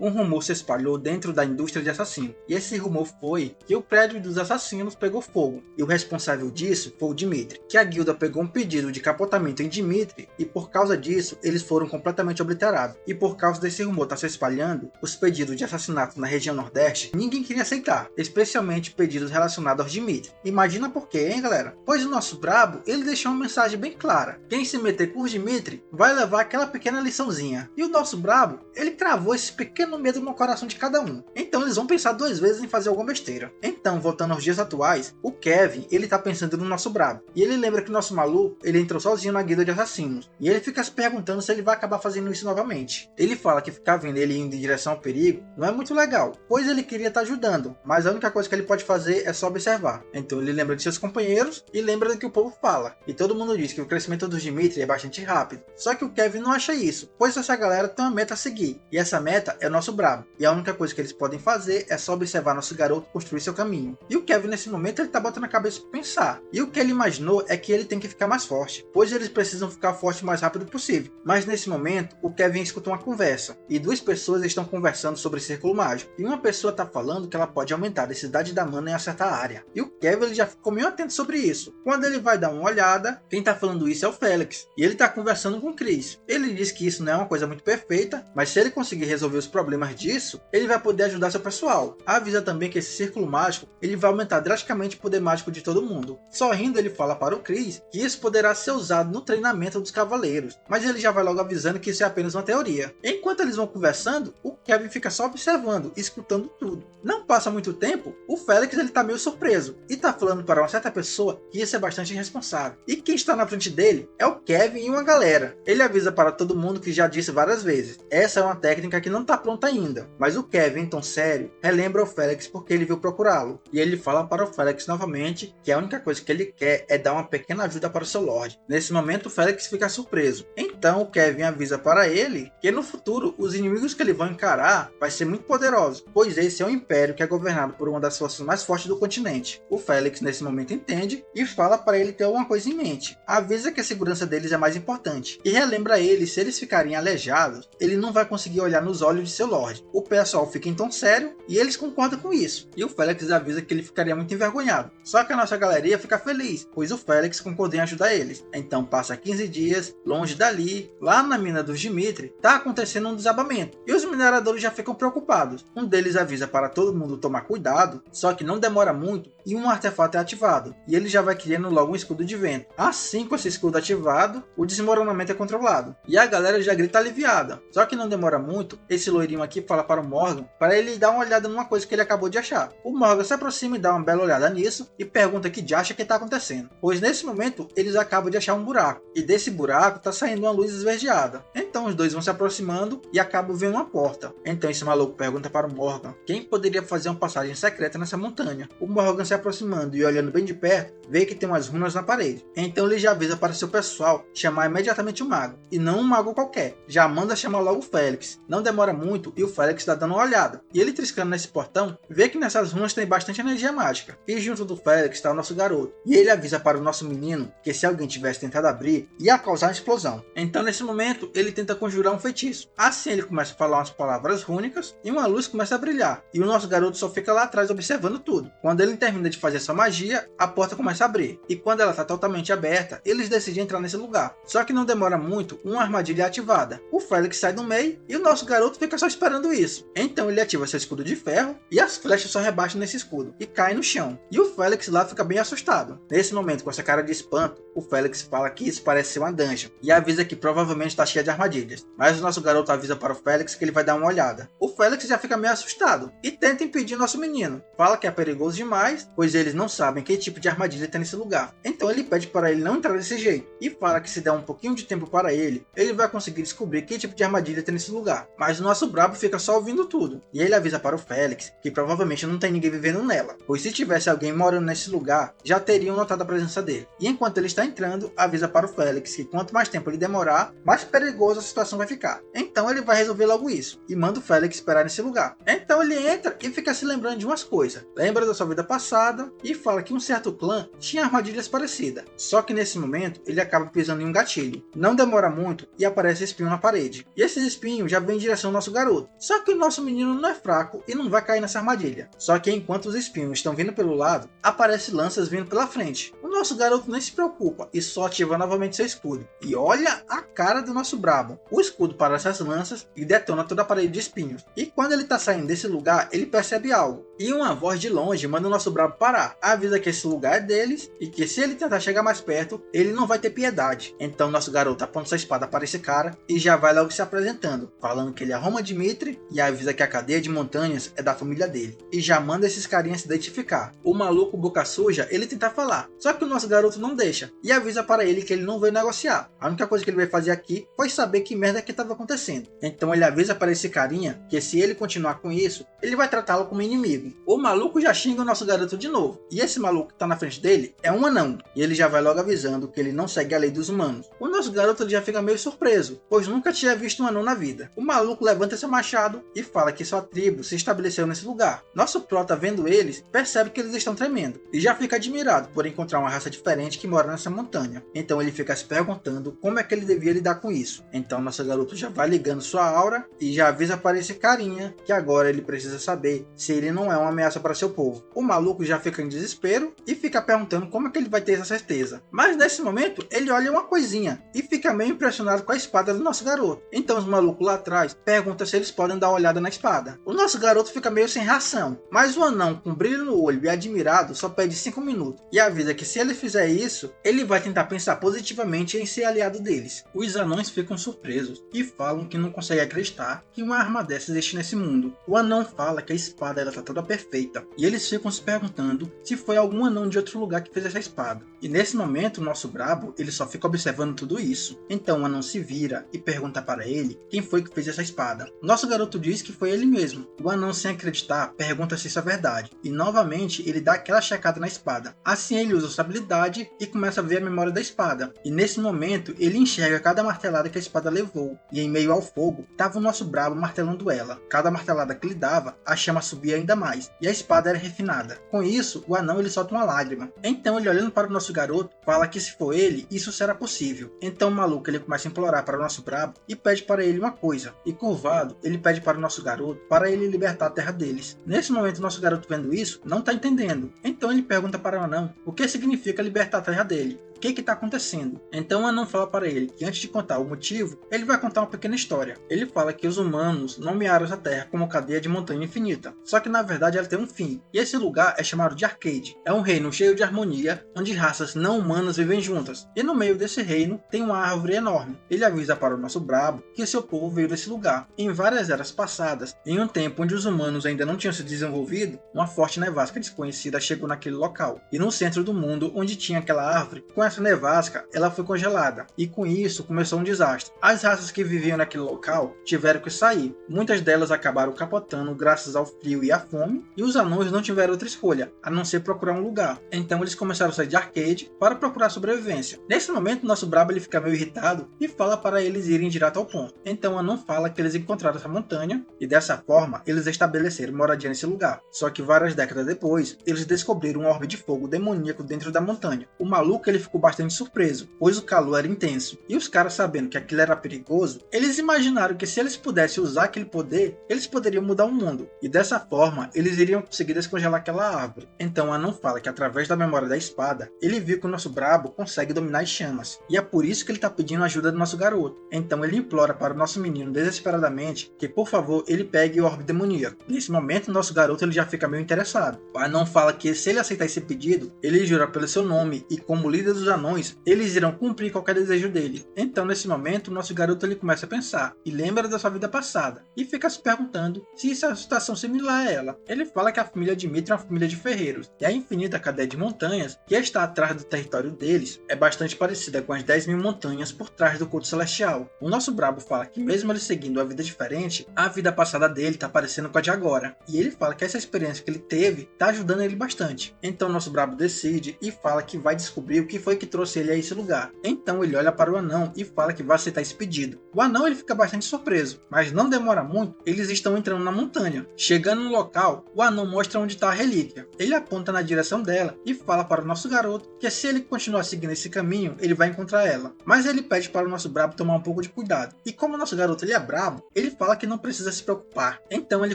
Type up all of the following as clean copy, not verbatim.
um rumor se espalhou dentro da indústria de assassinos. E esse rumor foi que o prédio dos assassinos pegou fogo. E o responsável disso foi o Dmitri. Que a guilda pegou um pedido de capotamento em Dmitri e por causa disso eles foram completamente obliterados. E por causa desse rumor estar se espalhando, os pedidos de assassinato na região Nordeste ninguém queria aceitar. Especialmente pedidos relacionados ao Dmitri. Imagina por quê, hein, galera? Pois o nosso brabo, ele deixou uma mensagem bem clara. Quem se meter com o Dmitri vai levar aquela pequena liçãozinha. E o nosso brabo, ele cravou esse pequeno medo no coração de cada um. Então eles vão pensar duas vezes em fazer alguma besteira. Então, voltando aos dias atuais, o Kevin, ele tá pensando no nosso brabo. E ele lembra que o nosso maluco, ele entrou sozinho na guilda de assassinos. E ele fica se perguntando se ele vai acabar fazendo isso novamente. Ele fala que ficar vendo ele indo em direção ao perigo não é muito legal, pois ele queria estar ajudando, mas a única coisa que ele pode fazer é só observar. Então ele lembra de seus companheiros e lembra do que o povo fala. E todo mundo diz que o crescimento do Dmitri é bastante rápido. Só que o Kevin não acha isso, pois essa galera tem uma meta a seguir. E essa meta é o nosso brabo. E a única coisa que eles podem fazer é só observar nosso garoto construir seu caminho. E o Kevin nesse momento ele tá botando a cabeça para pensar. E o que ele imaginou é que ele tem que ficar mais forte, pois eles precisam ficar forte o mais rápido possível. Mas nesse momento o Kevin escuta uma conversa. E duas pessoas estão conversando sobre círculo mágico. E uma pessoa tá falando que ela pode aumentar a densidade da mana em acertar a área. E o Kevin ele já ficou meio atento sobre isso. Quando ele vai dar uma olhada, quem tá falando isso é o Félix. E ele tá conversando com o Chris. Ele diz que isso não é uma coisa muito perfeita, mas se ele conseguir resolver os problemas disso, ele vai poder ajudar seu pessoal. Avisa também que esse círculo mágico ele vai aumentar drasticamente o poder mágico de todo mundo. Sorrindo, ele fala para o Chris que isso poderá ser usado no treinamento dos cavaleiros, mas ele já vai logo avisando que isso é apenas uma teoria. Enquanto eles vão conversando, o Kevin fica só observando, escutando tudo. Não passa muito tempo, o Félix ele tá meio surpreso e tá falando para uma certa pessoa que isso é bastante irresponsável. E quem está na frente dele é o Kevin e uma galera. Ele avisa para todo mundo que já disse várias vezes. Essa é uma técnica que não tá pronta ainda. Mas o Kevin, tão sério, relembra o Félix porque ele viu procurá-lo. E ele fala para o Félix novamente que a única coisa que ele quer é dar uma pequena ajuda para o seu Lorde. Nesse momento o Félix fica surpreso. Então o Kevin avisa para ele que no futuro os inimigos que ele vai encarar vai ser muito poderosos, pois esse é um império que é governado por uma das forças mais fortes do continente. O Félix nesse momento entende e fala para ele ter alguma coisa em mente. Avisa que a segurança deles é mais importante e relembra ele se eles ficarem aleijados, ele não vai conseguir olhar nos olhos de seu Lorde. O pessoal fica então sério e eles concordam com isso. E o Félix avisa que ele ficaria muito envergonhado. Só que a nossa galeria fica feliz, pois o Félix concordou em ajudar eles. Então passa 15 dias, longe dali, lá na mina dos Dmitri, tá acontecendo um desabamento. E os mineradores já ficam preocupados. Um deles avisa para todo mundo tomar cuidado, só que não demora muito e um artefato é ativado. E ele já vai criando logo um escudo de vento. Assim, com esse escudo ativado, o desmoronamento é controlado. E a galera já grita aliviada. Só que não demora muito, esse loirinho aqui fala para o Morgan para ele dar uma olhada numa coisa que ele acabou de achar. O Morgan se aproxima e dá uma bela olhada nisso e pergunta que de acha que está acontecendo. Pois nesse momento eles acabam de achar um buraco. E desse buraco está saindo uma luz esverdeada. Então os dois vão se aproximando e acabam vendo uma porta. Então esse maluco pergunta para o Morgan quem poderia fazer uma passagem secreta nessa montanha. O Morgan se aproximando e olhando bem de perto, vê que tem umas runas na parede. Então ele já avisa para seu pessoal chamar imediatamente o mago. E não um mago qualquer. Já manda chamar logo o Félix. Não demora muito e o Félix está dando uma olhada. E ele triscando nesse portão, vê que nessas runas tem bastante energia mágica. E junto do Félix está o nosso garoto. E ele avisa para o nosso menino que se alguém tivesse tentado abrir, ia causar uma explosão. Então nesse momento ele tenta conjurar um feitiço. Assim ele começa a falar umas palavras rúnicas e uma luz começa a brilhar. E o nosso garoto só fica lá atrás observando tudo. Quando ele termina de fazer sua magia, a porta começa a abrir. E quando ela está totalmente aberta, eles decidem entrar nesse lugar. Só que não demora muito, uma armadilha é ativada. O Félix sai do meio e o nosso garoto fica só esperando isso. Então ele ativa seu escudo de ferro e as flechas só rebaixam nesse escudo e caem no chão. E o Félix lá fica bem assustado. Nesse momento, com essa cara de espanto, o Félix fala que isso parece ser uma dungeon e avisa que provavelmente está cheia de armadilhas. Mas o nosso garoto avisa para o Félix que ele vai dar uma olhada. O Félix já fica meio assustado e tenta impedir nosso menino. Fala que é perigoso demais, pois eles não sabem que tipo de armadilha tem nesse lugar. Então ele pede para ele não entrar desse jeito e fala que se der um pouquinho de tempo para ele vai conseguir descobrir que tipo de armadilha tem nesse lugar. Mas o nosso brabo fica só ouvindo tudo. E ele avisa para o Félix que provavelmente não tem ninguém vivendo nela, pois se tivesse alguém morando nesse lugar, já teriam notado a presença dele. E enquanto ele está entrando, avisa para o Félix que quanto mais tempo ele demorar, mais perigoso a situação vai ficar. Então ele vai resolver logo isso e manda o Felix esperar nesse lugar. Então ele entra e fica se lembrando de umas coisas. Lembra da sua vida passada e fala que um certo clã tinha armadilhas parecidas. Só que nesse momento ele acaba pisando em um gatilho. Não demora muito e aparece espinho na parede. E esses espinhos já vêm em direção ao nosso garoto. Só que o nosso menino não é fraco e não vai cair nessa armadilha. Só que enquanto os espinhos estão vindo pelo lado, aparecem lanças vindo pela frente. O nosso garoto nem se preocupa e só ativa novamente seu escudo. E olha a cara do nosso brabo. O escudo para essas lanças e detona toda a parede de espinhos. E quando ele está saindo desse lugar, ele percebe algo. E uma voz de longe manda o nosso brabo parar. Avisa que esse lugar é deles e que se ele tentar chegar mais perto, ele não vai ter piedade. Então nosso garoto aponta sua espada para esse cara e já vai logo se apresentando, falando que ele é Roma Dimitri e avisa que a cadeia de montanhas é da família dele. E já manda esses carinhas se identificar. O maluco boca suja, ele tenta falar, só que o nosso garoto não deixa e avisa para ele que ele não veio negociar. A única coisa que ele vai fazer aqui foi saber que merda que estava acontecendo. Então ele avisa para esse carinha que se ele continuar com isso, ele vai tratá-lo como inimigo. O maluco já xinga o nosso garoto de novo. E esse maluco que tá na frente dele é um anão. E ele já vai logo avisando que ele não segue a lei dos humanos. O nosso garoto já fica meio surpreso, pois nunca tinha visto um anão na vida. O maluco levanta seu machado e fala que sua tribo se estabeleceu nesse lugar. Nosso prota, vendo eles, percebe que eles estão tremendo. E já fica admirado por encontrar uma raça diferente que mora nessa montanha. Então ele fica se perguntando como é que ele devia lidar com isso. Então nosso garoto já vai ligando sua aura e já avisa para esse carinha que agora ele precisa saber se ele não é uma ameaça para seu povo. O maluco já fica em desespero e fica perguntando como é que ele vai ter essa certeza. Mas nesse momento ele olha uma coisinha e fica meio impressionado com a espada do nosso garoto. Então os malucos lá atrás perguntam se eles podem dar uma olhada na espada. O nosso garoto fica meio sem reação, mas o anão com brilho no olho e admirado só pede 5 minutos e avisa que se ele fizer isso, ele vai tentar pensar positivamente em ser aliado deles. Os anões ficam surpresos e falam que não conseguem acreditar que uma arma dessa existe nesse mundo. O anão fala que a espada ela tá toda perfeita e eles ficam se perguntando se foi algum anão de outro lugar que fez essa espada. E nesse momento o nosso brabo ele só fica observando tudo isso. Então o anão se vira e pergunta para ele quem foi que fez essa espada. Nosso garoto diz que foi ele mesmo. O anão, sem acreditar, pergunta se isso é verdade e novamente ele dá aquela checada na espada. Assim ele usa sua habilidade e começa a ver a memória da espada. E nesse momento ele enxerga cada martelada que a espada levou e em meio ao fogo estava o nosso brabo martelando ela. Cada martelada que ele dava, a chama subia ainda mais e a espada era refinada. Com isso, o anão ele solta uma lágrima. Então ele, olhando para o nosso garoto, fala que se for ele, isso será possível. Então o maluco ele começa a implorar para o nosso brabo e pede para ele uma coisa. E curvado, ele pede para o nosso garoto para ele libertar a terra deles. Nesse momento o nosso garoto, vendo isso, não está entendendo. Então ele pergunta para o anão o que significa libertar a terra dele. O que está acontecendo? Então o anão fala para ele que antes de contar o motivo, ele vai contar uma pequena história. Ele fala que os humanos nomearam essa terra como cadeia de montanha infinita, só que na verdade ela tem um fim, e esse lugar é chamado de Arcade. É um reino cheio de harmonia, onde raças não humanas vivem juntas, e no meio desse reino tem uma árvore enorme. Ele avisa para o nosso brabo que seu povo veio desse lugar. Em várias eras passadas, em um tempo onde os humanos ainda não tinham se desenvolvido, uma forte nevasca desconhecida chegou naquele local, e no centro do mundo onde tinha aquela árvore, com essa nevasca, ela foi congelada, e com isso começou um desastre. As raças que viviam naquele local tiveram que sair. Muitas delas acabaram capotando graças ao frio e à fome, e os anões não tiveram outra escolha, a não ser procurar um lugar. Então eles começaram a sair de Arcade para procurar sobrevivência. Nesse momento, nosso brabo ele fica meio irritado e fala para eles irem direto ao ponto. Então o anão fala que eles encontraram essa montanha, e dessa forma eles estabeleceram moradia nesse lugar. Só que várias décadas depois, eles descobriram um orbe de fogo demoníaco dentro da montanha. O maluco ele ficou bastante surpreso, pois o calor era intenso, e os caras, sabendo que aquilo era perigoso, eles imaginaram que se eles pudessem usar aquele poder, eles poderiam mudar o mundo, e dessa forma eles iriam conseguir descongelar aquela árvore. Então o anão fala que através da memória da espada, ele viu que o nosso brabo consegue dominar as chamas, e é por isso que ele está pedindo ajuda do nosso garoto. Então ele implora para o nosso menino desesperadamente que por favor ele pegue o orbe demoníaco. Nesse momento o nosso garoto ele já fica meio interessado. O anão fala que se ele aceitar esse pedido, ele jura pelo seu nome e como líder dos anões, eles irão cumprir qualquer desejo dele. Então nesse momento o nosso garoto ele começa a pensar e lembra da sua vida passada e fica se perguntando se isso é uma situação similar a ela. Ele fala que a família Dimitri é uma família de ferreiros e a infinita cadeia de montanhas que está atrás do território deles é bastante parecida com as 10.000 montanhas por trás do culto celestial. O nosso brabo fala que mesmo ele seguindo a vida diferente, a vida passada dele está parecendo com a de agora, e ele fala que essa experiência que ele teve está ajudando ele bastante. Então nosso brabo decide e fala que vai descobrir o que foi que trouxe ele a esse lugar. Então ele olha para o anão e fala que vai aceitar esse pedido. O anão ele fica bastante surpreso, mas não demora muito, eles estão entrando na montanha. Chegando no local, o anão mostra onde está a relíquia. Ele aponta na direção dela e fala para o nosso garoto que se ele continuar seguindo esse caminho, ele vai encontrar ela. Mas ele pede para o nosso brabo tomar um pouco de cuidado. E como o nosso garoto ele é brabo, ele fala que não precisa se preocupar. Então ele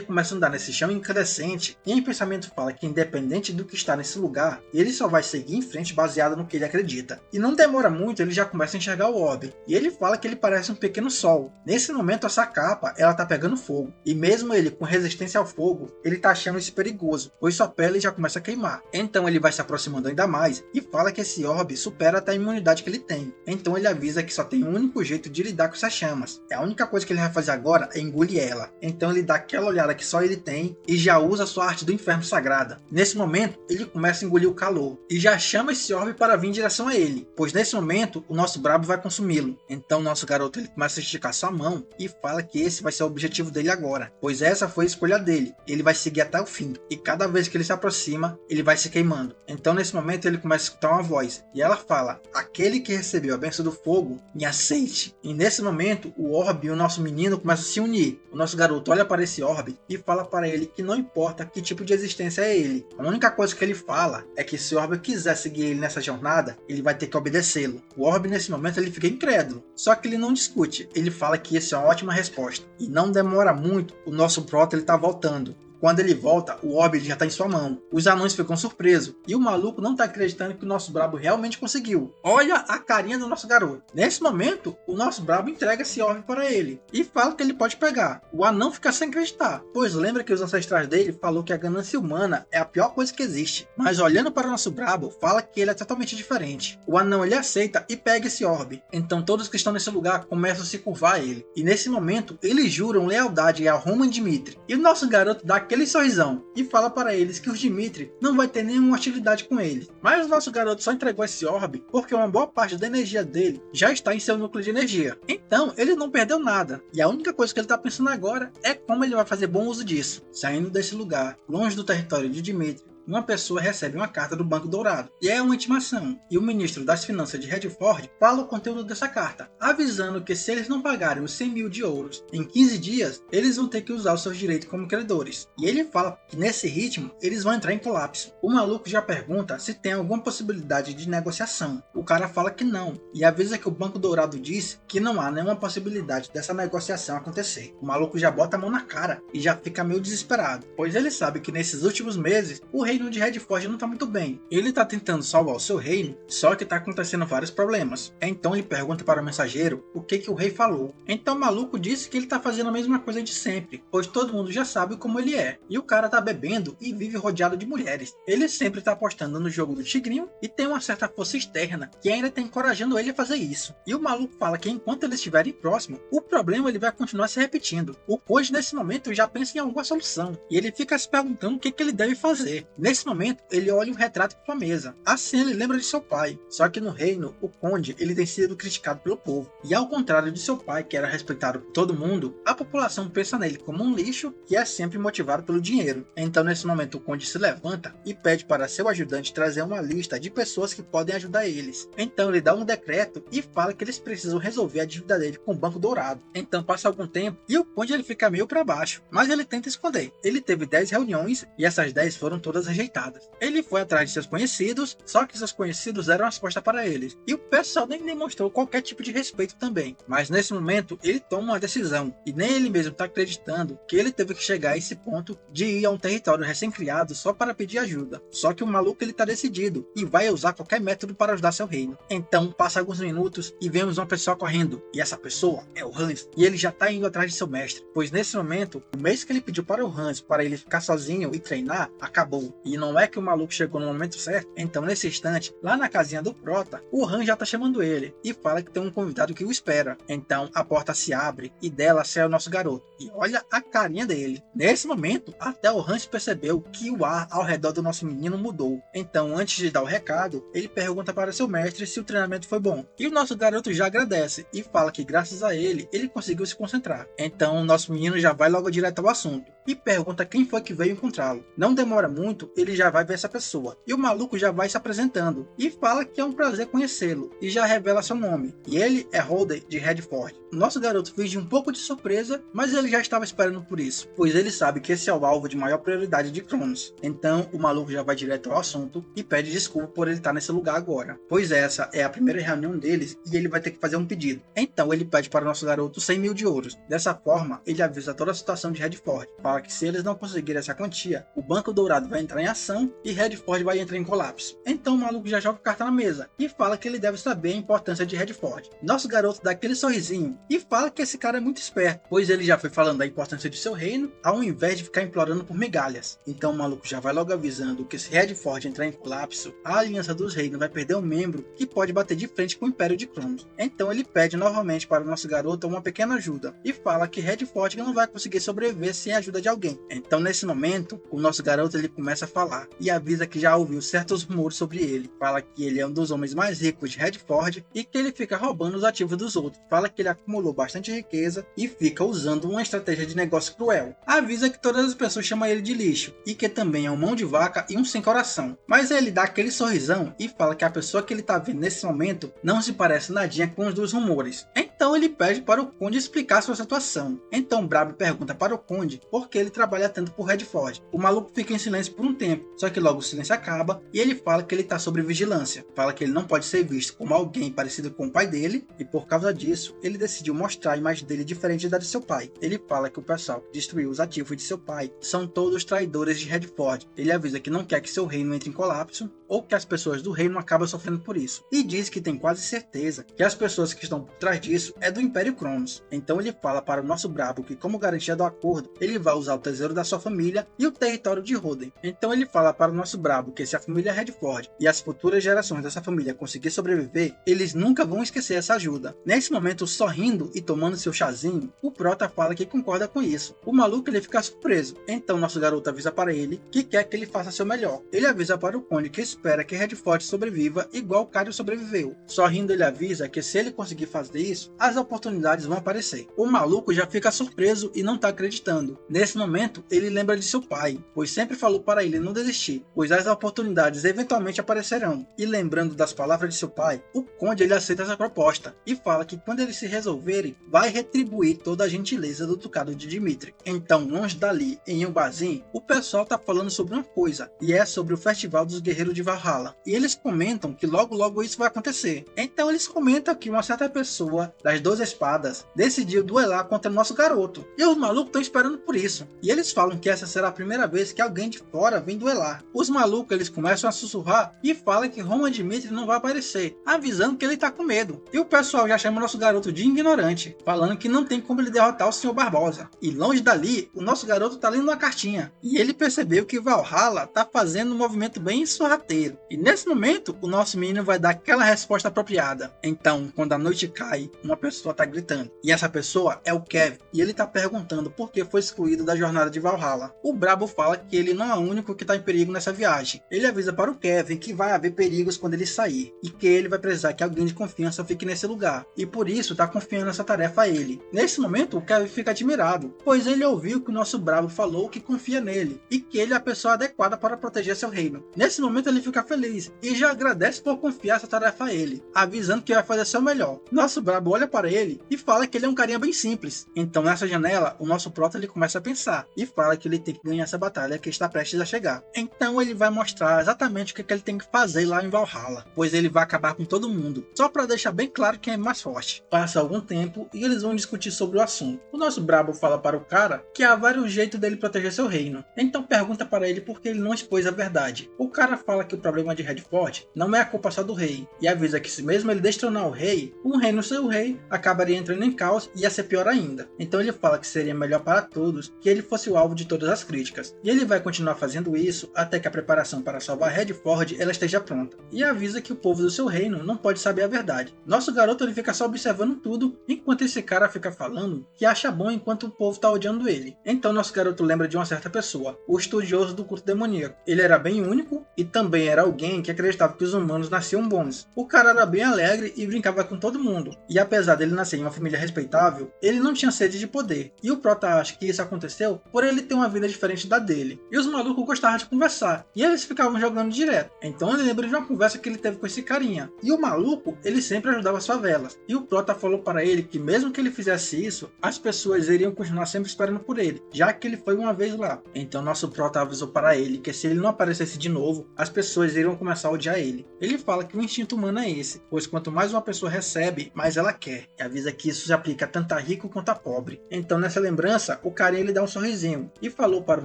começa a andar nesse chão incandescente e em pensamento fala que independente do que está nesse lugar, ele só vai seguir em frente baseado no que ele acredita. E não demora muito, ele já começa a enxergar o orbe. E ele fala que ele parece um pequeno sol. Nesse momento essa capa, ela tá pegando fogo. E mesmo ele com resistência ao fogo, ele tá achando isso perigoso, pois sua pele já começa a queimar. Então ele vai se aproximando ainda mais e fala que esse orbe supera até a imunidade que ele tem. Então ele avisa que só tem um único jeito de lidar com essas chamas. A única coisa que ele vai fazer agora é engolir ela. Então ele dá aquela olhada que só ele tem e já usa a sua arte do inferno sagrada. Nesse momento, ele começa a engolir o calor e já chama esse orbe para vir em direção a ele, pois nesse momento o nosso brabo vai consumi-lo. Então o nosso garoto ele começa a esticar sua mão e fala que esse vai ser o objetivo dele agora, pois essa foi a escolha dele. Ele vai seguir até o fim e cada vez que ele se aproxima, ele vai se queimando. Então nesse momento ele começa a escutar uma voz e ela fala: aquele que recebeu a bênção do fogo, me aceite. E nesse momento o orbe e o nosso menino começam a se unir. O nosso garoto olha para esse orbe e fala para ele que não importa que tipo de existência é ele. A única coisa que ele fala é que se o orbe quiser seguir ele nessa jornada, ele vai ter que obedecê-lo. O orbe nesse momento ele fica incrédulo, só que ele não discute. Ele fala que essa é uma ótima resposta. E não demora muito, o nosso prota ele tá voltando. Quando ele volta, o orbe já está em sua mão. Os anões ficam surpresos e o maluco não está acreditando que o nosso brabo realmente conseguiu. Olha a carinha do nosso garoto. Nesse momento, o nosso brabo entrega esse orbe para ele e fala que ele pode pegar. O anão fica sem acreditar, pois lembra que os ancestrais dele falou que a ganância humana é a pior coisa que existe. Mas olhando para o nosso brabo, fala que ele é totalmente diferente. O anão ele aceita e pega esse orbe. Então todos que estão nesse lugar começam a se curvar a ele. E nesse momento, eles juram lealdade a Roman Dmitri. E o nosso garoto dá aquele sorrisão e fala para eles que o Dmitri não vai ter nenhuma hostilidade com ele. Mas o nosso garoto só entregou esse orbe porque uma boa parte da energia dele já está em seu núcleo de energia. Então ele não perdeu nada. E a única coisa que ele está pensando agora é como ele vai fazer bom uso disso. Saindo desse lugar, longe do território de Dmitri, uma pessoa recebe uma carta do Banco Dourado, e é uma intimação, e o ministro das Finanças de Redford fala o conteúdo dessa carta, avisando que se eles não pagarem os 100 mil de ouros em 15 dias, eles vão ter que usar os seus direitos como credores. E ele fala que nesse ritmo, eles vão entrar em colapso. O maluco já pergunta se tem alguma possibilidade de negociação. O cara fala que não, e avisa que o Banco Dourado disse que não há nenhuma possibilidade dessa negociação acontecer. O maluco já bota a mão na cara e já fica meio desesperado, pois ele sabe que nesses últimos meses, o reino de Redford não tá muito bem. Ele tá tentando salvar o seu reino, só que tá acontecendo vários problemas. Então ele pergunta para o mensageiro o que o rei falou. Então o maluco disse que ele tá fazendo a mesma coisa de sempre, pois todo mundo já sabe como ele é. E o cara tá bebendo e vive rodeado de mulheres. Ele sempre tá apostando no jogo do tigrinho e tem uma certa força externa que ainda tá encorajando ele a fazer isso. E o maluco fala que enquanto eles estiverem próximo, o problema ele vai continuar se repetindo. O Koji nesse momento já pensa em alguma solução e ele fica se perguntando o que ele deve fazer. Nesse momento, ele olha um retrato para a mesa. Assim ele lembra de seu pai. Só que no reino, o conde ele tem sido criticado pelo povo. E ao contrário de seu pai, que era respeitado por todo mundo, a população pensa nele como um lixo que é sempre motivado pelo dinheiro. Então nesse momento o conde se levanta e pede para seu ajudante trazer uma lista de pessoas que podem ajudar eles. Então ele dá um decreto e fala que eles precisam resolver a dívida dele com o Banco Dourado. Então passa algum tempo e o conde ele fica meio para baixo, mas ele tenta esconder. Ele teve 10 reuniões e essas 10 foram todas rejeitadas. Ele foi atrás de seus conhecidos, só que seus conhecidos deram a resposta para eles. E o pessoal nem demonstrou qualquer tipo de respeito também. Mas nesse momento, ele toma uma decisão. E nem ele mesmo está acreditando que ele teve que chegar a esse ponto de ir a um território recém-criado só para pedir ajuda. Só que o maluco ele está decidido e vai usar qualquer método para ajudar seu reino. Então passa alguns minutos e vemos uma pessoa correndo. E essa pessoa é o Hans. E ele já está indo atrás de seu mestre. Pois nesse momento, o mês que ele pediu para o Hans para ele ficar sozinho e treinar, acabou. E não é que o maluco chegou no momento certo. Então nesse instante, lá na casinha do Prota, o Han já tá chamando ele e fala que tem um convidado que o espera. Então a porta se abre e dela sai o nosso garoto. E olha a carinha dele. Nesse momento, até o Hans percebeu que o ar ao redor do nosso menino mudou. Então antes de dar o recado, ele pergunta para seu mestre se o treinamento foi bom. E o nosso garoto já agradece e fala que graças a ele, ele conseguiu se concentrar. Então o nosso menino já vai logo direto ao assunto. e pergunta quem foi que veio encontrá-lo. Não demora muito, ele já vai ver essa pessoa, e o maluco já vai se apresentando, e fala que é um prazer conhecê-lo, e já revela seu nome, e ele é Holden de Redford. O nosso garoto finge um pouco de surpresa, mas ele já estava esperando por isso, pois ele sabe que esse é o alvo de maior prioridade de Cronos. Então o maluco já vai direto ao assunto e pede desculpa por ele estar nesse lugar agora, pois essa é a primeira reunião deles e ele vai ter que fazer um pedido. Então ele pede para o nosso garoto 100 mil de ouros. Dessa forma, ele avisa toda a situação de Redford, fala que se eles não conseguirem essa quantia, o Banco Dourado vai entrar em ação e Redford vai entrar em colapso. Então o maluco já joga a carta na mesa e fala que ele deve saber a importância de Redford. Nosso garoto dá aquele sorrisinho e fala que esse cara é muito esperto, pois ele já foi falando da importância de seu reino, ao invés de ficar implorando por migalhas. Então o maluco já vai logo avisando que se Redford entrar em colapso, a Aliança dos Reinos vai perder um membro que pode bater de frente com o Império de Cronos. Então ele pede novamente para o nosso garoto uma pequena ajuda e fala que Redford não vai conseguir sobreviver sem a ajuda de alguém. Então nesse momento, o nosso garoto ele começa a falar e avisa que já ouviu certos rumores sobre ele. Fala que ele é um dos homens mais ricos de Redford e que ele fica roubando os ativos dos outros. Fala que ele acumulou bastante riqueza e fica usando uma estratégia de negócio cruel. Avisa que todas as pessoas chamam ele de lixo e que também é um mão de vaca e um sem coração. Mas ele dá aquele sorrisão e fala que a pessoa que ele tá vendo nesse momento não se parece nadinha com os dos rumores. Então ele pede para o Conde explicar sua situação. Então Brabo pergunta para o Conde por que ele trabalha tanto por Redford. O maluco fica em silêncio por um tempo, só que logo o silêncio acaba e ele fala que ele está sob vigilância. Fala que ele não pode ser visto como alguém parecido com o pai dele e por causa disso ele decidiu mostrar a imagem dele diferente da de seu pai. Ele fala que o pessoal que destruiu os ativos de seu pai são todos traidores de Redford. Ele avisa que não quer que seu reino entre em colapso ou que as pessoas do reino acabam sofrendo por isso. E diz que tem quase certeza que as pessoas que estão por trás disso é do Império Cronos. Então ele fala para o nosso Brabo que, como garantia do acordo, ele vai usar o tesouro da sua família e o território de Holden. Então ele fala para o nosso Brabo que se a família Redford e as futuras gerações dessa família conseguir sobreviver, eles nunca vão esquecer essa ajuda. Nesse momento, sorrindo e tomando seu chazinho, o Prota fala que concorda com isso. O maluco ele fica surpreso. Então nosso garoto avisa para ele que quer que ele faça seu melhor. Ele avisa para o Conde que espera que Redford sobreviva igual o Cario sobreviveu. Sorrindo ele avisa que se ele conseguir fazer isso, as oportunidades vão aparecer. O maluco já fica surpreso e não tá acreditando. Nesse momento, ele lembra de seu pai, pois sempre falou para ele não desistir, pois as oportunidades eventualmente aparecerão. E lembrando das palavras de seu pai, o Conde ele aceita essa proposta e fala que quando eles se resolverem, vai retribuir toda a gentileza do ducado de Dimitri. Então, longe dali, em um barzinho, o pessoal tá falando sobre uma coisa, e é sobre o Festival dos Guerreiros de Valhalla. E eles comentam que logo isso vai acontecer. Então eles comentam que uma certa pessoa das 12 espadas decidiu duelar contra o nosso garoto. E os malucos estão esperando por isso. E eles falam que essa será a primeira vez que alguém de fora vem duelar. Os malucos eles começam a sussurrar e falam que Roman Dimitri não vai aparecer, avisando que ele tá com medo. E o pessoal já chama o nosso garoto de ignorante, falando que não tem como ele derrotar o Sr. Barbosa. E longe dali, o nosso garoto tá lendo uma cartinha. E ele percebeu que Valhalla tá fazendo um movimento bem sorrateiro. E nesse momento, o nosso menino vai dar aquela resposta apropriada. Então, quando a noite cai, uma pessoa tá gritando. E essa pessoa é o Kevin. E ele tá perguntando por que foi excluído da jornada de Valhalla. O Brabo fala que ele não é o único que tá em perigo nessa viagem. Ele avisa para o Kevin que vai haver perigos quando ele sair. E que ele vai precisar que alguém de confiança fique nesse lugar. E por isso tá confiando essa tarefa a ele. Nesse momento, o Kevin fica admirado, pois ele ouviu que o nosso Brabo falou que confia nele. E que ele é a pessoa adequada para proteger seu reino. Nesse momento ele fica feliz e já agradece por confiar essa tarefa a ele, avisando que vai fazer seu melhor. Nosso Brabo olha para ele e fala que ele é um carinha bem simples. Então nessa janela, o nosso Prota ele começa a pensar e fala que ele tem que ganhar essa batalha que está prestes a chegar. Então ele vai mostrar exatamente o que ele tem que fazer lá em Valhalla, pois ele vai acabar com todo mundo, só para deixar bem claro quem é mais forte. Passa algum tempo e eles vão discutir sobre o assunto. O nosso Brabo fala para o cara que há vários jeitos dele proteger seu reino, então pergunta para ele por que ele não expôs a verdade. O cara fala que o problema de Redford não é a culpa só do rei, e avisa que se mesmo ele destronar o rei, um reino sem o rei acabaria entrando em caos e ia ser pior ainda. Então ele fala que seria melhor para todos que ele fosse o alvo de todas as críticas, e ele vai continuar fazendo isso até que a preparação para salvar Redford ela esteja pronta, e avisa que o povo do seu reino não pode saber a verdade. Nosso garoto ele fica só observando tudo, enquanto esse cara fica falando que acha bom enquanto o povo tá odiando ele. Então nosso garoto lembra de uma certa pessoa, o estudioso do culto demoníaco. Ele era bem único, e também também era alguém que acreditava que os humanos nasciam bons. O cara era bem alegre e brincava com todo mundo. E apesar dele nascer em uma família respeitável, ele não tinha sede de poder. E o Prota acha que isso aconteceu por ele ter uma vida diferente da dele. E os malucos gostavam de conversar. E eles ficavam jogando direto. Então ele lembra de uma conversa que ele teve com esse carinha. E o maluco, ele sempre ajudava as favelas. E o Prota falou para ele que mesmo que ele fizesse isso, as pessoas iriam continuar sempre esperando por ele, já que ele foi uma vez lá. Então nosso Prota avisou para ele que se ele não aparecesse de novo, as pessoas iriam começar a odiar ele. Ele fala que o instinto humano é esse, pois quanto mais uma pessoa recebe, mais ela quer. E avisa que isso se aplica tanto a rico quanto a pobre. Então nessa lembrança, o carinha ele dá um sorrisinho e falou para o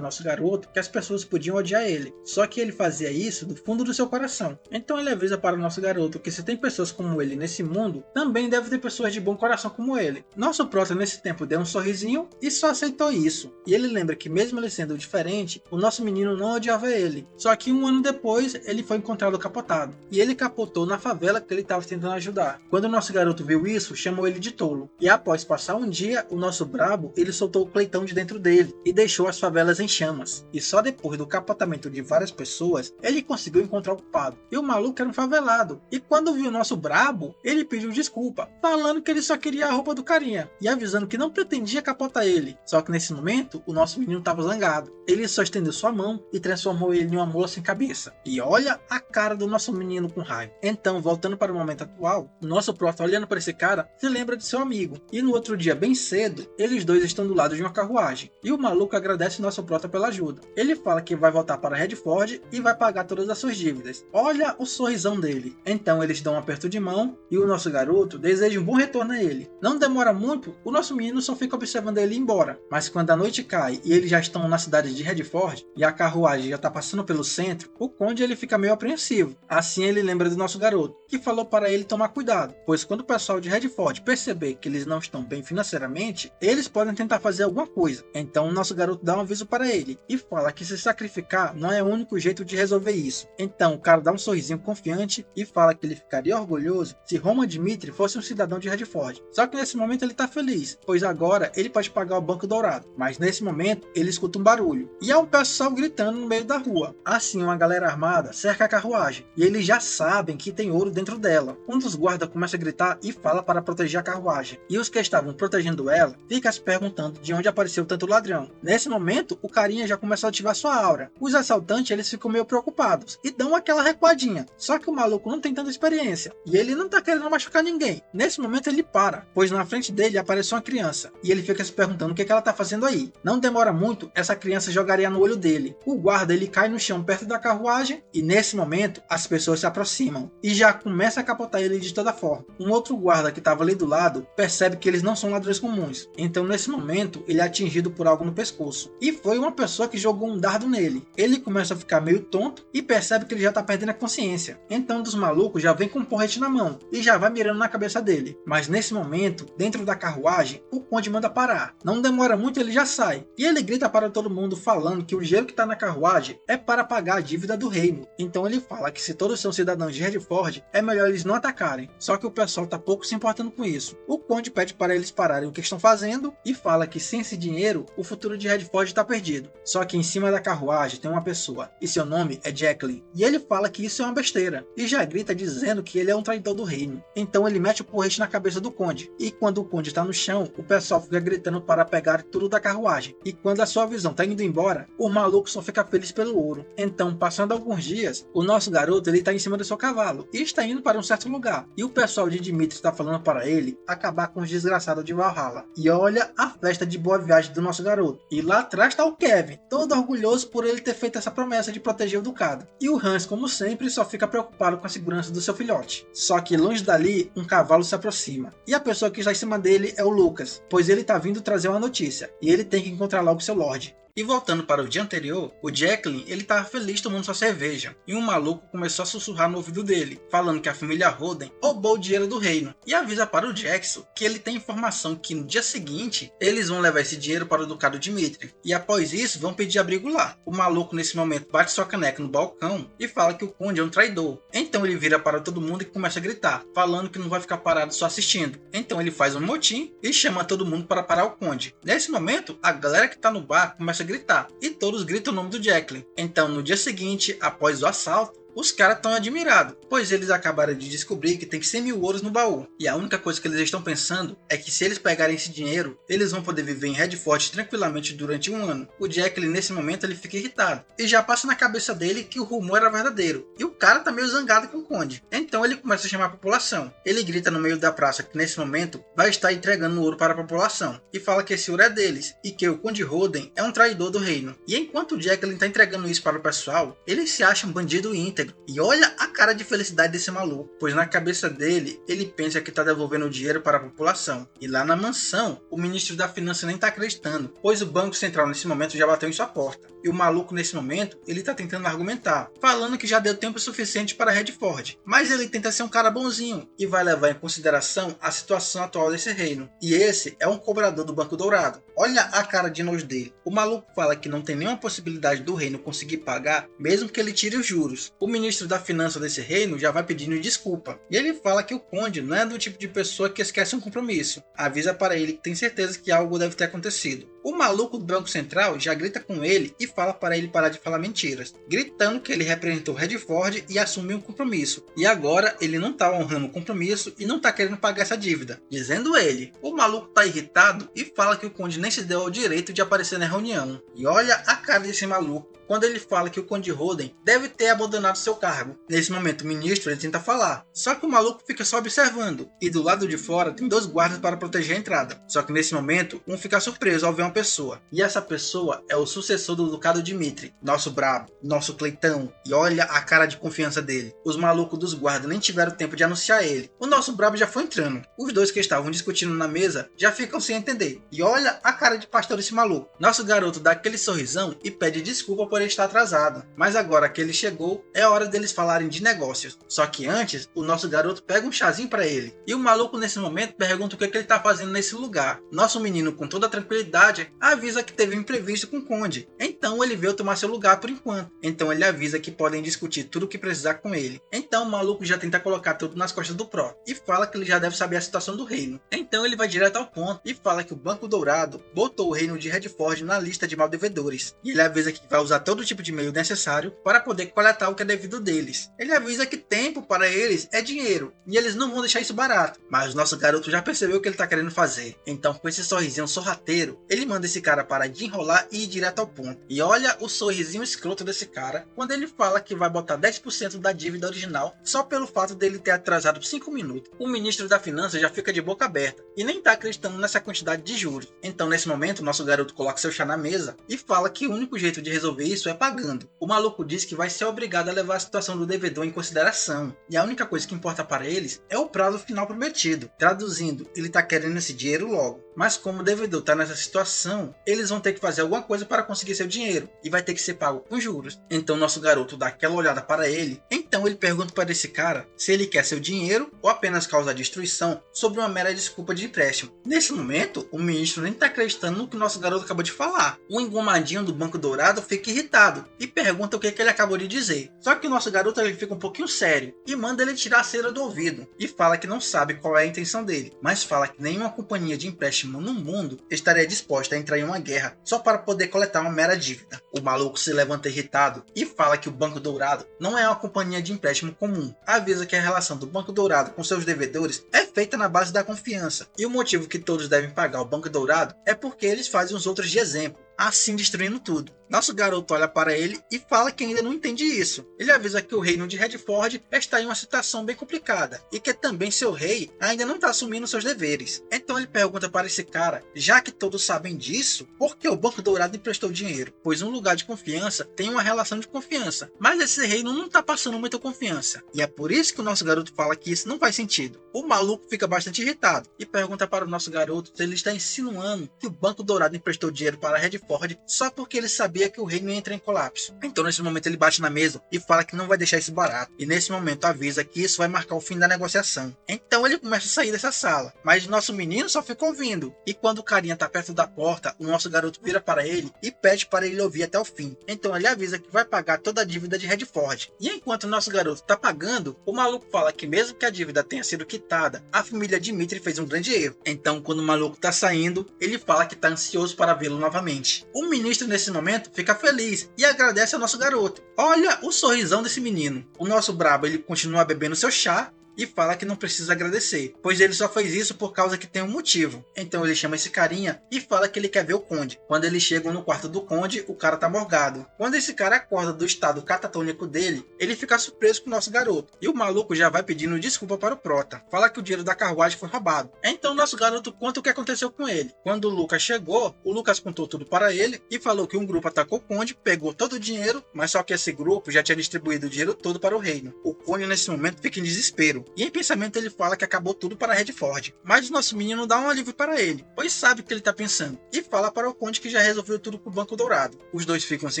nosso garoto que as pessoas podiam odiar ele, só que ele fazia isso do fundo do seu coração. Então ele avisa para o nosso garoto que se tem pessoas como ele nesse mundo, também deve ter pessoas de bom coração como ele. Nosso Prota nesse tempo deu um sorrisinho e só aceitou isso. E ele lembra que mesmo ele sendo diferente, o nosso menino não odiava ele. Só que um ano depois, ele foi encontrado capotado. E ele capotou na favela que ele estava tentando ajudar. Quando o nosso garoto viu isso, chamou ele de tolo. E após passar um dia, o nosso brabo, ele soltou o Cleitão de dentro dele e deixou as favelas em chamas. E só depois do capotamento de várias pessoas, ele conseguiu encontrar o culpado. E o maluco era um favelado. E quando viu o nosso brabo, ele pediu desculpa, falando que ele só queria a roupa do carinha e avisando que não pretendia capotar ele. Só que nesse momento, o nosso menino estava zangado. Ele só estendeu sua mão e transformou ele em uma mula sem cabeça. E olha a cara do nosso menino com raiva. Então, voltando para o momento atual, o nosso Prota, olhando para esse cara, se lembra de seu amigo. E no outro dia, bem cedo, eles dois estão do lado de uma carruagem. E o maluco agradece o nosso Prota pela ajuda. Ele fala que vai voltar para Redford e vai pagar todas as suas dívidas. Olha o sorrisão dele. Então eles dão um aperto de mão e o nosso garoto deseja um bom retorno a ele. Não demora muito, o nosso menino só fica observando ele ir embora. Mas quando a noite cai e eles já estão na cidade de Redford e a carruagem já está passando pelo centro, o Conde ele fica meio apreensivo. Assim ele lembra do nosso garoto, que falou para ele tomar cuidado, pois quando o pessoal de Redford perceber que eles não estão bem financeiramente, eles podem tentar fazer alguma coisa. Então o nosso garoto dá um aviso para ele e fala que se sacrificar não é o único jeito de resolver isso. Então o cara dá um sorrisinho confiante e fala que ele ficaria orgulhoso se Roma Dimitri fosse um cidadão de Redford. Só que nesse momento ele tá feliz, pois agora ele pode pagar o Banco Dourado. Mas nesse momento ele escuta um barulho e é um pessoal gritando no meio da rua. Assim uma galera armada cerca a carruagem e eles já sabem que tem ouro dentro dela. Um dos guardas começa a gritar e fala para proteger a carruagem. E os que estavam protegendo ela ficam se perguntando de onde apareceu tanto ladrão. Nesse momento o carinha já começa a ativar sua aura. Os assaltantes eles ficam meio preocupados e dão aquela recuadinha. Só que o maluco não tem tanta experiência e ele não tá querendo machucar ninguém. Nesse momento ele para, pois na frente dele apareceu uma criança e ele fica se perguntando o que ela tá fazendo aí. Não demora muito, essa criança jogaria no olho dele. O guarda ele cai no chão perto da carruagem e nesse momento as pessoas se aproximam e já começa a capotar ele de toda forma. Um outro guarda que estava ali do lado percebe que eles não são ladrões comuns. Então nesse momento ele é atingido por algo no pescoço e foi uma pessoa que jogou um dardo nele. Ele começa a ficar meio tonto e percebe que ele já tá perdendo a consciência. Então um dos malucos já vem com um porrete na mão e já vai mirando na cabeça dele. Mas nesse momento, dentro da carruagem, o Conde manda parar. Não demora muito, ele já sai. E ele grita para todo mundo falando que o dinheiro que está na carruagem é para pagar a dívida do reino. Então ele fala que se todos são cidadãos de Redford, é melhor eles não atacarem. Só que o pessoal tá pouco se importando com isso. O Conde pede para eles pararem o que estão fazendo e fala que sem esse dinheiro, o futuro de Redford está perdido. Só que em cima da carruagem tem uma pessoa e seu nome é Jacqueline. E ele fala que isso é uma besteira e já grita dizendo que ele é um traidor do reino. Então ele mete o porrete na cabeça do Conde. E quando o Conde está no chão, o pessoal fica gritando para pegar tudo da carruagem. E quando a sua visão tá indo embora, o maluco só fica feliz pelo ouro. Então, passando alguns dias, o nosso garoto ele tá em cima do seu cavalo e está indo para um certo lugar. E o pessoal de Dimitri está falando para ele acabar com os desgraçados de Valhalla. E olha a festa de boa viagem do nosso garoto. E lá atrás tá o Kevin, todo orgulhoso por ele ter feito essa promessa de proteger o ducado. E o Hans, como sempre, só fica preocupado com a segurança do seu filhote. Só que longe dali, um cavalo se aproxima. E a pessoa que está em cima dele é o Lucas, pois ele tá vindo trazer uma notícia. E ele tem que encontrar logo seu Lorde. E voltando para o dia anterior, o Jacqueline ele estava feliz tomando sua cerveja, e um maluco começou a sussurrar no ouvido dele, falando que a família Roden roubou o dinheiro do reino, e avisa para o Jackson que ele tem informação que no dia seguinte eles vão levar esse dinheiro para o ducado Dimitri, e após isso vão pedir abrigo lá. O maluco nesse momento bate sua caneca no balcão e fala que o Conde é um traidor. Então ele vira para todo mundo e começa a gritar, falando que não vai ficar parado só assistindo. Então ele faz um motim e chama todo mundo para parar o Conde. Nesse momento, a galera que está no bar começa a gritar, e todos gritam o nome do Jacqueline. Então no dia seguinte, após o assalto, Os caras estão admirados, pois eles acabaram de descobrir que tem 100 mil ouros no baú. E a única coisa que eles estão pensando é que se eles pegarem esse dinheiro, eles vão poder viver em Redford tranquilamente durante um ano. O Jack, nesse momento, ele fica irritado. E já passa na cabeça dele que o rumor era verdadeiro. E o cara tá meio zangado com o Conde. Então ele começa a chamar a população. Ele grita no meio da praça que nesse momento vai estar entregando ouro para a população. E fala que esse ouro é deles. E que o Conde Roden é um traidor do reino. E enquanto o Jack está entregando isso para o pessoal, ele se acha um bandido íntegro. E olha a cara de felicidade desse maluco, pois na cabeça dele, ele pensa que está devolvendo o dinheiro para a população. E lá na mansão, o ministro da Finança nem está acreditando, pois o Banco Central nesse momento já bateu em sua porta. E o maluco nesse momento, ele está tentando argumentar, falando que já deu tempo suficiente para Redford. Mas ele tenta ser um cara bonzinho e vai levar em consideração a situação atual desse reino. E esse é um cobrador do Banco Dourado. Olha a cara de nojo dele. O maluco fala que não tem nenhuma possibilidade do reino conseguir pagar, mesmo que ele tire os juros. O ministro da Finança desse reino já vai pedindo desculpa. E ele fala que o Conde não é do tipo de pessoa que esquece um compromisso. Avisa para ele que tem certeza que algo deve ter acontecido. O maluco do Banco Central já grita com ele e fala para ele parar de falar mentiras, gritando que ele representou Redford e assumiu um compromisso. E agora ele não tá honrando o compromisso e não tá querendo pagar essa dívida. Dizendo ele, o maluco tá irritado e fala que o Conde nem se deu ao direito de aparecer na reunião. E olha a cara desse maluco quando ele fala que o Conde Roden deve ter abandonado seu cargo. Nesse momento o ministro ele tenta falar, só que o maluco fica só observando, e do lado de fora tem 2 guardas para proteger a entrada. Só que nesse momento um fica surpreso ao ver uma pessoa, e essa pessoa é o sucessor do Ducado Dimitri, nosso brabo, nosso Cleitão, e olha a cara de confiança dele. Os malucos dos guardas nem tiveram tempo de anunciar ele. O nosso brabo já foi entrando. Os 2 que estavam discutindo na mesa já ficam sem entender. E olha a cara de pastor desse maluco. Nosso garoto dá aquele sorrisão e pede desculpa por ele estar atrasado. Mas agora que ele chegou, é hora deles falarem de negócios. Só que antes, o nosso garoto pega um chazinho para ele. E o maluco nesse momento pergunta o que ele tá fazendo nesse lugar. Nosso menino, com toda tranquilidade, avisa que teve um imprevisto com o Conde. Então ele veio tomar seu lugar por enquanto. Então ele avisa que podem discutir tudo o que precisar com ele. Então o maluco já tenta colocar tudo nas costas do Pro. E fala que ele já deve saber a situação do reino. Então ele vai direto ao ponto e fala que o Banco Dourado botou o reino de Redford na lista de maldevedores. E ele avisa que vai usar todo tipo de meio necessário para poder coletar o que é devido deles. Ele avisa que tempo para eles é dinheiro e eles não vão deixar isso barato. Mas o nosso garoto já percebeu o que ele está querendo fazer. Então, com esse sorrisinho sorrateiro, ele manda esse cara parar de enrolar e ir direto ao ponto. E olha o sorrisinho escroto desse cara quando ele fala que vai botar 10% da dívida original só pelo fato dele ter atrasado 5 minutos. O ministro da Finança já fica de boca aberta e nem está acreditando nessa quantidade de juros. Então, nesse momento, o nosso garoto coloca seu chá na mesa e fala que o único jeito de resolver isso é pagando. O maluco diz que vai ser obrigado a levar a situação do devedor em consideração, e a única coisa que importa para eles é o prazo final prometido. Traduzindo, ele tá querendo esse dinheiro logo. Mas como o devedor tá nessa situação, eles vão ter que fazer alguma coisa para conseguir seu dinheiro, e vai ter que ser pago com juros. Então nosso garoto dá aquela olhada para ele, então ele pergunta para esse cara se ele quer seu dinheiro ou apenas causa destruição sobre uma mera desculpa de empréstimo. Nesse momento, o ministro nem tá acreditando no que nosso garoto acabou de falar. O engomadinho do Banco Dourado fica irritado e pergunta o que ele acabou de dizer. Só que o nosso garoto ele fica um pouquinho sério e manda ele tirar a cera do ouvido e fala que não sabe qual é a intenção dele, mas fala que nenhuma companhia de empréstimo no mundo estaria disposta a entrar em uma guerra só para poder coletar uma mera dívida. O maluco se levanta irritado e fala que o Banco Dourado não é uma companhia de empréstimo comum. Avisa que a relação do Banco Dourado com seus devedores é feita na base da confiança, e o motivo que todos devem pagar ao Banco Dourado é porque eles fazem os outros de exemplo, assim destruindo tudo. Nosso garoto olha para ele e fala que ainda não entende isso. Ele avisa que o reino de Redford está em uma situação bem complicada e que também seu rei ainda não está assumindo seus deveres. Então ele pergunta para esse cara, já que todos sabem disso, por que o Banco Dourado emprestou dinheiro? Pois um lugar de confiança tem uma relação de confiança, mas esse reino não está passando muita confiança. E é por isso que o nosso garoto fala que isso não faz sentido. O maluco fica bastante irritado e pergunta para o nosso garoto se ele está insinuando que o Banco Dourado emprestou dinheiro para Redford só porque ele sabia que o reino ia entrar em colapso. Então nesse momento ele bate na mesa e fala que não vai deixar isso barato, e nesse momento avisa que isso vai marcar o fim da negociação. Então ele começa a sair dessa sala, mas nosso menino só fica ouvindo, e quando o carinha tá perto da porta, o nosso garoto vira para ele e pede para ele ouvir até o fim. Então ele avisa que vai pagar toda a dívida de Redford. E enquanto o nosso garoto tá pagando, o maluco fala que mesmo que a dívida tenha sido quitada, a família Dimitri fez um grande erro. Então quando o maluco tá saindo, ele fala que tá ansioso para vê-lo novamente. O ministro nesse momento fica feliz e agradece ao nosso garoto. Olha o sorrisão desse menino. O nosso brabo ele continua bebendo seu chá e fala que não precisa agradecer, pois ele só fez isso por causa que tem um motivo. Então ele chama esse carinha e fala que ele quer ver o conde. Quando eles chegam no quarto do conde, o cara tá morgado. Quando esse cara acorda do estado catatônico dele, ele fica surpreso com o nosso garoto. E o maluco já vai pedindo desculpa para o prota. Fala que o dinheiro da carruagem foi roubado. Então o nosso garoto conta o que aconteceu com ele. Quando o Lucas chegou, o Lucas contou tudo para ele e falou que um grupo atacou o conde, pegou todo o dinheiro, mas só que esse grupo já tinha distribuído o dinheiro todo para o reino. O conde nesse momento fica em desespero. E em pensamento ele fala que acabou tudo para Redford. Mas o nosso menino dá um alívio para ele, pois sabe o que ele está pensando. E fala para o conde que já resolveu tudo com o Banco Dourado. Os dois ficam se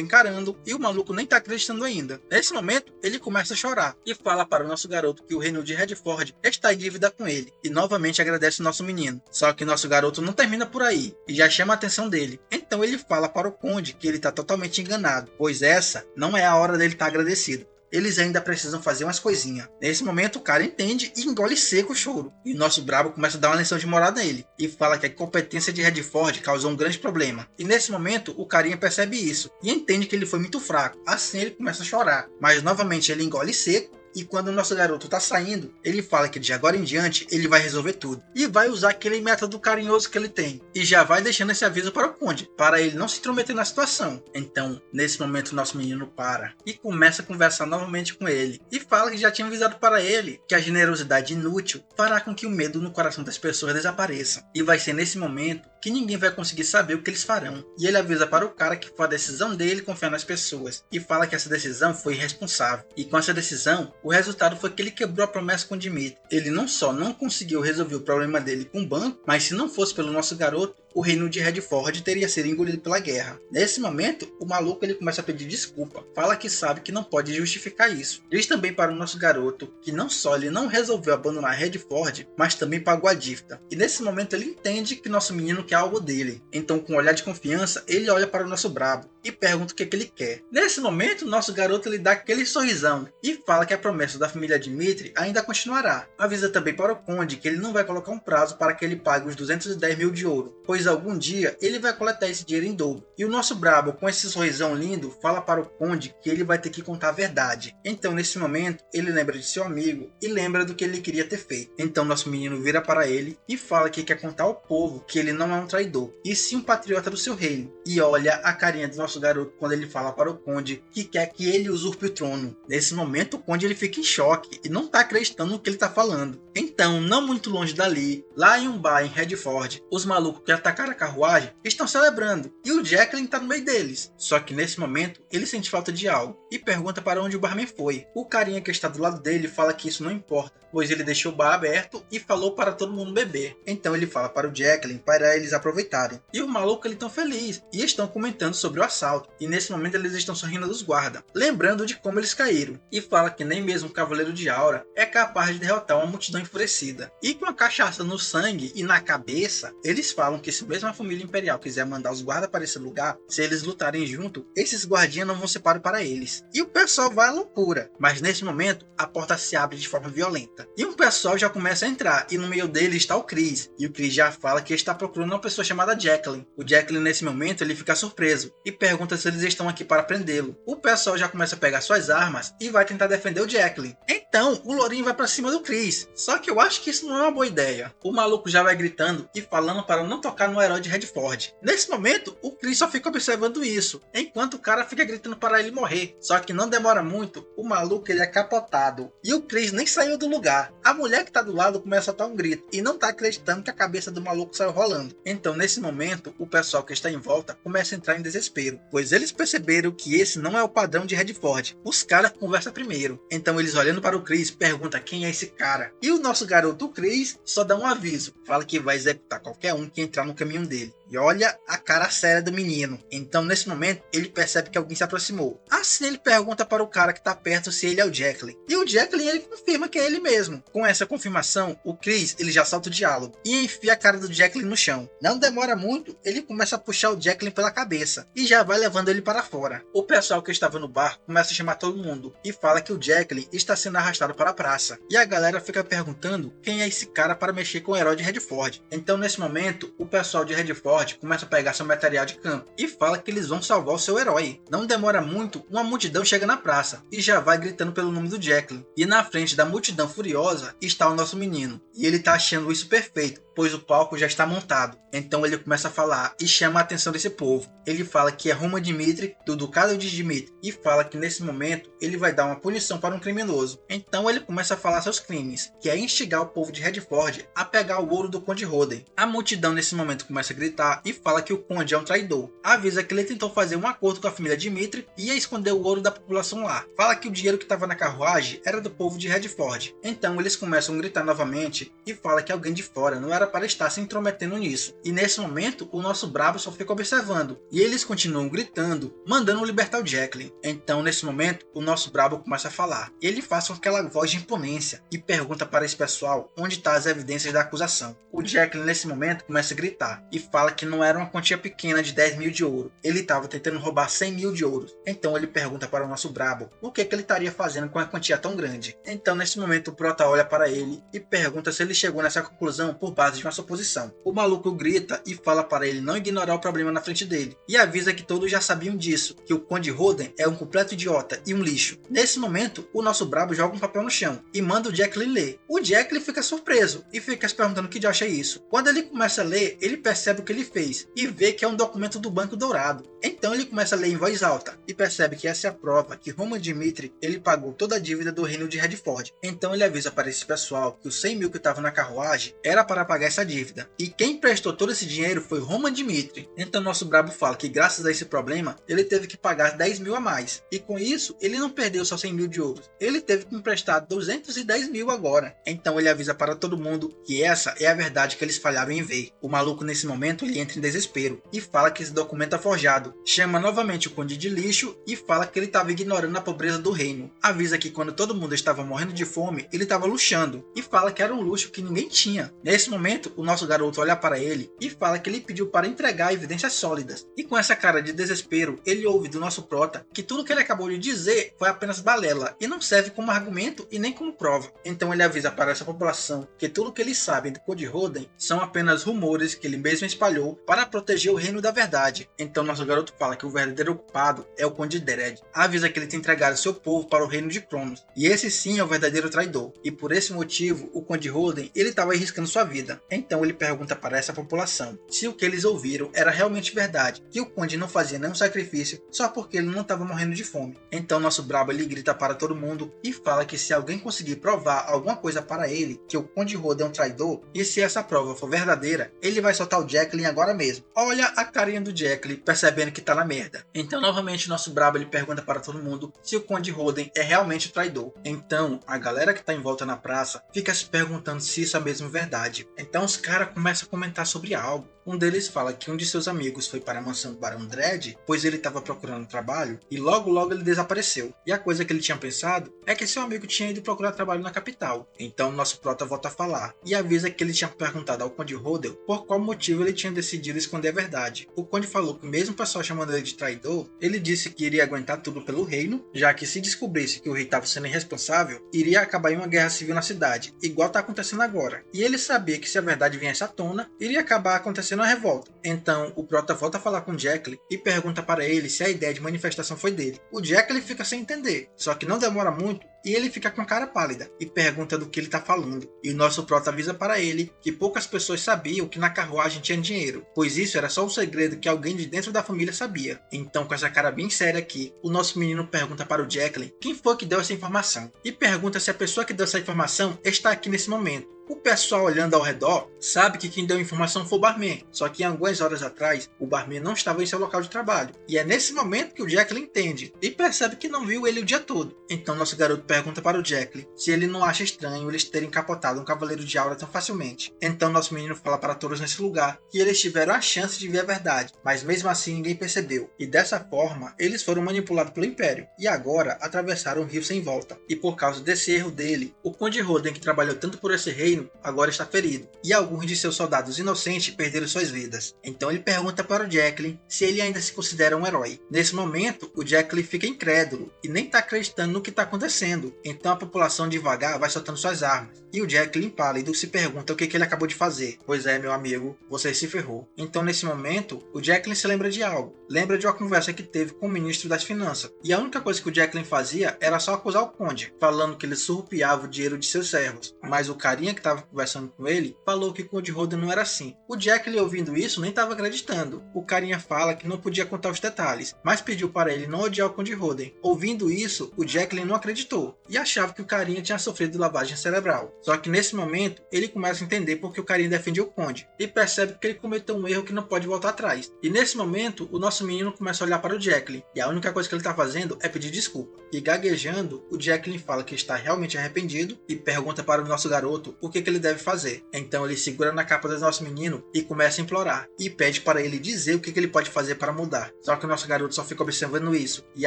encarando e o maluco nem está acreditando ainda. Nesse momento, ele começa a chorar. E fala para o nosso garoto que o reino de Redford está em dívida com ele. E novamente agradece o nosso menino. Só que nosso garoto não termina por aí. E já chama a atenção dele. Então ele fala para o conde que ele está totalmente enganado. Pois essa não é a hora dele estar agradecido. Eles ainda precisam fazer umas coisinhas. Nesse momento o cara entende e engole seco o choro. E o nosso brabo começa a dar uma lição de moral nele. E fala que a incompetência de Redford causou um grande problema. E nesse momento o carinha percebe isso. E entende que ele foi muito fraco. Assim ele começa a chorar. Mas novamente ele engole seco. E quando o nosso garoto tá saindo, ele fala que de agora em diante ele vai resolver tudo. E vai usar aquele método carinhoso que ele tem. E já vai deixando esse aviso para o conde, para ele não se intrometer na situação. Então, nesse momento, o nosso menino para e começa a conversar novamente com ele. E fala que já tinha avisado para ele que a generosidade inútil fará com que o medo no coração das pessoas desapareça. E vai ser nesse momento que ninguém vai conseguir saber o que eles farão. E ele avisa para o cara que foi a decisão dele confiar nas pessoas. E fala que essa decisão foi irresponsável. E com essa decisão, o resultado foi que ele quebrou a promessa com Dimitri. Ele não só não conseguiu resolver o problema dele com o banco, mas se não fosse pelo nosso garoto, o reino de Redford teria sido engolido pela guerra. Nesse momento, o maluco ele começa a pedir desculpa. Fala que sabe que não pode justificar isso. Diz também para o nosso garoto que não só ele não resolveu abandonar Redford, mas também pagou a dívida. E nesse momento ele entende que nosso menino quer algo dele. Então, com um olhar de confiança, ele olha para o nosso brabo e pergunta o que ele quer. Nesse momento, nosso garoto ele dá aquele sorrisão e fala que a promessa da família Dimitri ainda continuará. Avisa também para o conde que ele não vai colocar um prazo para que ele pague os 210 mil de ouro, pois algum dia ele vai coletar esse dinheiro em dobro. E o nosso brabo, com esse sorrisão lindo, fala para o conde que ele vai ter que contar a verdade. Então, nesse momento, ele lembra de seu amigo e lembra do que ele queria ter feito. Então, nosso menino vira para ele e fala que quer contar ao povo que ele não é um traidor, e sim um patriota do seu reino. E olha a carinha do nosso garoto quando ele fala para o conde que quer que ele usurpe o trono. Nesse momento, o conde ele fica em choque e não está acreditando no que ele está falando. Então, não muito longe dali, lá em um bar em Redford, os malucos que atacaram a carruagem estão celebrando e o Jacqueline está no meio deles. Só que nesse momento ele sente falta de algo e pergunta para onde o barman foi. O carinha que está do lado dele fala que isso não importa, pois ele deixou o bar aberto e falou para todo mundo beber. Então ele fala para o Jacqueline para eles aproveitarem. E o maluco ele tão feliz e estão comentando sobre o assalto. E nesse momento eles estão sorrindo dos guardas, lembrando de como eles caíram. E fala que nem mesmo o Cavaleiro de Aura é capaz de derrotar uma multidão enfurecida. E com a cachaça no sangue e na cabeça, eles falam que se mesmo a família imperial quiser mandar os guardas para esse lugar, se eles lutarem junto, esses guardinhas não vão ser páreo para eles. E o pessoal vai à loucura. Mas nesse momento, a porta se abre de forma violenta. E um pessoal já começa a entrar, e no meio dele está o Chris. E o Chris já fala que está procurando uma pessoa chamada Jacqueline. O Jacqueline nesse momento ele fica surpreso e pergunta se eles estão aqui para prendê-lo. O pessoal já começa a pegar suas armas e vai tentar defender o Jacqueline. Então, o Lourinho vai para cima do Chris. Só que eu acho que isso não é uma boa ideia. O maluco já vai gritando e falando para não tocar no herói de Redford. Nesse momento, o Chris só fica observando isso, enquanto o cara fica gritando para ele morrer. Só que não demora muito, o maluco ele é capotado. E o Chris nem saiu do lugar. A mulher que tá do lado começa a dar um grito e não tá acreditando que a cabeça do maluco saiu rolando. Então, nesse momento, o pessoal que está em volta começa a entrar em desespero, pois eles perceberam que esse não é o padrão de Redford. Os caras conversam primeiro. Então, eles olhando para o Chris, perguntam quem é esse cara. E o nosso garoto Chris só dá um aviso. Fala que vai executar qualquer um que entrar no caminho dele. E olha a cara séria do menino. Então, nesse momento, ele percebe que alguém se aproximou. Assim, ele pergunta para o cara que está perto se ele é o Jacqueline. E o Jacqueline, ele confirma que é ele mesmo. Com essa confirmação, o Chris, ele já salta o diálogo e enfia a cara do Jacqueline no chão. Não demora muito, ele começa a puxar o Jacqueline pela cabeça e já vai levando ele para fora. O pessoal que estava no bar começa a chamar todo mundo e fala que o Jacqueline está sendo arrastado para a praça. E a galera fica perguntando quem é esse cara para mexer com o herói de Redford. Então, nesse momento, o pessoal de Redford Redford começa a pegar seu material de campo e fala que eles vão salvar o seu herói. Não demora muito, uma multidão chega na praça e já vai gritando pelo nome do Jacqueline. E na frente da multidão furiosa está o nosso menino. E ele tá achando isso perfeito, pois o palco já está montado. Então ele começa a falar e chama a atenção desse povo. Ele fala que é Roman Dimitri, do Ducado de Dimitri, e fala que nesse momento ele vai dar uma punição para um criminoso. Então ele começa a falar seus crimes, que é instigar o povo de Redford a pegar o ouro do Conde Roden. A multidão nesse momento começa a gritar e fala que o Conde é um traidor. Avisa que ele tentou fazer um acordo com a família Dimitri e ia esconder o ouro da população lá. Fala que o dinheiro que estava na carruagem era do povo de Redford. Então eles começam a gritar novamente e fala que alguém de fora não era para estar se intrometendo nisso. E nesse momento o nosso brabo só fica observando. E eles continuam gritando, mandando libertar o Jacqueline. Então nesse momento o nosso brabo começa a falar. Ele faz com aquela voz de imponência e pergunta para esse pessoal onde estão as evidências da acusação. O Jacqueline nesse momento começa a gritar e fala que não era uma quantia pequena de 10 mil de ouro. Ele estava tentando roubar 100 mil de ouro. Então ele pergunta para o nosso brabo o que ele estaria fazendo com uma quantia tão grande. Então nesse momento o Prota olha para ele e pergunta se ele chegou nessa conclusão por base de uma suposição. O maluco grita e fala para ele não ignorar o problema na frente dele. E avisa que todos já sabiam disso, que o Conde Roden é um completo idiota e um lixo. Nesse momento, o nosso brabo joga um papel no chão e manda o Jacqueline ler. O Jacqueline fica surpreso e fica se perguntando que diacho é isso. Quando ele começa a ler, ele percebe o que ele fez e vê que é um documento do Banco Dourado. Então ele começa a ler em voz alta e percebe que essa é a prova que Roman Dimitri ele pagou toda a dívida do reino de Redford. Então ele avisa para esse pessoal que os 100 mil que estavam na carruagem era para pagar essa dívida. E quem prestou todo esse dinheiro foi Roman Dimitri. Então nosso brabo fala que graças a esse problema ele teve que pagar 10 mil a mais. E com isso ele não perdeu só 100 mil de ouro. Ele teve que emprestar 210 mil agora. Então ele avisa para todo mundo que essa é a verdade que eles falharam em ver. O maluco nesse momento ele entra em desespero e fala que esse documento é forjado. Chama novamente o Conde de lixo e fala que ele estava ignorando a pobreza do reino. Avisa que quando todo mundo estava morrendo de fome, ele estava luxando. E fala que era um luxo que ninguém tinha. Nesse momento, o nosso garoto olha para ele e fala que ele pediu para entregar evidências sólidas. E com essa cara de desespero, ele ouve do nosso prota que tudo que ele acabou de dizer foi apenas balela e não serve como argumento e nem como prova. Então ele avisa para essa população que tudo que eles sabem do Conde Roden são apenas rumores que ele mesmo espalhou para proteger o reino da verdade. Então nosso garoto fala que o verdadeiro culpado é o Conde Dredd. Avisa que ele tem entregado seu povo para o reino de Cronos. E esse sim é o verdadeiro traidor. E por esse motivo, o Conde Roden ele estava arriscando sua vida. Então ele pergunta para essa população se o que eles ouviram era realmente verdade, que o Conde não fazia nenhum sacrifício só porque ele não estava morrendo de fome. Então nosso brabo ele grita para todo mundo e fala que se alguém conseguir provar alguma coisa para ele, que o Conde Roden é um traidor, e se essa prova for verdadeira, ele vai soltar o Jacqueline agora mesmo. Olha a carinha do Jacqueline percebendo que tá na merda. Então novamente nosso brabo ele pergunta para todo mundo se o Conde Roden é realmente o traidor. Então a galera que tá em volta na praça fica se perguntando se isso é mesmo verdade. Então os caras começam a comentar sobre algo. Um deles fala que um de seus amigos foi para a mansão do Barão Dredd, pois ele estava procurando trabalho e logo ele desapareceu. E a coisa que ele tinha pensado é que seu amigo tinha ido procurar trabalho na capital. Então nosso prota volta a falar e avisa que ele tinha perguntado ao Conde Roden por qual motivo ele tinha decidido esconder a verdade. O Conde falou que mesmo o pessoal chamando ele de traidor, ele disse que iria aguentar tudo pelo reino, já que se descobrisse que o rei estava sendo irresponsável, iria acabar em uma guerra civil na cidade, igual está acontecendo agora. E ele sabia que se a verdade viesse à tona, iria acabar acontecendo uma revolta. Então o prota volta a falar com Jacqueline e pergunta para ele se a ideia de manifestação foi dele. O Jacqueline fica sem entender, só que não demora muito e ele fica com a cara pálida e pergunta do que ele está falando. E o nosso prota avisa para ele que poucas pessoas sabiam que na carruagem tinha dinheiro, pois isso era só um segredo que alguém de dentro da família sabia. Então com essa cara bem séria aqui, o nosso menino pergunta para o Jacqueline quem foi que deu essa informação e pergunta se a pessoa que deu essa informação está aqui nesse momento. O pessoal olhando ao redor sabe que quem deu a informação foi o barman, só que em algumas horas atrás o barman não estava em seu local de trabalho. E é nesse momento que o Jacqueline entende e percebe que não viu ele o dia todo. Então nosso garoto pergunta para o Jacqueline se ele não acha estranho eles terem capotado um cavaleiro de aura tão facilmente. Então nosso menino fala para todos nesse lugar que eles tiveram a chance de ver a verdade, mas mesmo assim ninguém percebeu. E dessa forma eles foram manipulados pelo Império e agora atravessaram o rio sem volta. E por causa desse erro dele, o Conde Roden que trabalhou tanto por esse reino agora está ferido, e alguns de seus soldados inocentes perderam suas vidas. Então ele pergunta para o Jacqueline se ele ainda se considera um herói. Nesse momento, o Jacqueline fica incrédulo e nem está acreditando no que está acontecendo. morrendo, então a população devagar vai soltando suas armas. E o Jack, impálido, se pergunta o que ele acabou de fazer. Pois é, meu amigo, você se ferrou. Então, nesse momento, o Jacqueline se lembra de algo. Lembra de uma conversa que teve com o ministro das Finanças. E a única coisa que o Jacqueline fazia era só acusar o Conde, falando que ele surrupiava o dinheiro de seus servos. Mas o carinha que estava conversando com ele falou que o Conde Roden não era assim. O Jacqueline, ouvindo isso, nem estava acreditando. O carinha fala que não podia contar os detalhes, mas pediu para ele não odiar o Conde Roden. Ouvindo isso, o Jacqueline não acreditou e achava que o carinha tinha sofrido lavagem cerebral. Só que nesse momento, ele começa a entender porque o carinha defendia o Conde e percebe que ele cometeu um erro que não pode voltar atrás. E nesse momento, o nosso menino começa a olhar para o Jacqueline e a única coisa que ele está fazendo é pedir desculpa. E gaguejando, o Jacqueline fala que está realmente arrependido e pergunta para o nosso garoto o que ele deve fazer. Então ele segura na capa do nosso menino e começa a implorar e pede para ele dizer o que ele pode fazer para mudar. Só que o nosso garoto só fica observando isso e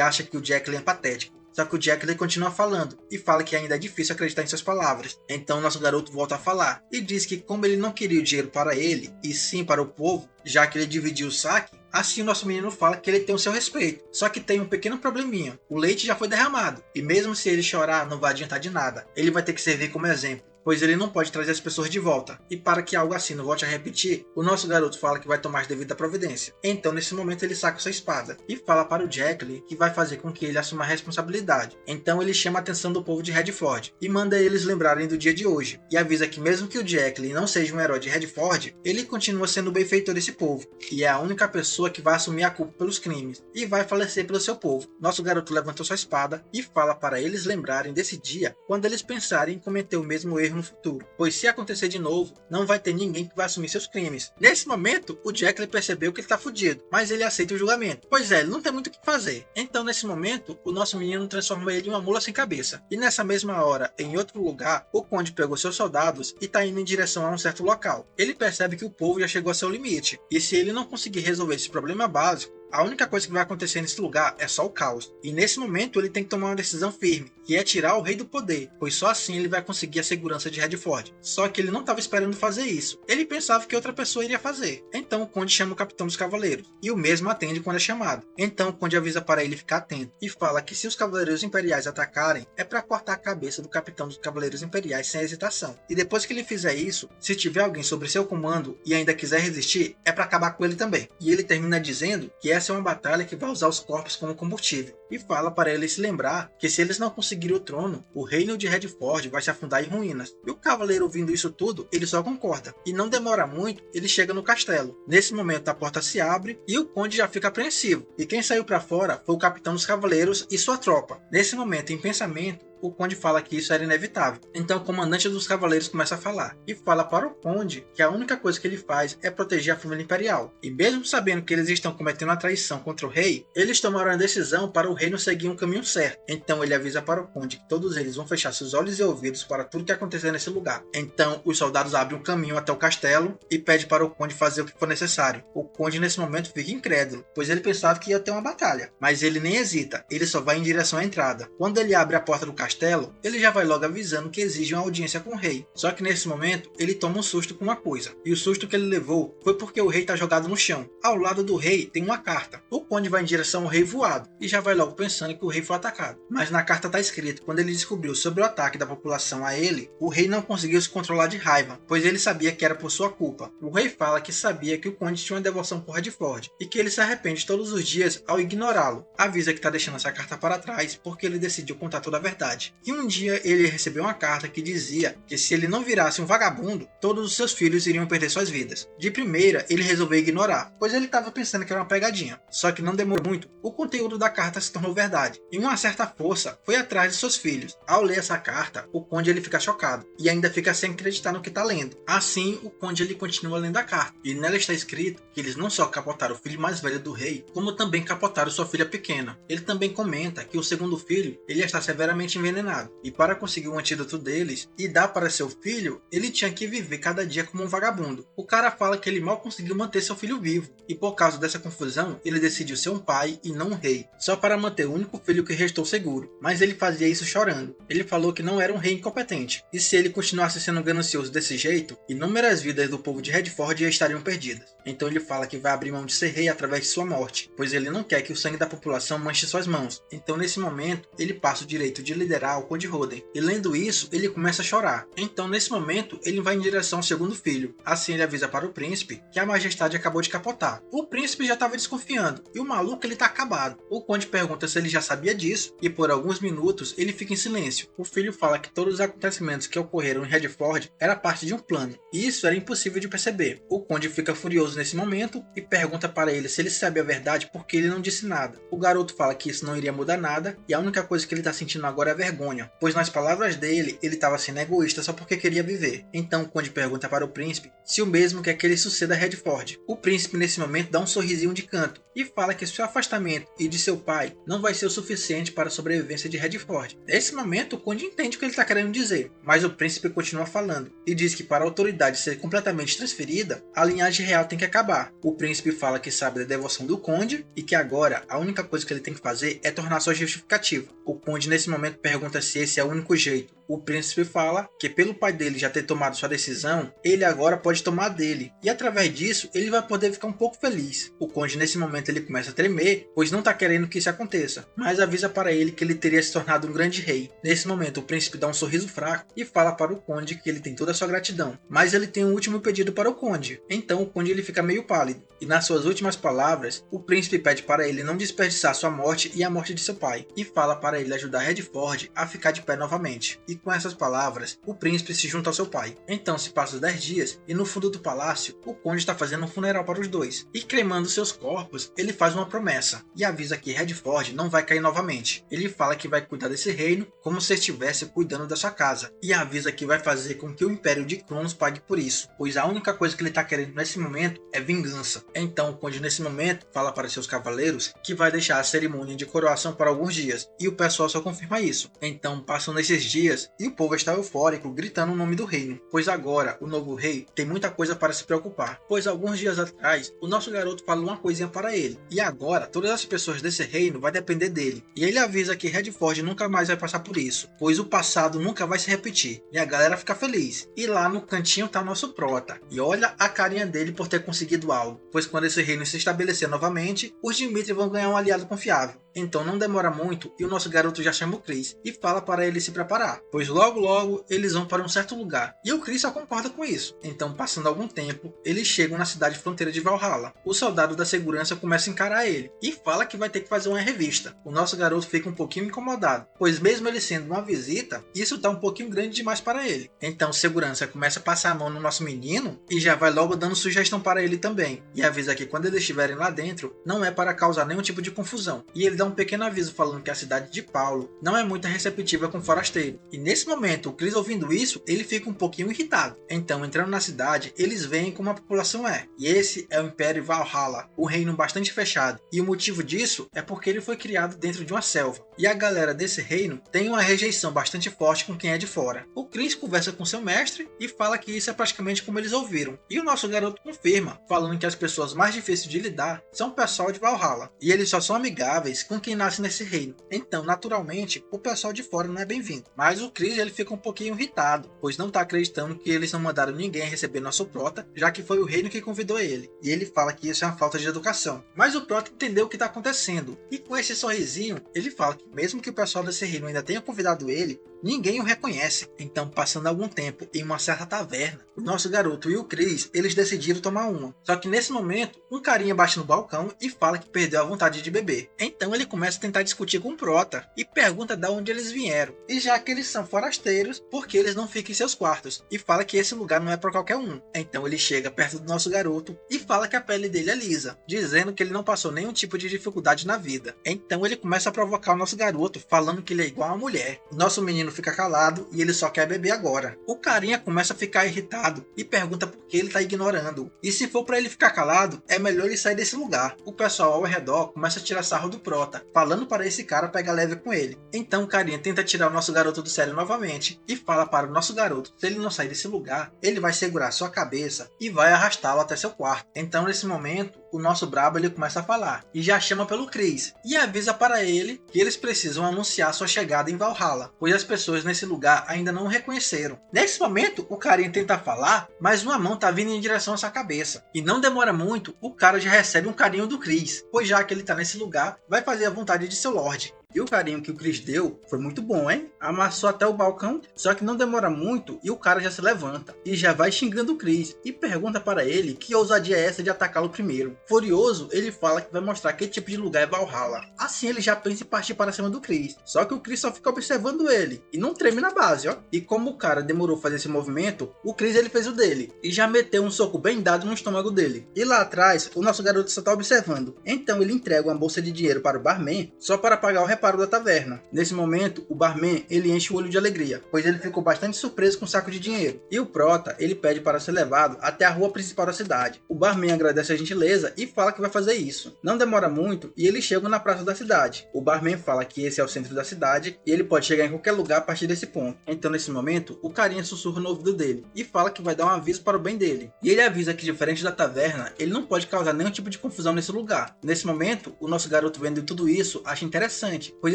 acha que o Jacqueline é patético. Só que o Jacqueline continua falando e fala que ainda é difícil acreditar em suas palavras. Então nosso garoto volta a falar e diz que como ele não queria o dinheiro para ele, e sim para o povo, já que ele dividiu o saque, assim o nosso menino fala que ele tem o seu respeito. Só que tem um pequeno probleminha, o leite já foi derramado, e mesmo se ele chorar não vai adiantar de nada, ele vai ter que servir como exemplo, pois ele não pode trazer as pessoas de volta. E para que algo assim não volte a repetir, o nosso garoto fala que vai tomar as devidas providência. Então nesse momento ele saca sua espada e fala para o Jacqueline que vai fazer com que ele assuma a responsabilidade. Então ele chama a atenção do povo de Redford e manda eles lembrarem do dia de hoje, e avisa que mesmo que o Jacqueline não seja um herói de Redford, ele continua sendo o benfeitor desse povo, e é a única pessoa que vai assumir a culpa pelos crimes, e vai falecer pelo seu povo. Nosso garoto levantou sua espada e fala para eles lembrarem desse dia quando eles pensarem em cometer o mesmo erro no futuro, pois se acontecer de novo, não vai ter ninguém que vai assumir seus crimes. Nesse momento, o Jacqueline percebeu que ele está fudido, mas ele aceita o julgamento, pois ele não tem muito o que fazer. Então nesse momento, o nosso menino transforma ele em uma mula sem cabeça, e nessa mesma hora, em outro lugar, o Conde pegou seus soldados e está indo em direção a um certo local. Ele percebe que o povo já chegou a seu limite, e se ele não conseguir resolver esse problema básico, a única coisa que vai acontecer nesse lugar é só o caos. E nesse momento ele tem que tomar uma decisão firme, que é tirar o rei do poder, pois só assim ele vai conseguir a segurança de Redford. Só que ele não estava esperando fazer isso. Ele pensava que outra pessoa iria fazer. Então o Conde chama o capitão dos cavaleiros, e o mesmo atende quando é chamado. Então o Conde avisa para ele ficar atento, e fala que se os cavaleiros imperiais atacarem, é para cortar a cabeça do capitão dos cavaleiros imperiais sem hesitação. E depois que ele fizer isso, se tiver alguém sobre seu comando e ainda quiser resistir, é para acabar com ele também. E ele termina dizendo que essa é uma batalha que vai usar os corpos como combustível, e fala para eles se lembrar que se eles não conseguirem o trono, o reino de Redford vai se afundar em ruínas. E o cavaleiro, ouvindo isso tudo, ele só concorda, e não demora muito, ele chega no castelo. Nesse momento a porta se abre e o Conde já fica apreensivo, e quem saiu para fora foi o capitão dos cavaleiros e sua tropa. Nesse momento, em pensamento, o Conde fala que isso era inevitável. Então o comandante dos cavaleiros começa a falar, e fala para o Conde que a única coisa que ele faz é proteger a família imperial. E mesmo sabendo que eles estão cometendo uma traição contra o rei, eles tomaram a decisão para o reino seguir um caminho certo. Então ele avisa para o Conde que todos eles vão fechar seus olhos e ouvidos para tudo que acontecer nesse lugar. Então os soldados abrem um caminho até o castelo e pede para o Conde fazer o que for necessário. O Conde nesse momento fica incrédulo, pois ele pensava que ia ter uma batalha. Mas ele nem hesita, ele só vai em direção à entrada. Quando ele abre a porta do castelo, ele já vai logo avisando que exige uma audiência com o rei. Só que nesse momento, ele toma um susto com uma coisa. E o susto que ele levou foi porque o rei está jogado no chão. Ao lado do rei tem uma carta. O Conde vai em direção ao rei voado, e já vai logo pensando que o rei foi atacado. Mas na carta está escrito, quando ele descobriu sobre o ataque da população a ele, o rei não conseguiu se controlar de raiva, pois ele sabia que era por sua culpa. O rei fala que sabia que o Conde tinha uma devoção por Redford, e que ele se arrepende todos os dias ao ignorá-lo. Avisa que está deixando essa carta para trás, porque ele decidiu contar toda a verdade. E um dia ele recebeu uma carta que dizia que se ele não virasse um vagabundo, todos os seus filhos iriam perder suas vidas. De primeira, ele resolveu ignorar, pois ele estava pensando que era uma pegadinha. Só que não demorou muito, o conteúdo da carta se tornou verdade, e uma certa força foi atrás de seus filhos. Ao ler essa carta, o Conde ele fica chocado, e ainda fica sem acreditar no que está lendo. Assim, o Conde ele continua lendo a carta, e nela está escrito que eles não só capotaram o filho mais velho do rei, como também capotaram sua filha pequena. Ele também comenta que o segundo filho ele está severamente envenenado, e para conseguir um antídoto deles e dar para seu filho, ele tinha que viver cada dia como um vagabundo. O cara fala que ele mal conseguiu manter seu filho vivo, e por causa dessa confusão, ele decidiu ser um pai e não um rei. Só para manter o único filho que restou seguro, mas ele fazia isso chorando. Ele falou que não era um rei incompetente, e se ele continuasse sendo ganancioso desse jeito, inúmeras vidas do povo de Redford estariam perdidas. Então ele fala que vai abrir mão de ser rei através de sua morte, pois ele não quer que o sangue da população manche suas mãos. Então nesse momento, ele passa o direito de liderar o Conde Roden, e lendo isso, ele começa a chorar. Então nesse momento, ele vai em direção ao segundo filho. Assim ele avisa para o príncipe que a majestade acabou de capotar. O príncipe já estava desconfiando, e o maluco ele tá acabado. O conde pergunta se ele já sabia disso, e por alguns minutos ele fica em silêncio. O filho fala que todos os acontecimentos que ocorreram em Redford era parte de um plano, e isso era impossível de perceber. O conde fica furioso nesse momento e pergunta para ele se ele sabe a verdade porque ele não disse nada. O garoto fala que isso não iria mudar nada, e a única coisa que ele está sentindo agora é vergonha, pois nas palavras dele, ele estava sendo egoísta só porque queria viver. Então o conde pergunta para o príncipe se o mesmo quer que ele suceda a Redford. O príncipe nesse momento dá um sorrisinho de canto e fala que seu afastamento e de seu pai não vai ser o suficiente para a sobrevivência de Redford. Nesse momento o conde entende o que ele está querendo dizer, mas o príncipe continua falando e diz que para a autoridade ser completamente transferida, a linhagem real tem que acabar. O príncipe fala que sabe da devoção do conde e que agora a única coisa que ele tem que fazer é tornar sua justificativa. O conde nesse momento pergunta se esse é o único jeito. O príncipe fala que pelo pai dele já ter tomado sua decisão, ele agora pode tomar dele, e através disso ele vai poder ficar um pouco feliz. O conde nesse momento ele começa a tremer, pois não está querendo que isso aconteça, mas avisa para ele que ele teria se tornado um grande rei. Nesse momento o príncipe dá um sorriso fraco e fala para o conde que ele tem toda a sua gratidão, mas ele tem um último pedido para o conde. Então o conde ele fica meio pálido, e nas suas últimas palavras, o príncipe pede para ele não desperdiçar sua morte e a morte de seu pai, e fala para ele ajudar Redford a ficar de pé novamente. E com essas palavras, o príncipe se junta ao seu pai. Então se passam 10 dias e no fundo do palácio, o conde está fazendo um funeral para os dois. E cremando seus corpos, ele faz uma promessa e avisa que Redford não vai cair novamente. Ele fala que vai cuidar desse reino como se estivesse cuidando da sua casa. E avisa que vai fazer com que o Império de Cronos pague por isso, pois a única coisa que ele está querendo nesse momento é vingança. Então o conde nesse momento fala para seus cavaleiros que vai deixar a cerimônia de coroação por alguns dias. E o pessoal só confirma isso. Então passam esses dias e o povo está eufórico, gritando o nome do reino, pois agora o novo rei tem muita coisa para se preocupar, pois alguns dias atrás o nosso garoto falou uma coisinha para ele, e agora todas as pessoas desse reino vai depender dele, e ele avisa que Redford nunca mais vai passar por isso, pois o passado nunca vai se repetir, e a galera fica feliz. E lá no cantinho tá o nosso prota, e olha a carinha dele por ter conseguido algo, pois quando esse reino se estabelecer novamente, os Dimitri vão ganhar um aliado confiável. Então não demora muito e o nosso garoto já chama o Chris e fala para ele se preparar, pois logo eles vão para um certo lugar. E o Chris só concorda com isso. Então passando algum tempo, eles chegam na cidade fronteira de Valhalla. O soldado da segurança começa a encarar ele e fala que vai ter que fazer uma revista. O nosso garoto fica um pouquinho incomodado, pois mesmo ele sendo uma visita, isso tá um pouquinho grande demais para ele. Então o segurança começa a passar a mão no nosso menino e já vai logo dando sugestão para ele também. E avisa que quando eles estiverem lá dentro, não é para causar nenhum tipo de confusão. E ele dá um pequeno aviso falando que a cidade de Paulo não é muito receptiva com forasteiro. E nesse momento, o Chris ouvindo isso, ele fica um pouquinho irritado. Então, entrando na cidade, eles veem como a população é. E esse é o Império Valhalla, um reino bastante fechado. E o motivo disso é porque ele foi criado dentro de uma selva. E a galera desse reino tem uma rejeição bastante forte com quem é de fora. O Chris conversa com seu mestre e fala que isso é praticamente como eles ouviram. E o nosso garoto confirma, falando que as pessoas mais difíceis de lidar são o pessoal de Valhalla. E eles só são amigáveis com quem nasce nesse reino. Então, naturalmente, o pessoal de fora não é bem-vindo. Mas o Chris ele fica um pouquinho irritado, pois não está acreditando que eles não mandaram ninguém receber nosso prota, já que foi o reino que convidou ele. E ele fala que isso é uma falta de educação. Mas o prota entendeu o que está acontecendo. E com esse sorrisinho, ele fala que mesmo que o pessoal desse reino ainda tenha convidado ele, ninguém o reconhece. Então, passando algum tempo em uma certa taverna, o nosso garoto e o Chris, eles decidiram tomar uma. Só que nesse momento, um carinha bate no balcão e fala que perdeu a vontade de beber. Então ele começa a tentar discutir com o prota e pergunta de onde eles vieram. E já que eles são forasteiros, por que eles não ficam em seus quartos? E fala que esse lugar não é para qualquer um. Então ele chega perto do nosso garoto e fala que a pele dele é lisa, dizendo que ele não passou nenhum tipo de dificuldade na vida. Então ele começa a provocar o nosso garoto, falando que ele é igual a uma mulher. O nosso menino fica calado e ele só quer beber agora. O carinha começa a ficar irritado e pergunta por que ele tá ignorando. E se for para ele ficar calado, é melhor ele sair desse lugar. O pessoal ao redor começa a tirar sarro do prota, falando para esse cara pegar leve com ele. Então o carinha tenta tirar o nosso garoto do sério novamente e fala para o nosso garoto, se ele não sair desse lugar, ele vai segurar sua cabeça e vai arrastá-lo até seu quarto. Então nesse momento, o nosso brabo ele começa a falar e já chama pelo Chris e avisa para ele que eles precisam anunciar sua chegada em Valhalla, pois as pessoas nesse lugar ainda não o reconheceram. Nesse momento, o carinha tenta falar, mas uma mão tá vindo em direção à sua cabeça. E não demora muito, o cara já recebe um carinho do Chris, pois já que ele tá nesse lugar, vai fazer a vontade de seu Lorde. E o carinho que o Chris deu foi muito bom, hein? Amassou até o balcão, só que não demora muito e o cara já se levanta. E já vai xingando o Chris e pergunta para ele que ousadia é essa de atacá-lo primeiro. Furioso, ele fala que vai mostrar que tipo de lugar é Valhalla. Assim ele já pensa em partir para cima do Chris. Só que o Chris só fica observando ele e não treme na base, ó. E como o cara demorou a fazer esse movimento, o Chris ele fez o dele. E já meteu um soco bem dado no estômago dele. E lá atrás, o nosso garoto só tá observando. Então ele entrega uma bolsa de dinheiro para o barman só para pagar o reparo da taverna. Nesse momento, o barman ele enche o olho de alegria, pois ele ficou bastante surpreso com o saco de dinheiro. E o prota ele pede para ser levado até a rua principal da cidade. O barman agradece a gentileza e fala que vai fazer isso. Não demora muito e eles chegam na praça da cidade. O barman fala que esse é o centro da cidade e ele pode chegar em qualquer lugar a partir desse ponto. Então nesse momento, o carinha sussurra no ouvido dele e fala que vai dar um aviso para o bem dele. E ele avisa que diferente da taverna, ele não pode causar nenhum tipo de confusão nesse lugar. Nesse momento, o nosso garoto vendo tudo isso acha interessante, pois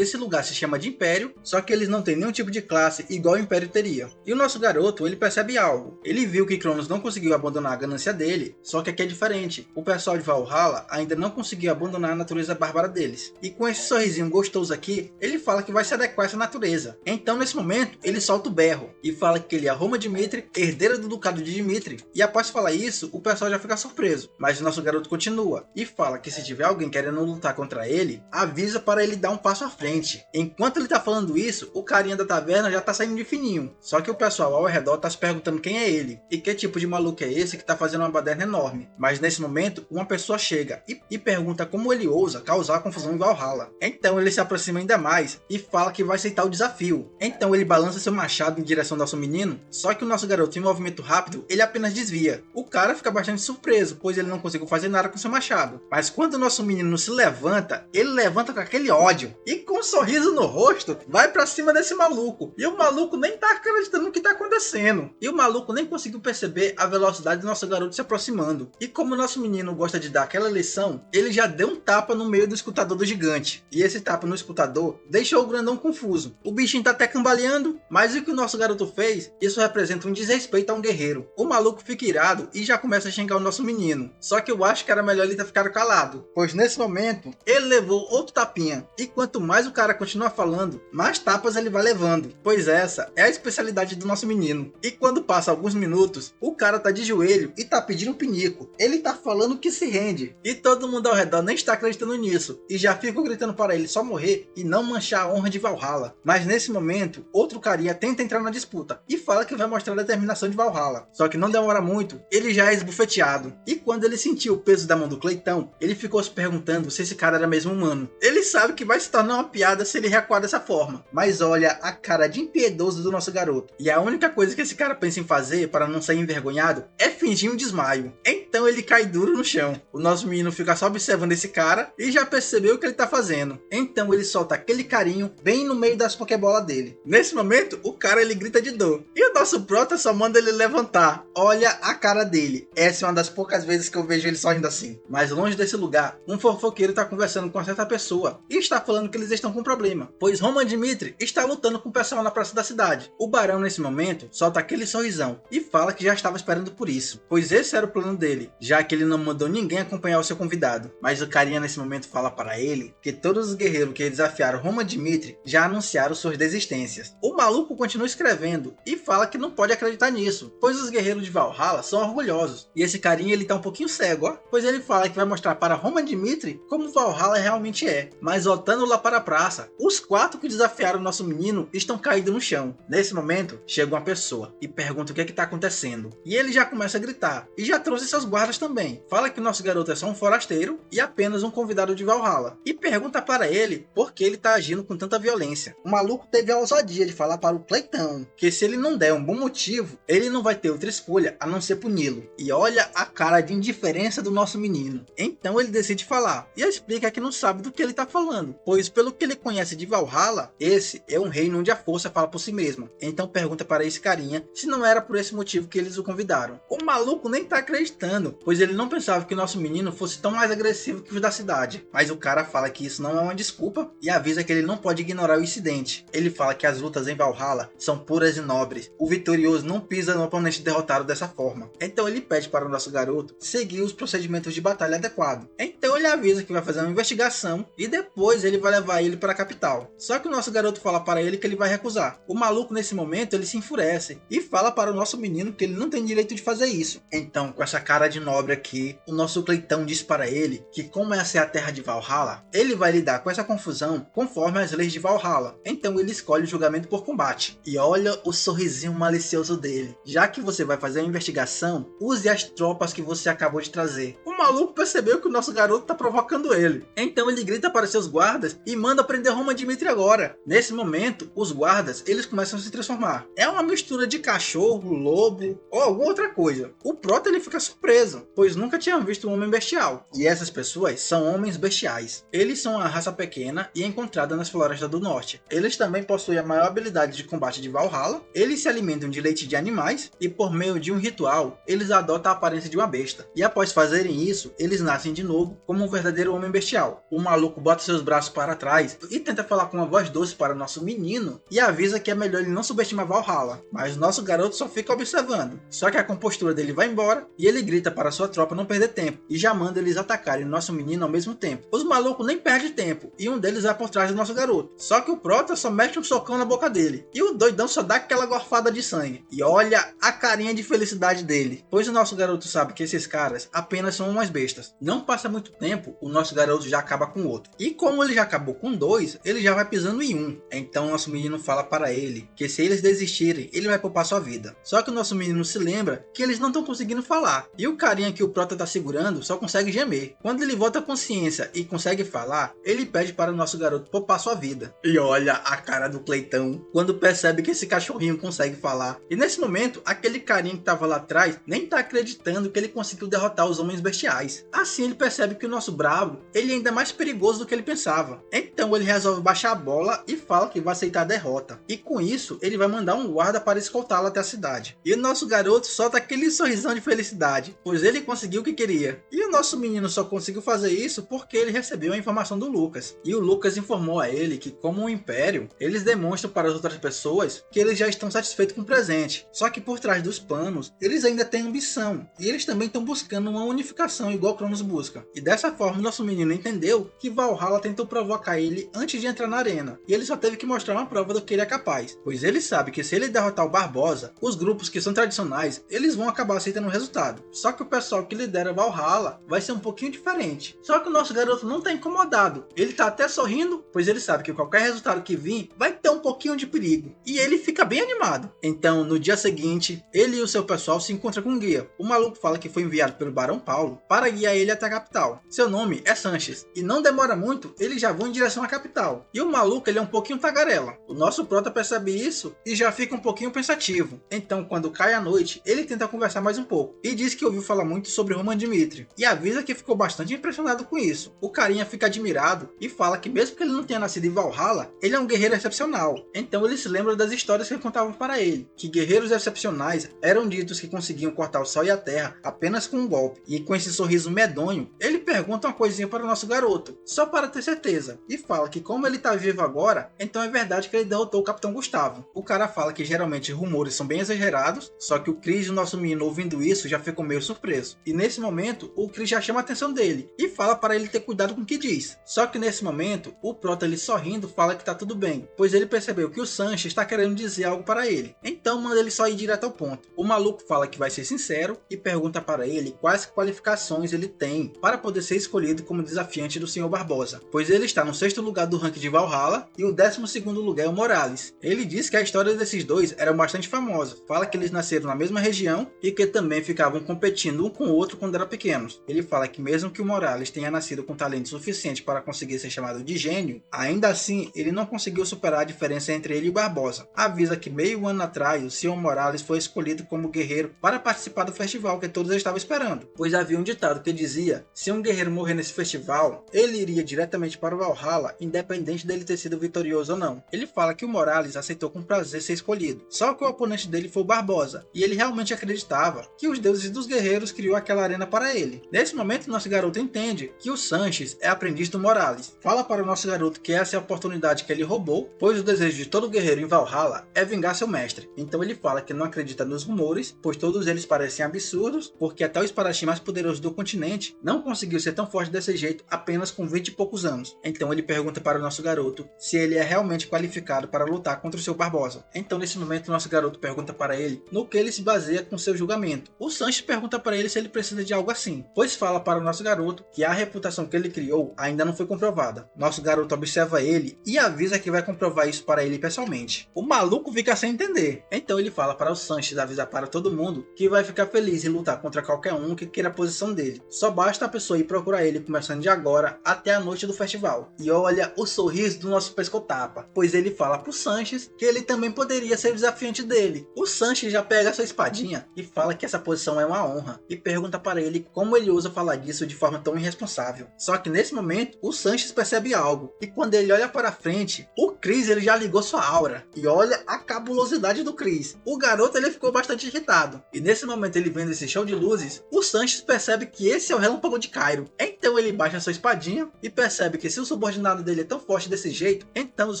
esse lugar se chama de Império, só que eles não têm nenhum tipo de classe igual o Império teria. E o nosso garoto, ele percebe algo. Ele viu que Cronos não conseguiu abandonar a ganância dele, só que aqui é diferente. O pessoal de Valhalla ainda não conseguiu abandonar a natureza bárbara deles. E com esse sorrisinho gostoso aqui, ele fala que vai se adequar a essa natureza. Então nesse momento, ele solta o berro e fala que ele é Roma Dimitri, herdeira do ducado de Dimitri. E após falar isso, o pessoal já fica surpreso. Mas o nosso garoto continua e fala que se tiver alguém querendo lutar contra ele, avisa para ele dar um passo à frente. Enquanto ele tá falando isso, o carinha da taverna já tá saindo de fininho. Só que o pessoal ao redor tá se perguntando quem é ele e que tipo de maluco é esse que tá fazendo uma baderna enorme. Mas nesse momento, uma pessoa chega e pergunta como ele ousa causar confusão em Valhalla. Então ele se aproxima ainda mais e fala que vai aceitar o desafio. Então ele balança seu machado em direção ao nosso menino, só que o nosso garoto em movimento rápido, ele apenas desvia. O cara fica bastante surpreso, pois ele não conseguiu fazer nada com seu machado. Mas quando o nosso menino se levanta, ele levanta com aquele ódio e com um sorriso no rosto, vai pra cima desse maluco. E o maluco nem tá acreditando no que tá acontecendo. E o maluco nem conseguiu perceber a velocidade do nosso garoto se aproximando. E como o nosso menino gosta de dar aquela lição, ele já deu um tapa no meio do escutador do gigante. E esse tapa no escutador deixou o grandão confuso. O bichinho tá até cambaleando, mas o que o nosso garoto fez, isso representa um desrespeito a um guerreiro. O maluco fica irado e já começa a xingar o nosso menino. Só que eu acho que era melhor ele ter ficado calado, pois nesse momento, ele levou outro tapinha. E quanto mais o cara continua falando, mais tapas ele vai levando, pois essa é a especialidade do nosso menino. E quando passa alguns minutos, o cara tá de joelho e tá pedindo pinico. Ele tá falando que se rende. E todo mundo ao redor nem está acreditando nisso. E já ficam gritando para ele só morrer e não manchar a honra de Valhalla. Mas nesse momento, outro carinha tenta entrar na disputa e fala que vai mostrar a determinação de Valhalla. Só que não demora muito, ele já é esbufeteado. E quando ele sentiu o peso da mão do Cleitão, ele ficou se perguntando se esse cara era mesmo humano. Ele sabe que vai se tornar uma piada se ele recuar dessa forma. Mas olha a cara de impiedoso do nosso garoto. E a única coisa que esse cara pensa em fazer para não sair envergonhado é fingir um desmaio. Então ele cai duro no chão. O nosso menino fica só observando esse cara e já percebeu o que ele tá fazendo. Então ele solta aquele carinho bem no meio das pokebolas dele. Nesse momento, o cara ele grita de dor. E o nosso prota só manda ele levantar. Olha a cara dele. Essa é uma das poucas vezes que eu vejo ele sorrindo assim. Mas longe desse lugar, um fofoqueiro tá conversando com certa pessoa e está falando que eles estão com problema, pois Roma Dimitri está lutando com o pessoal na praça da cidade. O barão nesse momento solta aquele sorrisão e fala que já estava esperando por isso, pois esse era o plano dele, já que ele não mandou ninguém acompanhar o seu convidado. Mas o carinha nesse momento fala para ele que todos os guerreiros que desafiaram Roma Dimitri já anunciaram suas desistências. O maluco continua escrevendo e fala que não pode acreditar nisso, pois os guerreiros de Valhalla são orgulhosos. E esse carinha ele tá um pouquinho cego, ó, pois ele fala que vai mostrar para Roma Dimitri como Valhalla realmente é. Mas voltando lá para a praça, os 4 que desafiaram o nosso menino estão caídos no chão. Nesse momento, chega uma pessoa e pergunta o que é que tá acontecendo. E ele já começa a gritar e já trouxe seus guardas também. Fala que o nosso garoto é só um forasteiro e apenas um convidado de Valhalla. E pergunta para ele por que ele tá agindo com tanta violência. O maluco teve a ousadia de falar para o Cleitão que se ele não der um bom motivo, ele não vai ter outra escolha a não ser puni-lo. E olha a cara de indiferença do nosso menino. Então ele decide falar e explica que não sabe do que ele tá falando, pois pelo que ele conhece de Valhalla, esse é um reino onde a força fala por si mesma. Então pergunta para esse carinha se não era por esse motivo que eles o convidaram. O maluco nem tá acreditando, pois ele não pensava que nosso menino fosse tão mais agressivo que os da cidade. Mas o cara fala que isso não é uma desculpa e avisa que ele não pode ignorar o incidente. Ele fala que as lutas em Valhalla são puras e nobres. O vitorioso não pisa no oponente derrotado dessa forma. Então ele pede para o nosso garoto seguir os procedimentos de batalha adequados. Então ele avisa que vai fazer uma investigação e depois ele vai levar ele para a capital. Só que o nosso garoto fala para ele que ele vai recusar. O maluco nesse momento ele se enfurece e fala para o nosso menino que ele não tem direito de fazer isso. Então, com essa cara de nobre aqui, o nosso Cleitão diz para ele que como essa é a terra de Valhalla, ele vai lidar com essa confusão conforme as leis de Valhalla. Então ele escolhe o julgamento por combate. E olha o sorrisinho malicioso dele. Já que você vai fazer a investigação, use as tropas que você acabou de trazer. O maluco percebeu que o nosso garoto está provocando ele. Então ele grita para seus guardas e manda prender Roman Dmitri agora. Nesse momento, os guardas eles começam a se transformar. É uma mistura de cachorro, lobo ou alguma outra coisa. O Prota ele fica surpreso, pois nunca tinha visto um homem bestial. E essas pessoas são homens bestiais. Eles são uma raça pequena e encontrada nas florestas do norte. Eles também possuem a maior habilidade de combate de Valhalla. Eles se alimentam de leite de animais e por meio de um ritual, eles adotam a aparência de uma besta. E após fazerem isso, eles nascem de novo como um verdadeiro homem bestial. O maluco bota seus braços para trás e tenta falar com uma voz doce para o nosso menino e avisa que é melhor ele não subestimar Valhalla. Mas nosso garoto só fica observando. Só que a compostura dele vai embora e ele grita para sua tropa não perder tempo e já manda eles atacarem o nosso menino ao mesmo tempo. Os malucos nem perdem tempo e um deles vai por trás do nosso garoto. Só que o Prota só mete um socão na boca dele e o doidão só dá aquela gorfada de sangue. E olha a carinha de felicidade dele, pois o nosso garoto sabe que esses caras apenas são umas bestas. Não passa muito tempo, o nosso garoto já acaba com outro. E como ele já acabou com dois, ele já vai pisando em um. Então nosso menino fala para ele que se eles desistirem, ele vai poupar sua vida. Só que o nosso menino se lembra que eles não estão conseguindo falar. E o carinha que o Prota tá segurando só consegue gemer. Quando ele volta à consciência e consegue falar, ele pede para o nosso garoto poupar sua vida. E olha a cara do Cleitão quando percebe que esse cachorrinho consegue falar. E nesse momento, aquele carinha que tava lá atrás nem tá acreditando que ele conseguiu derrotar os homens bestiais. Assim ele percebe que o nosso bravo, ele é ainda mais perigoso do que ele pensava. Então ele resolve baixar a bola e fala que vai aceitar a derrota. E com isso, ele vai mandar um guarda para escoltá-lo até a cidade. E o nosso garoto solta aquele sorrisão de felicidade, pois ele conseguiu o que queria. E o nosso menino só conseguiu fazer isso porque ele recebeu a informação do Lucas. E o Lucas informou a ele que, como um império, eles demonstram para as outras pessoas que eles já estão satisfeitos com o presente. Só que por trás dos panos, eles ainda têm ambição. E eles também estão buscando uma unificação igual Cronos busca. E dessa forma, nosso menino entendeu que Valhalla tentou provocar ele antes de entrar na arena. E ele só teve que mostrar uma prova do que ele é capaz. Pois ele sabe que se ele derrotar o Barbosa, os grupos que são tradicionais, eles vão acabar aceitando o resultado. Só que o pessoal que lidera Valhalla vai ser um pouquinho diferente. Só que o nosso garoto não está incomodado. Ele está até sorrindo, pois ele sabe que qualquer resultado que vir vai ter um pouquinho de perigo. E ele fica bem animado. Então, no dia seguinte, ele e o seu pessoal se encontram com um guia. O maluco fala que foi enviado pelo Barão Paulo para guiar ele até a capital. Seu nome é Sanches. E não demora muito, eles já vão em direção à capital. E o maluco, ele é um pouquinho tagarela. O nosso Prota percebe isso e já fica um pouquinho pensativo. Então, quando cai a noite, ele tenta conversar mais um pouco. E diz que ouviu falar muito sobre Roman Dmitri. E avisa que ficou bastante impressionado com isso. O carinha fica admirado e fala que mesmo que ele não tenha nascido em Valhalla, ele é um guerreiro excepcional. Então ele se lembra das histórias que contavam para ele. Que guerreiros excepcionais eram ditos que conseguiam cortar o céu e a terra apenas com um golpe. E com esse sorriso medonho, ele pergunta uma coisinha para o nosso garoto, só para ter certeza. E fala que como ele tá vivo agora, então é verdade que ele derrotou o Capitão Gustavo. O cara fala que geralmente rumores são bem exagerados, só que o Chris, o nosso menino, ouvindo isso, já ficou meio surpreso. E nesse momento, o Chris já chama a atenção dele e fala para ele ter cuidado com o que diz. Só que nesse momento, o Prota, ele sorrindo, fala que tá tudo bem, pois ele percebeu que o Sanches está querendo dizer algo para ele. Então manda ele só ir direto ao ponto. O maluco fala que vai ser sincero e pergunta para ele quais qualificações ele tem para poder ser escolhido como desafiante do Sr. Barbosa, pois ele está no 6º lugar do ranking de Valhalla e o 12º lugar é o Morales. Ele diz que a história desses dois era bastante famosa, fala que eles nasceram na mesma região e que também ficavam competindo um com o outro quando eram pequenos. Ele fala que mesmo que o Morales tenha nascido com talento suficiente para conseguir ser chamado de gênio, ainda assim ele não conseguiu superar a diferença entre ele e o Barbosa. Avisa que meio ano atrás o Sr. Morales foi escolhido como guerreiro para participar do festival que todos estavam esperando, pois havia um ditado que dizia: se um guerreiro guerreiro morrer nesse festival, ele iria diretamente para o Valhalla, independente dele ter sido vitorioso ou não. Ele fala que o Morales aceitou com prazer ser escolhido, só que o oponente dele foi o Barbosa, e ele realmente acreditava que os deuses dos guerreiros criou aquela arena para ele. Nesse momento, nosso garoto entende que o Sanches é aprendiz do Morales. Fala para o nosso garoto que essa é a oportunidade que ele roubou, pois o desejo de todo guerreiro em Valhalla é vingar seu mestre. Então ele fala que não acredita nos rumores, pois todos eles parecem absurdos, porque até o espadachim mais poderoso do continente não conseguiu ser tão forte desse jeito apenas com 20 e poucos anos. Então ele pergunta para o nosso garoto se ele é realmente qualificado para lutar contra o seu Barbosa. Então nesse momento o nosso garoto pergunta para ele no que ele se baseia com seu julgamento. O Sanches pergunta para ele se ele precisa de algo assim, pois fala para o nosso garoto que a reputação que ele criou ainda não foi comprovada. Nosso garoto observa ele e avisa que vai comprovar isso para ele pessoalmente. O maluco fica sem entender. Então ele fala para o Sanches avisar para todo mundo que vai ficar feliz em lutar contra qualquer um que queira a posição dele. Só basta a pessoa ir procurar ele começando de agora até a noite do festival. E olha o sorriso do nosso pescotapa, pois ele fala pro Sanches que ele também poderia ser o desafiante dele. O Sanches já pega sua espadinha e fala que essa posição é uma honra e pergunta para ele como ele ousa falar disso de forma tão irresponsável. Só que nesse momento o Sanches percebe algo e quando ele olha para frente, o Chris ele já ligou sua aura e olha a cabulosidade do Chris. O garoto ele ficou bastante irritado e nesse momento ele vendo esse show de luzes, o Sanches percebe que esse é o relâmpago de Cairo. Então ele baixa sua espadinha e percebe que se o subordinado dele é tão forte desse jeito, então os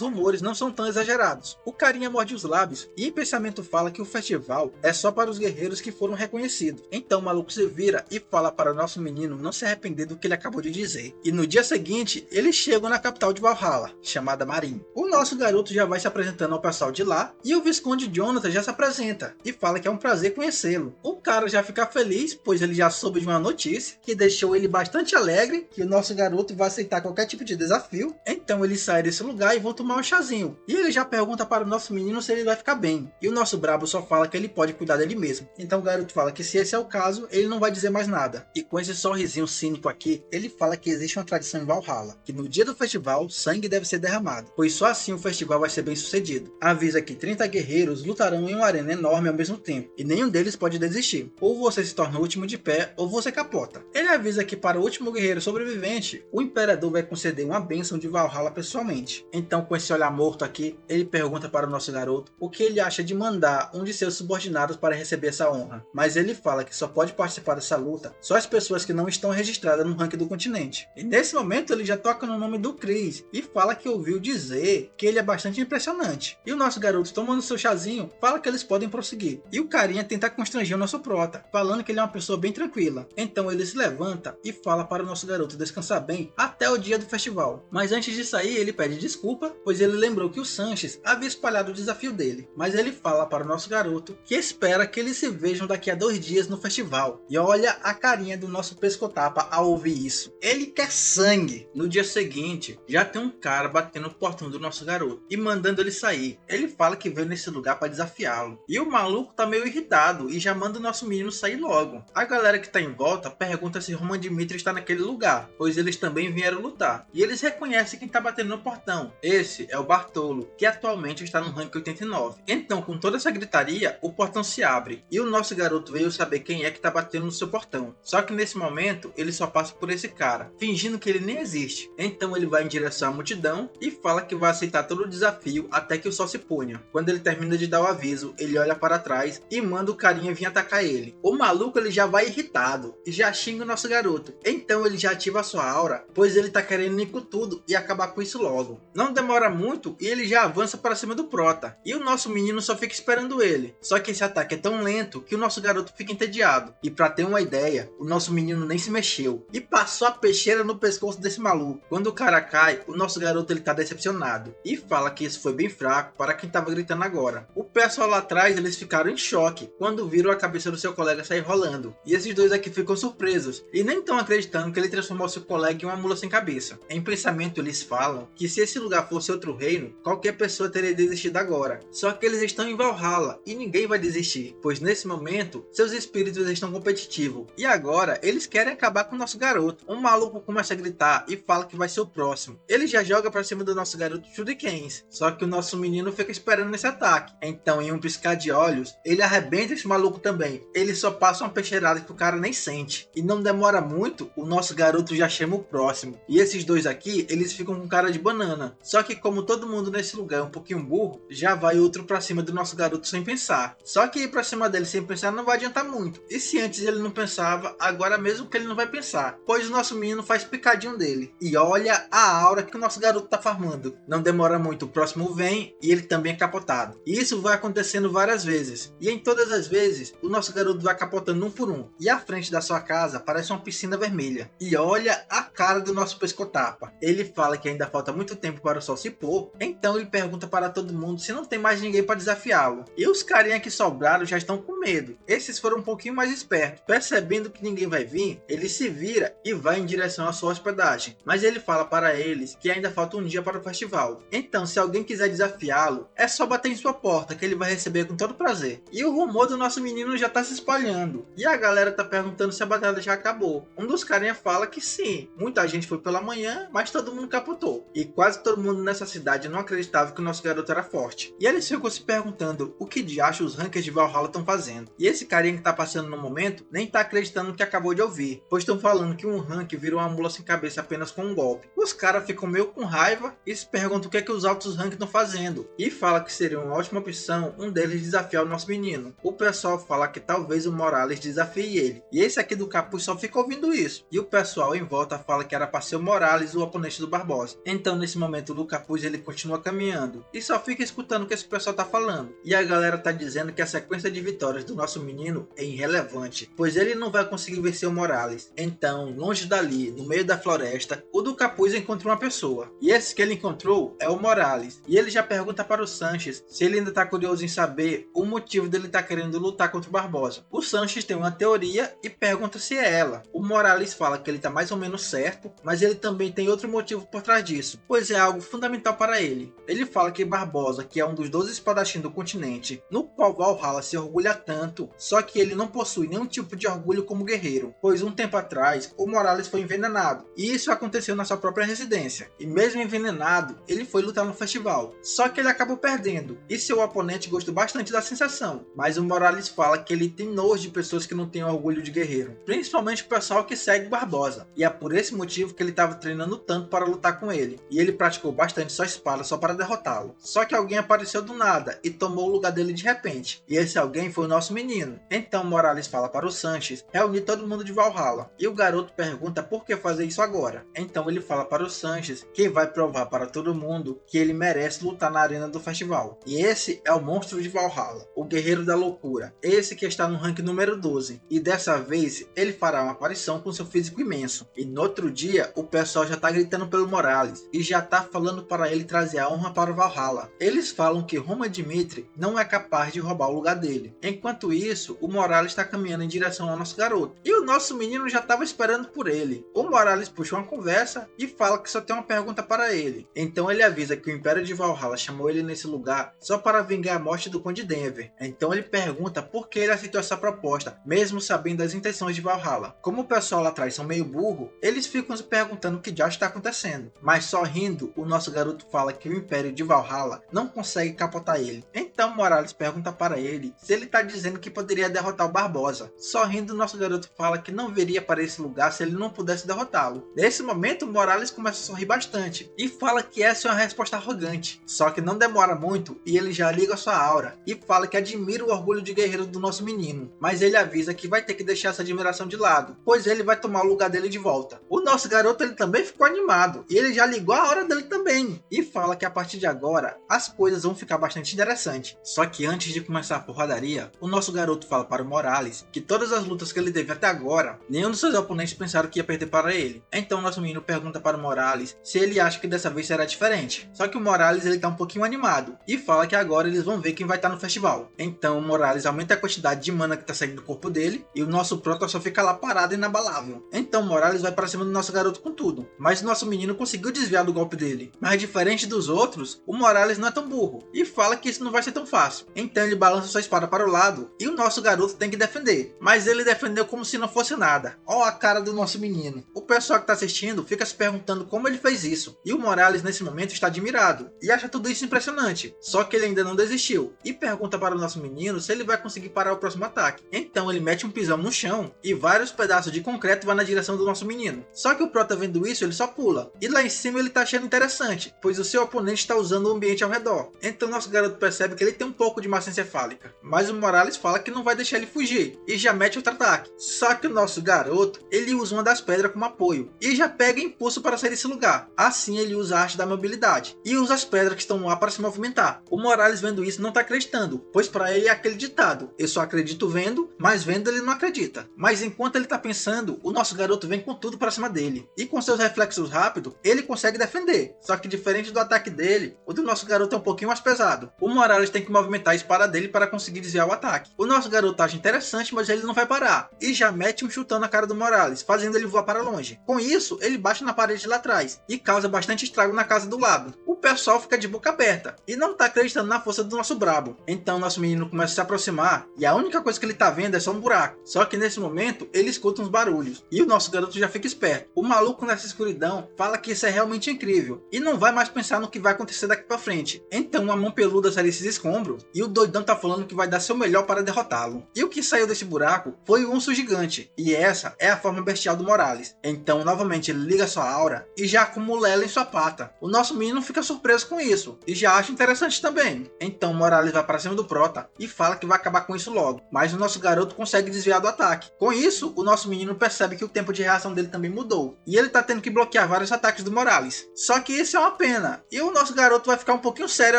rumores não são tão exagerados. O carinha morde os lábios e em pensamento fala que o festival é só para os guerreiros que foram reconhecidos. Então o maluco se vira e fala para o nosso menino não se arrepender do que ele acabou de dizer. E no dia seguinte, eles chegam na capital de Valhalla, chamada Meereen. O nosso garoto já vai se apresentando ao pessoal de lá e o Visconde Jonathan já se apresenta e fala que é um prazer conhecê-lo. O cara já fica feliz, pois ele já soube de uma notícia que deixou ele bastante alegre, que o nosso garoto vai aceitar qualquer tipo de desafio. Então ele sai desse lugar e vão tomar um chazinho. E ele já pergunta para o nosso menino se ele vai ficar bem. E o nosso brabo só fala que ele pode cuidar dele mesmo. Então o garoto fala que se esse é o caso, ele não vai dizer mais nada. E com esse sorrisinho cínico aqui, ele fala que existe uma tradição em Valhalla, que no dia do festival, sangue deve ser derramado, pois só assim o festival vai ser bem sucedido. Avisa que 30 guerreiros lutarão em uma arena enorme ao mesmo tempo, e nenhum deles pode desistir. Ou você se torna o último de pé, ou você capota. Ele avisa que para o último guerreiro sobrevivente, o imperador vai conceder uma bênção de Valhalla pessoalmente. Então com esse olhar morto aqui, ele pergunta para o nosso garoto o que ele acha de mandar um de seus subordinados para receber essa honra. Mas ele fala que só pode participar dessa luta só as pessoas que não estão registradas no ranking do continente. E nesse momento ele já toca no nome do Chris e fala que ouviu dizer que ele é bastante impressionante. E o nosso garoto, tomando seu chazinho, fala que eles podem prosseguir. E o carinha tenta constranger o nosso prota, falando que ele é uma pessoa bem tranquila. Então ele se levanta e fala para o nosso garoto descansar bem até o dia do festival. Mas antes de sair ele pede desculpa, pois ele lembrou que o Sanches havia espalhado o desafio dele. Mas ele fala para o nosso garoto que espera que eles se vejam daqui a 2 dias no festival. E olha a carinha do nosso pescotapa ao ouvir isso. Ele quer sangue. No dia seguinte, já tem um cara batendo no portão do nosso garoto e mandando ele sair. Ele fala que veio nesse lugar para desafiá-lo. E o maluco tá meio irritado e já manda o nosso menino sair logo. A galera que tá em volta pergunta se Roman Dmitri está naquele lugar, pois eles também vieram lutar. E eles reconhecem quem tá batendo no portão. Esse é o Bartolo, que atualmente está no rank 89. Então, com toda essa gritaria, o portão se abre e o nosso garoto veio saber quem é que tá batendo no seu portão. Só que nesse momento, ele só passa por esse cara, fingindo que ele nem existe. Então ele vai em direção à multidão e fala que vai aceitar todo o desafio até que o sol se ponha. Quando ele termina de dar o aviso, ele olha para trás e manda o carinha vir atacar ele. O maluco ele já vai irritado e já xinga o nosso garoto. Então ele já ativa a sua aura, pois ele tá querendo ir com tudo e acabar com isso logo. Não demora muito e ele já avança para cima do prota. E o nosso menino só fica esperando ele. Só que esse ataque é tão lento que o nosso garoto fica entediado. E para ter uma ideia, o nosso menino nem se mexeu e passou a peixeira no pescoço desse maluco. Quando o cara cai, o nosso garoto ele tá decepcionado e fala que isso foi bem fraco para quem tava gritando agora. O pessoal lá atrás eles ficaram em choque quando viram a cabeça do seu colega sair rolando. E esses dois aqui ficam surpresos e nem estão acreditando que ele transformou seu colega em uma mula sem cabeça. Em pensamento eles falam que se esse lugar fosse outro reino, qualquer pessoa teria desistido agora. Só que eles estão em Valhalla e ninguém vai desistir, pois nesse momento seus espíritos estão competitivos e agora eles querem acabar com o nosso garoto. Um maluco começa a gritar e fala que vai ser o próximo. Ele já joga pra cima do nosso garoto Shurikens, só que o nosso menino fica esperando nesse ataque. Então em um piscar de olhos, ele arrebenta esse maluco também. Ele só passa uma peixeirada que o cara nem sente. E não demora muito momento, o nosso garoto já chama o próximo. E esses dois aqui, eles ficam com cara de banana. Só que como todo mundo nesse lugar é um pouquinho burro, já vai outro pra cima do nosso garoto sem pensar. Só que ir pra cima dele sem pensar não vai adiantar muito. E se antes ele não pensava, agora mesmo que ele não vai pensar. Pois o nosso menino faz picadinho dele. E olha a aura que o nosso garoto tá farmando. Não demora muito, o próximo vem e ele também é capotado. E isso vai acontecendo várias vezes. E em todas as vezes, o nosso garoto vai capotando um por um. E a frente da sua casa parece uma piscina vermelha. E olha a cara do nosso pescotapa. Ele fala que ainda falta muito tempo para o sol se pôr. Então ele pergunta para todo mundo se não tem mais ninguém para desafiá-lo. E os carinha que sobraram já estão com medo. Esses foram um pouquinho mais espertos. Percebendo que ninguém vai vir, ele se vira e vai em direção à sua hospedagem. Mas ele fala para eles que ainda falta um dia para o festival. Então se alguém quiser desafiá-lo, é só bater em sua porta que ele vai receber com todo prazer. E o rumor do nosso menino já tá se espalhando. E a galera tá perguntando se a batalha já acabou. Um dos carinha fala que sim. Muita gente foi pela manhã, mas todo mundo capotou. E quase todo mundo nessa cidade não acreditava que o nosso garoto era forte. E eles ficam se perguntando o que de acho os rankers de Valhalla estão fazendo. E esse carinha que tá passando no momento nem tá acreditando no que acabou de ouvir. Pois estão falando que um rank virou uma mula sem cabeça apenas com um golpe. Os caras ficam meio com raiva e se perguntam o que é que os altos ranks estão fazendo. E fala que seria uma ótima opção um deles desafiar o nosso menino. O pessoal fala que talvez o Morales desafie ele. E esse aqui do capuz só fica ouvindo isso. E o pessoal em volta fala que era para ser o Morales o oponente do Barbosa. Então nesse momento o capuz ele continua caminhando. E só fica escutando o que esse pessoal tá falando. E a galera tá dizendo que a sequência de vitórias do nosso menino é irrelevante. Pois ele não vai conseguir vencer o Morales. Então, longe dali, no meio da floresta, o do capuz encontra uma pessoa. E esse que ele encontrou é o Morales. E ele já pergunta para o Sanches se ele ainda tá curioso em saber o motivo dele tá querendo lutar contra o Barbosa. O Sanches tem uma teoria e pergunta se é ela. O Morales fala que ele tá mais ou menos certo, mas ele também tem outro motivo por trás disso, pois é algo fundamental para ele. Ele fala que Barbosa, que é um dos 12 espadachins do continente, no qual Valhalla se orgulha tanto, só que ele não possui nenhum tipo de orgulho como guerreiro, pois um tempo atrás o Morales foi envenenado, e isso aconteceu na sua própria residência. E mesmo envenenado, ele foi lutar no festival, só que ele acabou perdendo, e seu oponente gostou bastante da sensação, mas o Morales fala que ele tem nojo de pessoas que não têm orgulho de guerreiro, principalmente o pessoal que segue Barbosa, e é por esse motivo que ele estava treinando tanto para lutar com ele, e ele praticou bastante sua espada só para derrotá-lo. Só que alguém apareceu do nada e tomou o lugar dele de repente, e esse alguém foi o nosso menino. Então Morales fala para o Sanches reunir todo mundo de Valhalla, e o garoto pergunta por que fazer isso agora. Então ele fala para o Sanches que vai provar para todo mundo que ele merece lutar na arena do festival. E esse é o monstro de Valhalla, o guerreiro da loucura, esse que está no rank número 12, e dessa vez ele fará uma aparição com seu físico imenso. E no outro dia o pessoal já está gritando pelo Morales e já está falando para ele trazer a honra para o Valhalla. Eles falam que Roma Dmitri não é capaz de roubar o lugar dele. Enquanto isso, o Morales está caminhando em direção ao nosso garoto, e o nosso menino já estava esperando por ele. O Morales puxa uma conversa e fala que só tem uma pergunta para ele. Então ele avisa que o Império de Valhalla chamou ele nesse lugar só para vingar a morte do Conde Denver. Então ele pergunta por que ele aceitou essa proposta, mesmo sabendo das intenções de Valhalla. Como o pessoal lá atrás são meio burro, eles ficam se perguntando o que já está acontecendo. Mas só rindo, o nosso garoto fala que o Império de Valhalla não consegue capotar ele. Então Morales pergunta para ele se ele está dizendo que poderia derrotar o Barbosa. Sorrindo, o nosso garoto fala que não viria para esse lugar se ele não pudesse derrotá-lo. Nesse momento, Morales começa a sorrir bastante e fala que essa é uma resposta arrogante. Só que não demora muito e ele já liga sua aura e fala que admira o orgulho de guerreiro do nosso menino. Mas ele avisa que vai ter que deixar essa admiração de lado, pois ele vai tomar o lugar dele de volta. O nosso garoto ele também ficou animado e ele já ligou a aura dele também. E fala que a partir de agora as coisas vão ficar bastante interessantes. Só que antes de começar a porradaria, o nosso garoto fala para o Morales que todas as lutas que ele teve até agora, nenhum dos seus oponentes pensaram que ia perder para ele. Então nosso menino pergunta para o Morales se ele acha que dessa vez será diferente. Só que o Morales ele tá um pouquinho animado e fala que agora eles vão ver quem vai estar no festival. Então o Morales aumenta a quantidade de mana que tá saindo do corpo dele e o nosso Protoss só fica lá parado e inabalável. Então Morales vai para cima do nosso garoto com tudo, mas o nosso menino conseguiu desviar do golpe dele. Mas diferente dos outros, o Morales não é tão burro e fala que isso não vai ser ser tão fácil. Então ele balança sua espada para o lado e o nosso garoto tem que defender. Mas ele defendeu como se não fosse nada. Ó a cara do nosso menino. O pessoal que está assistindo fica se perguntando como ele fez isso. E o Morales nesse momento está admirado e acha tudo isso impressionante. Só que ele ainda não desistiu e pergunta para o nosso menino se ele vai conseguir parar o próximo ataque. Então ele mete um pisão no chão e vários pedaços de concreto vão na direção do nosso menino. Só que o Prota, vendo isso, ele só pula. E lá em cima ele tá achando interessante, pois o seu oponente está usando o ambiente ao redor. Então nosso garoto percebe que ele tem um pouco de massa encefálica. Mas o Morales fala que não vai deixar ele fugir e já mete outro ataque. Só que o nosso garoto, ele usa uma das pedras como apoio e já pega impulso para sair desse lugar. Assim ele usa a arte da mobilidade e usa as pedras que estão lá para se movimentar. O Morales, vendo isso, não tá acreditando, pois para ele é aquele ditado: eu só acredito vendo, mas vendo ele não acredita. Mas enquanto ele tá pensando, o nosso garoto vem com tudo para cima dele. E com seus reflexos rápidos, ele consegue defender. Só que diferente do ataque dele, o do nosso garoto é um pouquinho mais pesado. O Morales tem que movimentar a espada dele para conseguir desviar o ataque. O nosso garoto acha interessante, mas ele não vai parar. E já mete um chutão na cara do Morales, fazendo ele voar para longe. Com isso, ele bate na parede lá atrás e causa bastante estrago na casa do lado. O pessoal fica de boca aberta e não tá acreditando na força do nosso brabo. Então nosso menino começa a se aproximar e a única coisa que ele tá vendo é só um buraco. Só que nesse momento ele escuta uns barulhos e o nosso garoto já fica esperto. O maluco nessa escuridão fala que isso é realmente incrível e não vai mais pensar no que vai acontecer daqui pra frente. Então uma mão peluda sai desses escombros e o doidão tá falando que vai dar seu melhor para derrotá-lo. E o que saiu desse buraco foi o urso gigante, e essa é a forma bestial do Morales. Então novamente ele liga sua aura e já acumula ela em sua pata. O nosso menino fica surpreso com isso e já acha interessante também. Então Morales vai para cima do Prota e fala que vai acabar com isso logo, mas o nosso garoto consegue desviar do ataque. Com isso, o nosso menino percebe que o tempo de reação dele também mudou e ele tá tendo que bloquear vários ataques do Morales. Só que isso é uma pena e o nosso garoto vai ficar um pouquinho sério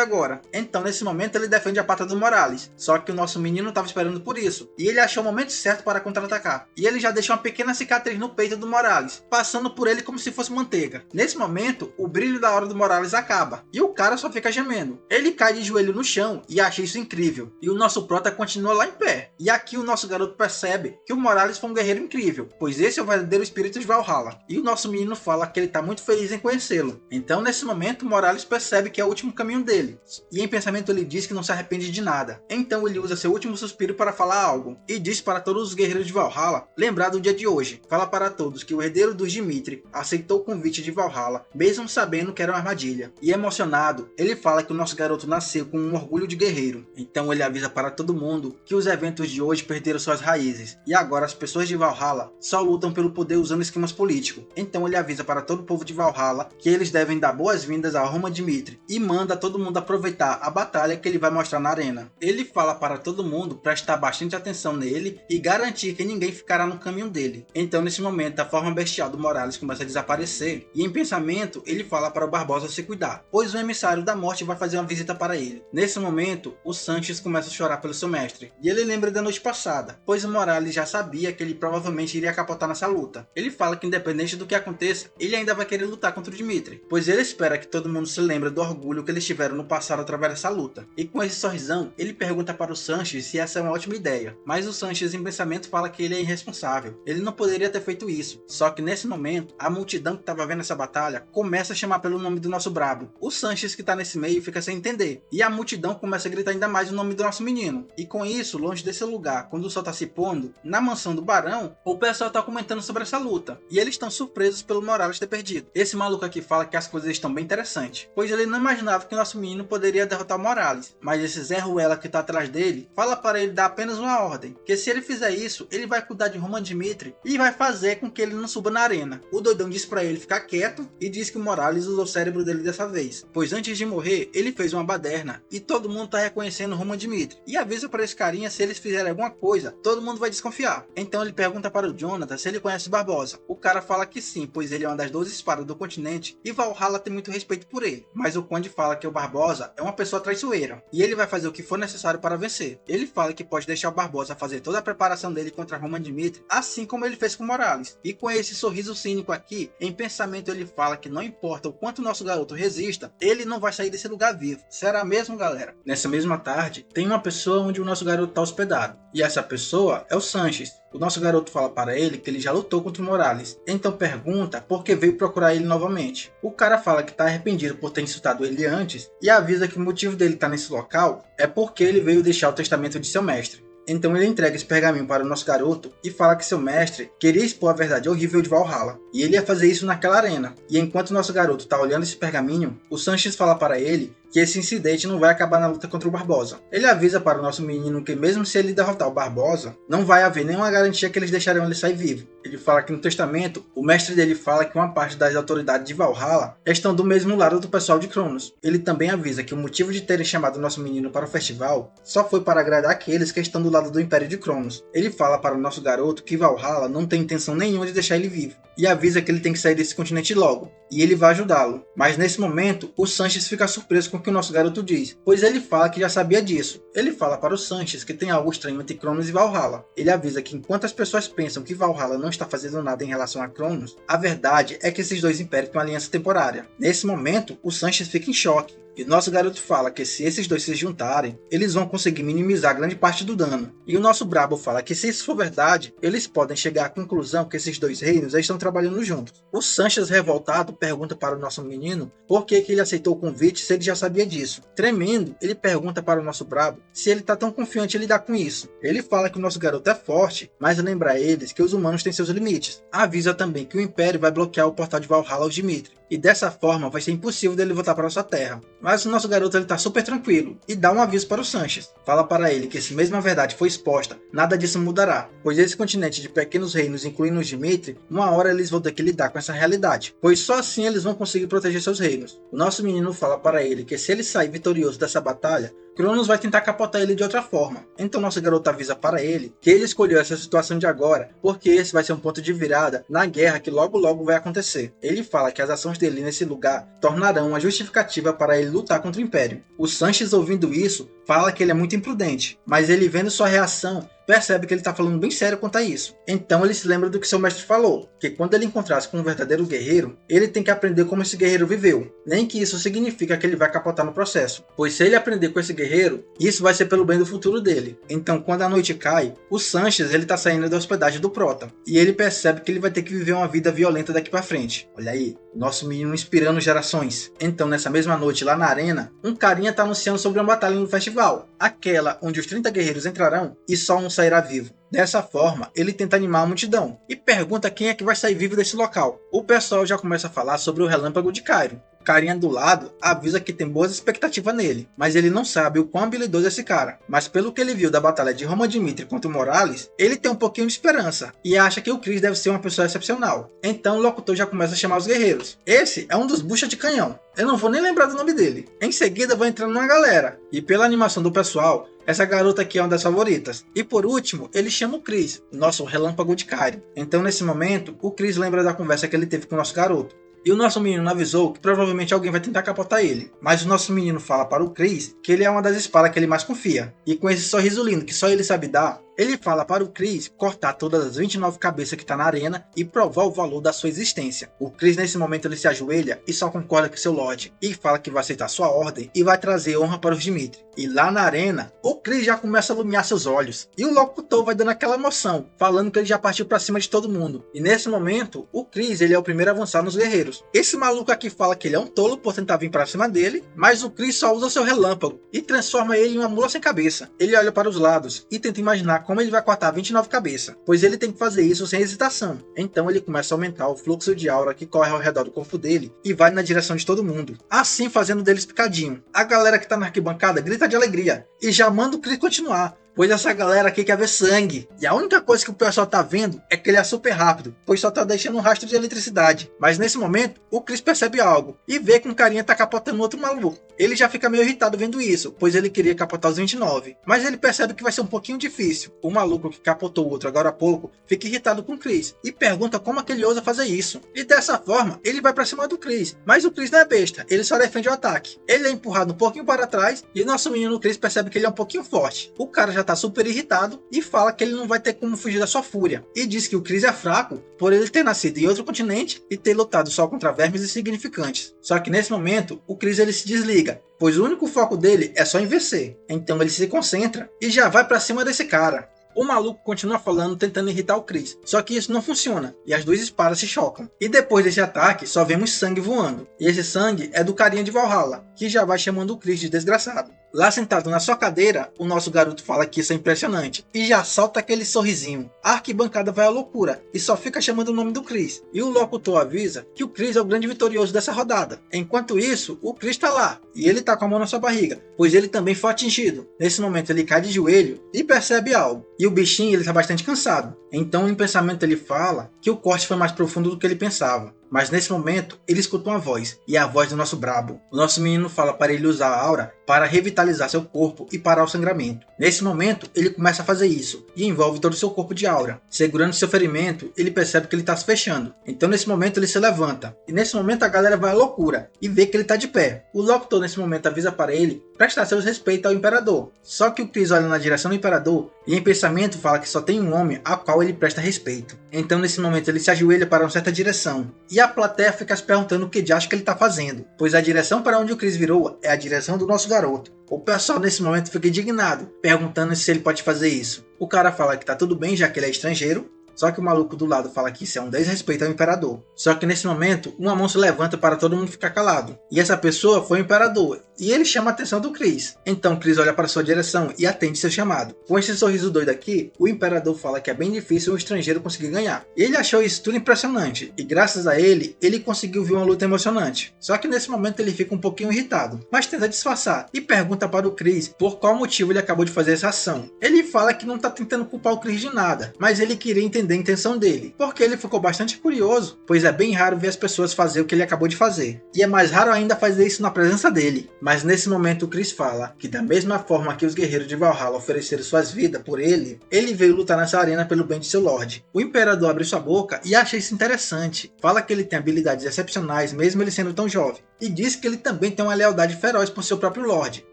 agora. Então nesse momento ele defende a pata do Morales, só que o nosso menino estava esperando por isso e ele achou o momento certo para contra-atacar. E ele já deixou uma pequena cicatriz no peito do Morales, passando por ele como se fosse manteiga. Nesse momento, o brilho da aura do Morales acaba e o cara só fica gemendo. Ele cai de joelho no chão e acha isso incrível. E o nosso Prota continua lá em pé. E aqui o nosso garoto percebe que o Morales foi um guerreiro incrível, pois esse é o verdadeiro espírito de Valhalla. E o nosso menino fala que ele está muito feliz em conhecê-lo. Então nesse momento o Morales percebe que é o último caminho dele. E em pensamento ele diz que não se arrepende de nada. Então ele usa seu último suspiro para falar algo. E diz para todos os guerreiros de Valhalla lembrar do dia de hoje. Fala para todos que o herdeiro dos Dimitri aceitou o convite de Valhalla, mesmo sabendo que era uma armadilha. E emocionado, ele fala que o nosso garoto nasceu com um orgulho de guerreiro. Então ele avisa para todo mundo que os eventos de hoje perderam suas raízes. E agora as pessoas de Valhalla só lutam pelo poder usando esquemas políticos. Então ele avisa para todo o povo de Valhalla que eles devem dar boas-vindas a Roma Dimitri. E manda todo mundo aproveitar a batalha que ele vai mostrar na arena. Ele fala para todo mundo prestar bastante atenção nele e garantir que ninguém ficará no caminho dele. Então nesse momento a forma bestial do Morales começa a desaparecer e em pensamento ele fala para o Barbosa se cuidar, pois o emissário da morte vai fazer uma visita para ele. Nesse momento o Sanches começa a chorar pelo seu mestre e ele lembra da noite passada, pois o Morales já sabia que ele provavelmente iria capotar nessa luta. Ele fala que independente do que aconteça, ele ainda vai querer lutar contra o Dimitri, pois ele espera que todo mundo se lembre do orgulho que eles tiveram no passado através dessa luta. E com esse sorrisão, ele pergunta para o Sanches se essa é uma ótima ideia, mas o Sanches em pensamento fala que ele é irresponsável, ele não poderia ter feito isso. Só que nesse momento, a multidão que estava vendo essa batalha começa a chamar pelo nome do nosso brabo. O Sanches que está nesse meio fica sem entender, e a multidão começa a gritar ainda mais o nome do nosso menino. E com isso, longe desse lugar, quando o sol está se pondo, na mansão do barão, o pessoal está comentando sobre essa luta, e eles estão surpresos pelo Morales ter perdido. Esse maluco aqui fala que as coisas estão bem interessantes, pois ele não imaginava que o nosso menino poderia derrotar o Morales, mas esse Zé Ruela que está atrás dele, fala para ele dar apenas uma ordem, que se ele fizer isso, ele vai cuidar de Roman Dimitri e vai fazer com que ele não suba na arena. O doidão diz para ele ficar quieto e diz que o Morales usou o cérebro dele dessa vez, pois antes de morrer, ele fez uma baderna e todo mundo tá reconhecendo Roman Dimitri, e avisa para esse carinha se eles fizerem alguma coisa, todo mundo vai desconfiar. Então ele pergunta para o Jonathan se ele conhece Barbosa. O cara fala que sim, pois ele é uma das 12 espadas do continente e Valhalla tem muito respeito por ele, mas o Conde fala que o Barbosa é uma pessoa traiçoeira e ele vai fazer o que for necessário para vencer. Ele fala que pode deixar o Barbosa fazer toda a preparação dele contra Roman Dimitri, assim como ele fez com Morales. E com esse sorriso cínico aqui, em pensamento ele fala que não importa o quanto o nosso garoto resista, ele não vai sair desse lugar vivo. Será mesmo, galera? Nessa mesma tarde, tem uma pessoa onde o nosso garoto está hospedado E essa pessoa é o Sanches. O nosso garoto fala para ele que ele já lutou contra o Morales, então pergunta por que veio procurar ele novamente. O cara fala que está arrependido por ter insultado ele antes e avisa que o motivo dele estar nesse local é porque ele veio deixar o testamento de seu mestre. Então ele entrega esse pergaminho para o nosso garoto e fala que seu mestre queria expor a verdade horrível de Valhalla, e ele ia fazer isso naquela arena. E enquanto o nosso garoto está olhando esse pergaminho, o Sanches fala para ele que esse incidente não vai acabar na luta contra o Barbosa. Ele avisa para o nosso menino que mesmo se ele derrotar o Barbosa, não vai haver nenhuma garantia que eles deixarão ele sair vivo. Ele fala que no testamento, o mestre dele fala que uma parte das autoridades de Valhalla estão do mesmo lado do pessoal de Cronos. Ele também avisa que o motivo de terem chamado o nosso menino para o festival só foi para agradar aqueles que estão do lado do Império de Cronos. Ele fala para o nosso garoto que Valhalla não tem intenção nenhuma de deixar ele vivo, e avisa que ele tem que sair desse continente logo, e ele vai ajudá-lo. Mas nesse momento, o Sanches fica surpreso com o que o nosso garoto diz, pois ele fala que já sabia disso. Ele fala para o Sanches que tem algo estranho entre Cronos e Valhalla. Ele avisa que enquanto as pessoas pensam que Valhalla não está fazendo nada em relação a Cronos, a verdade é que esses dois impérios têm uma aliança temporária. Nesse momento, o Sanches fica em choque. E nosso garoto fala que se esses dois se juntarem, eles vão conseguir minimizar grande parte do dano. E o nosso brabo fala que se isso for verdade, eles podem chegar à conclusão que esses dois reinos estão trabalhando juntos. O Sanches, revoltado, pergunta para o nosso menino por que ele aceitou o convite se ele já sabia disso. Tremendo, ele pergunta para o nosso brabo se ele está tão confiante em lidar com isso. Ele fala que o nosso garoto é forte, mas lembra a eles que os humanos têm seus limites. Avisa também que o Império vai bloquear o portal de Valhalla ao Dimitri, e dessa forma vai ser impossível dele voltar para sua terra. Mas o nosso garoto está super tranquilo e dá um aviso para o Sanches. Fala para ele que se mesmo a verdade for exposta, nada disso mudará, pois esse continente de pequenos reinos, incluindo os Dimitri, uma hora eles vão ter que lidar com essa realidade, pois só assim eles vão conseguir proteger seus reinos. O nosso menino fala para ele que se ele sair vitorioso dessa batalha, Cronos vai tentar capotar ele de outra forma. Então nosso garoto avisa para ele que ele escolheu essa situação de agora porque esse vai ser um ponto de virada na guerra que logo logo vai acontecer. Ele fala que as ações dele nesse lugar tornarão uma justificativa para ele lutar contra o Império. O Sanches, ouvindo isso, fala que ele é muito imprudente, mas ele, vendo sua reação, percebe que ele está falando bem sério quanto a isso. Então ele se lembra do que seu mestre falou, que quando ele encontrasse com um verdadeiro guerreiro, ele tem que aprender como esse guerreiro viveu, nem que isso significa que ele vai capotar no processo, pois se ele aprender com esse guerreiro, isso vai ser pelo bem do futuro dele. Então quando a noite cai, o Sanches está saindo da hospedagem do Prota, e ele percebe que ele vai ter que viver uma vida violenta daqui para frente. Olha aí, nosso menino inspirando gerações. Então nessa mesma noite lá na arena, um carinha está anunciando sobre uma batalha no festival, aquela onde os 30 guerreiros entrarão e só um sairá vivo. Dessa forma, ele tenta animar a multidão e pergunta quem é que vai sair vivo desse local. O pessoal já começa a falar sobre o relâmpago de Cairo. O carinha do lado avisa que tem boas expectativas nele, mas ele não sabe o quão habilidoso é esse cara. Mas pelo que ele viu da batalha de Roma Dimitri contra o Morales, ele tem um pouquinho de esperança e acha que o Chris deve ser uma pessoa excepcional. Então o locutor já começa a chamar os guerreiros. Esse é um dos bucha de canhão. Eu não vou nem lembrar do nome dele. Em seguida vai entrando uma galera, e pela animação do pessoal, essa garota aqui é uma das favoritas. E por último, ele chama o Chris, nosso relâmpago de Cairo. Então nesse momento, o Chris lembra da conversa que ele teve com o nosso garoto. E o nosso menino avisou que provavelmente alguém vai tentar capotar ele. Mas o nosso menino fala para o Chris que ele é uma das espadas que ele mais confia. E com esse sorriso lindo que só ele sabe dar, ele fala para o Chris cortar todas as 29 cabeças que está na arena e provar o valor da sua existência. O Chris nesse momento ele se ajoelha e só concorda com seu Lorde. E fala que vai aceitar sua ordem e vai trazer honra para os Dimitri. E lá na arena, o Chris já começa a iluminar seus olhos. E o locutor vai dando aquela emoção, falando que ele já partiu para cima de todo mundo. E nesse momento, o Chris ele é o primeiro a avançar nos guerreiros. Esse maluco aqui fala que ele é um tolo por tentar vir para cima dele, mas o Chris só usa seu relâmpago e transforma ele em uma mula sem cabeça. Ele olha para os lados e tenta imaginar como ele vai cortar 29 cabeças, pois ele tem que fazer isso sem hesitação. Então ele começa a aumentar o fluxo de aura que corre ao redor do corpo dele e vai na direção de todo mundo, assim fazendo deles picadinho. A galera que tá na arquibancada grita de alegria e já manda o Chris continuar, pois essa galera aqui quer ver sangue. E a única coisa que o pessoal tá vendo é que ele é super rápido, pois só tá deixando um rastro de eletricidade. Mas nesse momento, o Chris percebe algo e vê que um carinha tá capotando outro maluco. Ele já fica meio irritado vendo isso, pois ele queria capotar os 29. Mas ele percebe que vai ser um pouquinho difícil. O maluco que capotou o outro agora há pouco fica irritado com o Chris e pergunta como é que ele ousa fazer isso. E dessa forma, ele vai pra cima do Chris. Mas o Chris não é besta, ele só defende o ataque. Ele é empurrado um pouquinho para trás e nosso menino Chris percebe que ele é um pouquinho forte. O cara já tá super irritado e fala que ele não vai ter como fugir da sua fúria. E diz que o Chris é fraco por ele ter nascido em outro continente e ter lutado só contra vermes insignificantes. Só que nesse momento, o Chris ele se desliga, pois o único foco dele é só em vencer. Então ele se concentra e já vai pra cima desse cara. O maluco continua falando, tentando irritar o Chris, só que isso não funciona, e as duas espadas se chocam. E depois desse ataque, só vemos sangue voando, e esse sangue é do carinha de Valhalla, que já vai chamando o Chris de desgraçado. Lá sentado na sua cadeira, o nosso garoto fala que isso é impressionante, e já solta aquele sorrisinho. A arquibancada vai à loucura, e só fica chamando o nome do Chris, e o locutor avisa que o Chris é o grande vitorioso dessa rodada. Enquanto isso, o Chris tá lá, e ele tá com a mão na sua barriga, pois ele também foi atingido. Nesse momento ele cai de joelho e percebe algo, e o bichinho ele tá bastante cansado. Então em pensamento ele fala que o corte foi mais profundo do que ele pensava. Mas nesse momento, ele escuta uma voz, e é a voz do nosso brabo. O nosso menino fala para ele usar a aura para revitalizar seu corpo e parar o sangramento. Nesse momento, ele começa a fazer isso, e envolve todo o seu corpo de aura. Segurando seu ferimento, ele percebe que ele está se fechando. Então nesse momento ele se levanta, e nesse momento a galera vai à loucura, e vê que ele está de pé. O locutor nesse momento avisa para ele prestar seus respeitos ao imperador. Só que o Chris olha na direção do imperador, e em pensamento fala que só tem um homem a qual ele presta respeito. Então nesse momento ele se ajoelha para uma certa direção, e a plateia fica se perguntando o que de acho que ele está fazendo, pois a direção para onde o Chris virou é a direção do nosso garoto. O pessoal nesse momento fica indignado, perguntando se ele pode fazer isso. O cara fala que tá tudo bem já que ele é estrangeiro, só que o maluco do lado fala que isso é um desrespeito ao imperador. Só que nesse momento, uma mão se levanta para todo mundo ficar calado. E essa pessoa foi o imperador, e ele chama a atenção do Chris. Então Chris olha para sua direção e atende seu chamado. Com esse sorriso doido aqui, o imperador fala que é bem difícil um estrangeiro conseguir ganhar. Ele achou isso tudo impressionante, e graças a ele, ele conseguiu ver uma luta emocionante. Só que nesse momento ele fica um pouquinho irritado, mas tenta disfarçar, e pergunta para o Chris por qual motivo ele acabou de fazer essa ação. Ele fala que não está tentando culpar o Chris de nada, mas ele queria entender a intenção dele, porque ele ficou bastante curioso, pois é bem raro ver as pessoas fazer o que ele acabou de fazer, e é mais raro ainda fazer isso na presença dele. Mas nesse momento o Chris fala que da mesma forma que os guerreiros de Valhalla ofereceram suas vidas por ele, ele veio lutar nessa arena pelo bem de seu Lorde. O imperador abre sua boca e acha isso interessante, fala que ele tem habilidades excepcionais mesmo ele sendo tão jovem, e diz que ele também tem uma lealdade feroz por seu próprio Lorde.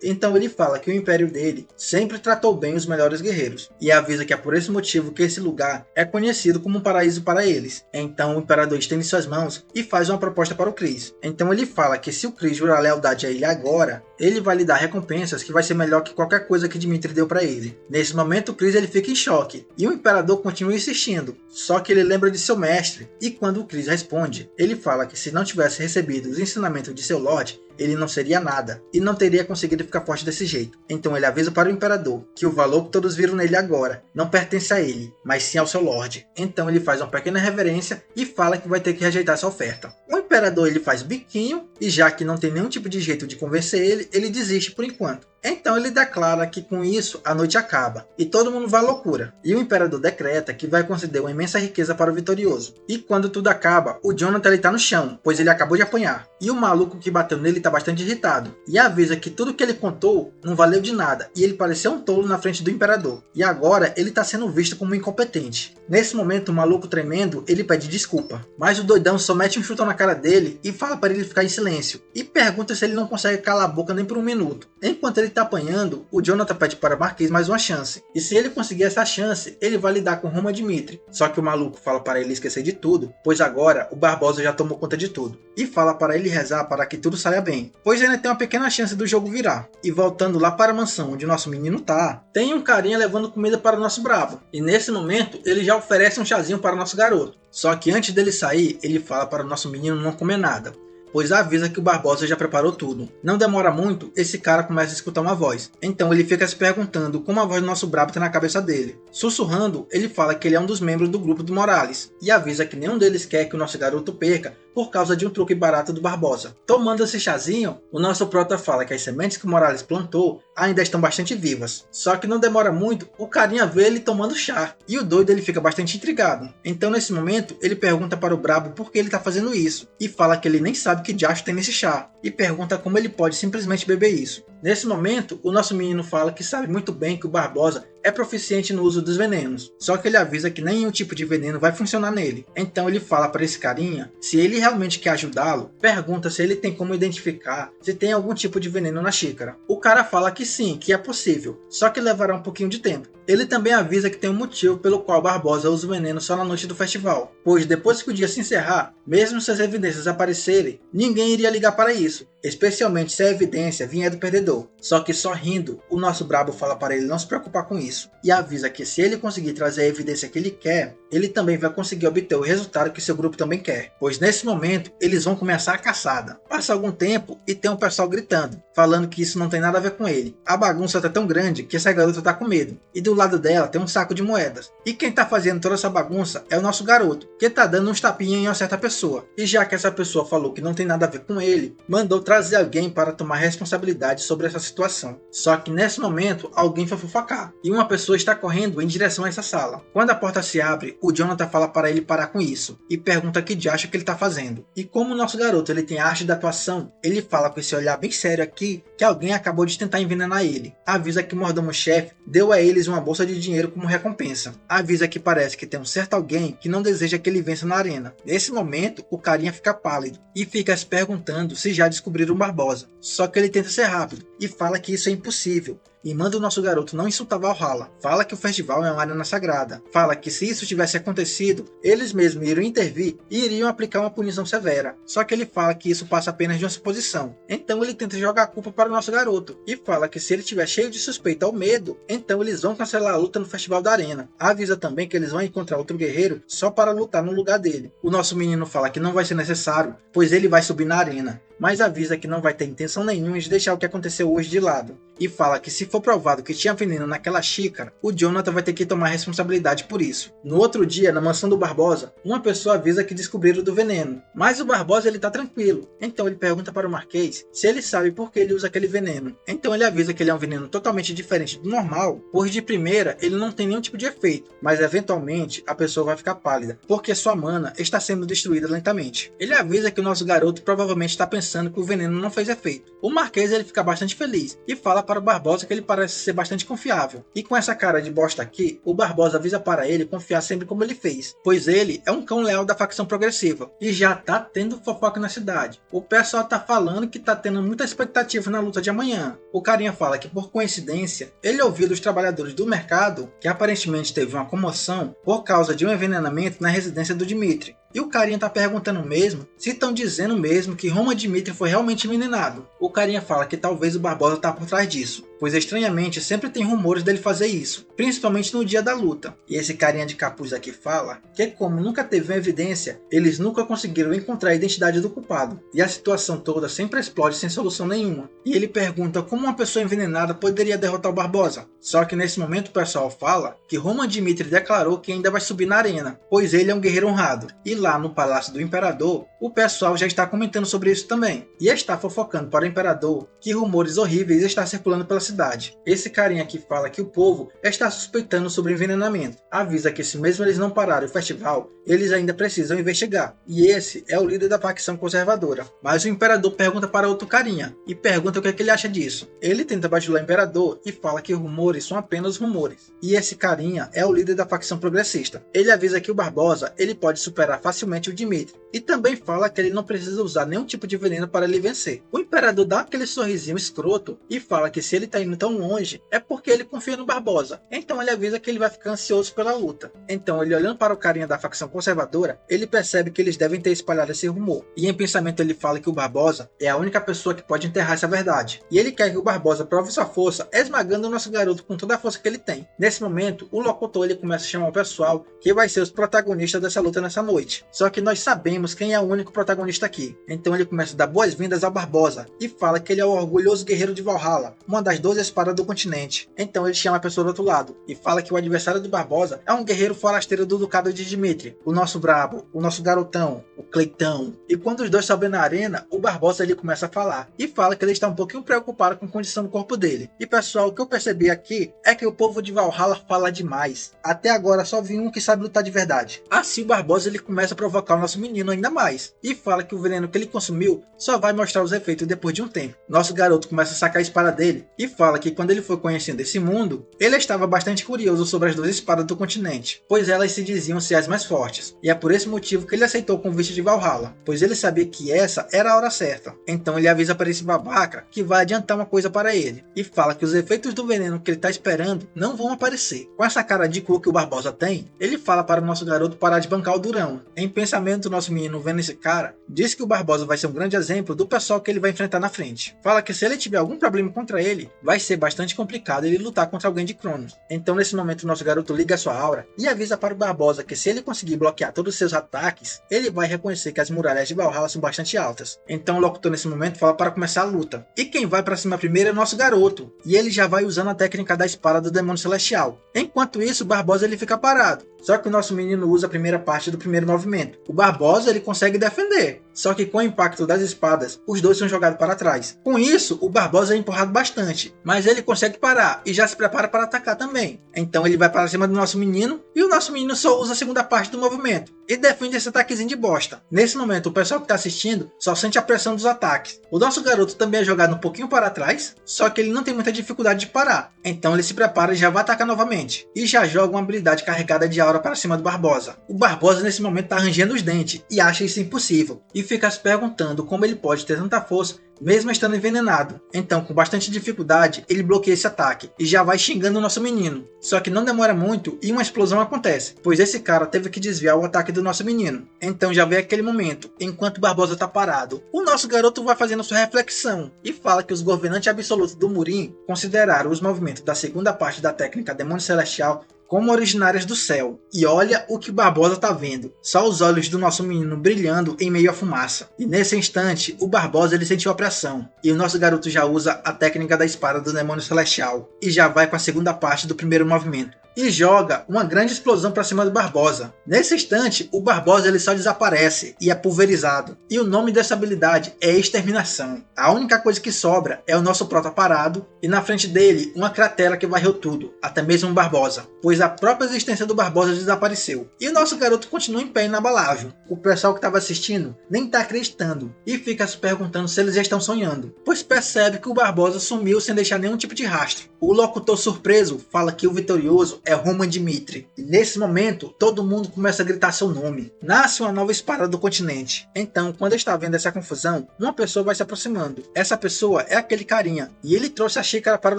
Então ele fala que o império dele sempre tratou bem os melhores guerreiros, e avisa que é por esse motivo que esse lugar é conhecido como um paraíso para eles. Então o imperador estende suas mãos e faz uma proposta para o Chris. Então ele fala que se o Chris jurar lealdade a ele agora, ele vai lhe dar recompensas que vai ser melhor que qualquer coisa que Dmitri deu para ele. Nesse momento o Chris ele fica em choque, e o imperador continua insistindo, só que ele lembra de seu mestre, e quando o Chris responde, ele fala que se não tivesse recebido os ensinamentos de seu Lorde, ele não seria nada, e não teria conseguido ficar forte desse jeito. Então ele avisa para o imperador que o valor que todos viram nele agora não pertence a ele, mas sim ao seu Lorde. Então ele faz uma pequena reverência e fala que vai ter que rejeitar essa oferta. O imperador ele faz biquinho, e já que não tem nenhum tipo de jeito de convencer ele, ele desiste por enquanto. Então ele declara que com isso a noite acaba, e todo mundo vai à loucura. E o imperador decreta que vai conceder uma imensa riqueza para o vitorioso. E quando tudo acaba, o Jonathan está no chão, pois ele acabou de apanhar. E o maluco que bateu nele está bastante irritado, e avisa que tudo que ele contou não valeu de nada, e ele pareceu um tolo na frente do imperador. E agora ele está sendo visto como incompetente. Nesse momento o maluco tremendo, ele pede desculpa, mas o doidão só mete um chutão na cara dele e fala para ele ficar em silêncio, e pergunta se ele não consegue calar a boca nem por um minuto. Enquanto ele está apanhando, o Jonathan pede para o Marquês mais uma chance, e se ele conseguir essa chance, ele vai lidar com Roma Dmitri. Só que o maluco fala para ele esquecer de tudo, pois agora o Barbosa já tomou conta de tudo, e fala para ele rezar para que tudo saia bem, pois ainda tem uma pequena chance do jogo virar. E voltando lá para a mansão onde nosso menino tá, tem um carinha levando comida para o nosso brabo, e nesse momento ele já oferece um chazinho para o nosso garoto. Só que antes dele sair, ele fala para o nosso menino não comer nada, pois avisa que o Barbosa já preparou tudo. Não demora muito, esse cara começa a escutar uma voz. Então ele fica se perguntando como a voz do nosso brabo tá na cabeça dele. Sussurrando, ele fala que ele é um dos membros do grupo do Morales, e avisa que nenhum deles quer que o nosso garoto perca por causa de um truque barato do Barbosa. Tomando esse chazinho, o nosso prota fala que as sementes que o Morales plantou ainda estão bastante vivas. Só que não demora muito, o carinha vê ele tomando chá, e o doido ele fica bastante intrigado. Então nesse momento, ele pergunta para o brabo por que ele está fazendo isso, e fala que ele nem sabe que diacho tem nesse chá, e pergunta como ele pode simplesmente beber isso. Nesse momento, o nosso menino fala que sabe muito bem que o Barbosa é proficiente no uso dos venenos, só que ele avisa que nenhum tipo de veneno vai funcionar nele. Então ele fala para esse carinha, se ele realmente quer ajudá-lo, pergunta se ele tem como identificar se tem algum tipo de veneno na xícara. O cara fala que sim, que é possível, só que levará um pouquinho de tempo. Ele também avisa que tem um motivo pelo qual Barbosa usa o veneno só na noite do festival, pois depois que o dia se encerrar, mesmo se as evidências aparecerem, ninguém iria ligar para isso, especialmente se a evidência vier do perdedor. Só que sorrindo, o nosso brabo fala para ele não se preocupar com isso e avisa que se ele conseguir trazer a evidência que ele quer, ele também vai conseguir obter o resultado que seu grupo também quer, pois nesse momento eles vão começar a caçada. Passa algum tempo e tem um pessoal gritando, falando que isso não tem nada a ver com ele. A bagunça tá tão grande que essa garota tá com medo, e do lado dela tem um saco de moedas. E quem tá fazendo toda essa bagunça é o nosso garoto, que tá dando uns tapinhas em uma certa pessoa. E já que essa pessoa falou que não tem nada a ver com ele, mandou trazer alguém para tomar responsabilidade sobre essa situação. Só que nesse momento alguém foi fofocar, e uma pessoa está correndo em direção a essa sala. Quando a porta se abre, o Jonathan fala para ele parar com isso, e pergunta que de acha que ele tá fazendo. E como o nosso garoto ele tem a arte da atuação, ele fala com esse olhar bem sério aqui, que alguém acabou de tentar envenenar ele. Avisa que o mordomo-chefe deu a eles uma bolsa de dinheiro como recompensa. Avisa que parece que tem um certo alguém que não deseja que ele vença na arena. Nesse momento, o carinha fica pálido e fica se perguntando se já descobriram o Barbosa. Só que ele tenta ser rápido e fala que isso é impossível. E manda o nosso garoto não insultar Valhalla. Fala que o festival é uma arena sagrada. Fala que se isso tivesse acontecido, eles mesmos iriam intervir e iriam aplicar uma punição severa. Só que ele fala que isso passa apenas de uma suposição. Então ele tenta jogar a culpa para o nosso garoto. E fala que se ele estiver cheio de suspeita ou medo, então eles vão cancelar a luta no festival da arena. Avisa também que eles vão encontrar outro guerreiro só para lutar no lugar dele. O nosso menino fala que não vai ser necessário, pois ele vai subir na arena. Mas avisa que não vai ter intenção nenhuma de deixar o que aconteceu hoje de lado. E fala que se for provado que tinha veneno naquela xícara, o Jonathan vai ter que tomar responsabilidade por isso. No outro dia, na mansão do Barbosa, uma pessoa avisa que descobriram do veneno. Mas o Barbosa ele tá tranquilo. Então ele pergunta para o Marquês se ele sabe por que ele usa aquele veneno. Então ele avisa que ele é um veneno totalmente diferente do normal, pois de primeira ele não tem nenhum tipo de efeito, mas eventualmente a pessoa vai ficar pálida, porque sua mana está sendo destruída lentamente. Ele avisa que o nosso garoto provavelmente está pensando que o veneno não fez efeito. O Marquês ele fica bastante feliz e fala para o Barbosa que ele parece ser bastante confiável. E com essa cara de bosta aqui, o Barbosa avisa para ele confiar sempre como ele fez, pois ele é um cão leal da facção progressiva e já tá tendo fofoca na cidade. O pessoal tá falando que tá tendo muita expectativa na luta de amanhã. O carinha fala que por coincidência, ele ouviu dos trabalhadores do mercado que aparentemente teve uma comoção por causa de um envenenamento na residência do Dmitri. E o carinha tá perguntando mesmo se estão dizendo mesmo que Roma Dmitri foi realmente envenenado. O carinha fala que talvez o Barbosa tá por trás disso, pois estranhamente sempre tem rumores dele fazer isso, principalmente no dia da luta. E esse carinha de capuz aqui fala que como nunca teve uma evidência, eles nunca conseguiram encontrar a identidade do culpado. E a situação toda sempre explode sem solução nenhuma. E ele pergunta como uma pessoa envenenada poderia derrotar o Barbosa. Só que nesse momento o pessoal fala que Roma Dmitri declarou que ainda vai subir na arena, pois ele é um guerreiro honrado. E lá no Palácio do Imperador, o pessoal já está comentando sobre isso também. E está fofocando para o Imperador que rumores horríveis estão circulando pela cidade. Esse carinha aqui fala que o povo está suspeitando sobre envenenamento. Avisa que se mesmo eles não pararem o festival, eles ainda precisam investigar. E esse é o líder da facção conservadora. Mas o Imperador pergunta para outro carinha e pergunta o que ele acha disso. Ele tenta bajular o Imperador e fala que rumores são apenas rumores. E esse carinha é o líder da facção progressista. Ele avisa que o Barbosa ele pode superar facilmente o Dmitri. E também fala que ele não precisa usar nenhum tipo de veneno para ele vencer. O Imperador dá aquele sorrisinho escroto e fala que se ele está indo tão longe é porque ele confia no Barbosa. Então ele avisa que ele vai ficar ansioso pela luta. Então ele olhando para o carinha da facção conservadora, ele percebe que eles devem ter espalhado esse rumor. E em pensamento ele fala que o Barbosa é a única pessoa que pode enterrar essa verdade. E ele quer que o Barbosa prove sua força esmagando o nosso garoto com toda a força que ele tem. Nesse momento, o locutor ele começa a chamar o pessoal que vai ser os protagonistas dessa luta nessa noite. Só que nós sabemos quem é o único protagonista aqui. Então ele começa a dar boas-vindas ao Barbosa e fala que ele é o orgulhoso guerreiro de Valhalla, uma das 12 espadas do continente. Então ele chama a pessoa do outro lado e fala que o adversário do Barbosa é um guerreiro forasteiro do ducado de Dmitri, o nosso brabo, o nosso garotão, o Cleitão. E quando os dois sobem na arena, o Barbosa ele começa a falar e fala que ele está um pouquinho preocupado com a condição do corpo dele. E pessoal, o que eu percebi aqui é que o povo de Valhalla fala demais. Até agora só vi um que sabe lutar de verdade. Assim o Barbosa ele começa a provocar o nosso menino ainda mais e fala que o veneno que ele consumiu só vai mostrar os efeitos depois de um tempo. Nosso garoto começa a sacar a espada dele e fala que quando ele foi conhecendo esse mundo, ele estava bastante curioso sobre as duas espadas do continente, pois elas se diziam ser as mais fortes, e é por esse motivo que ele aceitou o convite de Valhalla, pois ele sabia que essa era a hora certa. Então ele avisa para esse babaca que vai adiantar uma coisa para ele, e fala que os efeitos do veneno que ele está esperando não vão aparecer. Com essa cara de cu que o Barbosa tem, ele fala para o nosso garoto parar de bancar o durão. Em pensamento, o nosso menino vendo esse cara, diz que o Barbosa vai ser um grande exemplo do pessoal que ele vai enfrentar na frente. Fala que se ele tiver algum problema contra ele, vai ser bastante complicado ele lutar contra alguém de Cronos. Então nesse momento o nosso garoto liga a sua aura e avisa para o Barbosa que se ele conseguir bloquear todos os seus ataques, ele vai reconhecer que as muralhas de Valhalla são bastante altas. Então o locutor nesse momento fala para começar a luta. E quem vai para cima primeiro é o nosso garoto, e ele já vai usando a técnica da espada do demônio celestial. Enquanto isso, o Barbosa ele fica parado. Só que o nosso menino usa a primeira parte do primeiro movimento. O Barbosa ele consegue defender, só que com o impacto das espadas, os dois são jogados para trás. Com isso, o Barbosa é empurrado bastante, mas ele consegue parar e já se prepara para atacar também. Então ele vai para cima do nosso menino e o nosso menino só usa a segunda parte do movimento e defende esse ataquezinho de bosta. Nesse momento, o pessoal que está assistindo só sente a pressão dos ataques. O nosso garoto também é jogado um pouquinho para trás, só que ele não tem muita dificuldade de parar. Então ele se prepara e já vai atacar novamente. E já joga uma habilidade carregada de aura para cima do Barbosa. O Barbosa nesse momento está rangendo os dentes e acha isso impossível. E fica se perguntando como ele pode ter tanta força mesmo estando envenenado. Então, com bastante dificuldade, ele bloqueia esse ataque e já vai xingando o nosso menino. Só que não demora muito e uma explosão acontece, pois esse cara teve que desviar o ataque do nosso menino. Então já vem aquele momento, enquanto o Barbosa está parado, o nosso garoto vai fazendo sua reflexão e fala que os governantes absolutos do Murim consideraram os movimentos da segunda parte da técnica Demônio Celestial como originárias do céu. E olha o que Barbosa tá vendo. Só os olhos do nosso menino brilhando em meio à fumaça. E nesse instante, o Barbosa ele sentiu a pressão. E o nosso garoto já usa a técnica da espada do demônio celestial. E já vai com a segunda parte do primeiro movimento. E joga uma grande explosão para cima do Barbosa. Nesse instante, o Barbosa ele só desaparece e é pulverizado. E o nome dessa habilidade é Exterminação. A única coisa que sobra é o nosso prota parado e na frente dele uma cratera que varreu tudo, até mesmo o Barbosa, pois a própria existência do Barbosa desapareceu. E o nosso garoto continua em pé inabalável. O pessoal que estava assistindo nem está acreditando e fica se perguntando se eles já estão sonhando, pois percebe que o Barbosa sumiu sem deixar nenhum tipo de rastro. O locutor surpreso fala que o vitorioso é Roman Dmitri. E nesse momento, todo mundo começa a gritar seu nome. Nasce uma nova espada do continente. Então, quando está vendo essa confusão, uma pessoa vai se aproximando. Essa pessoa é aquele carinha, e ele trouxe a xícara para o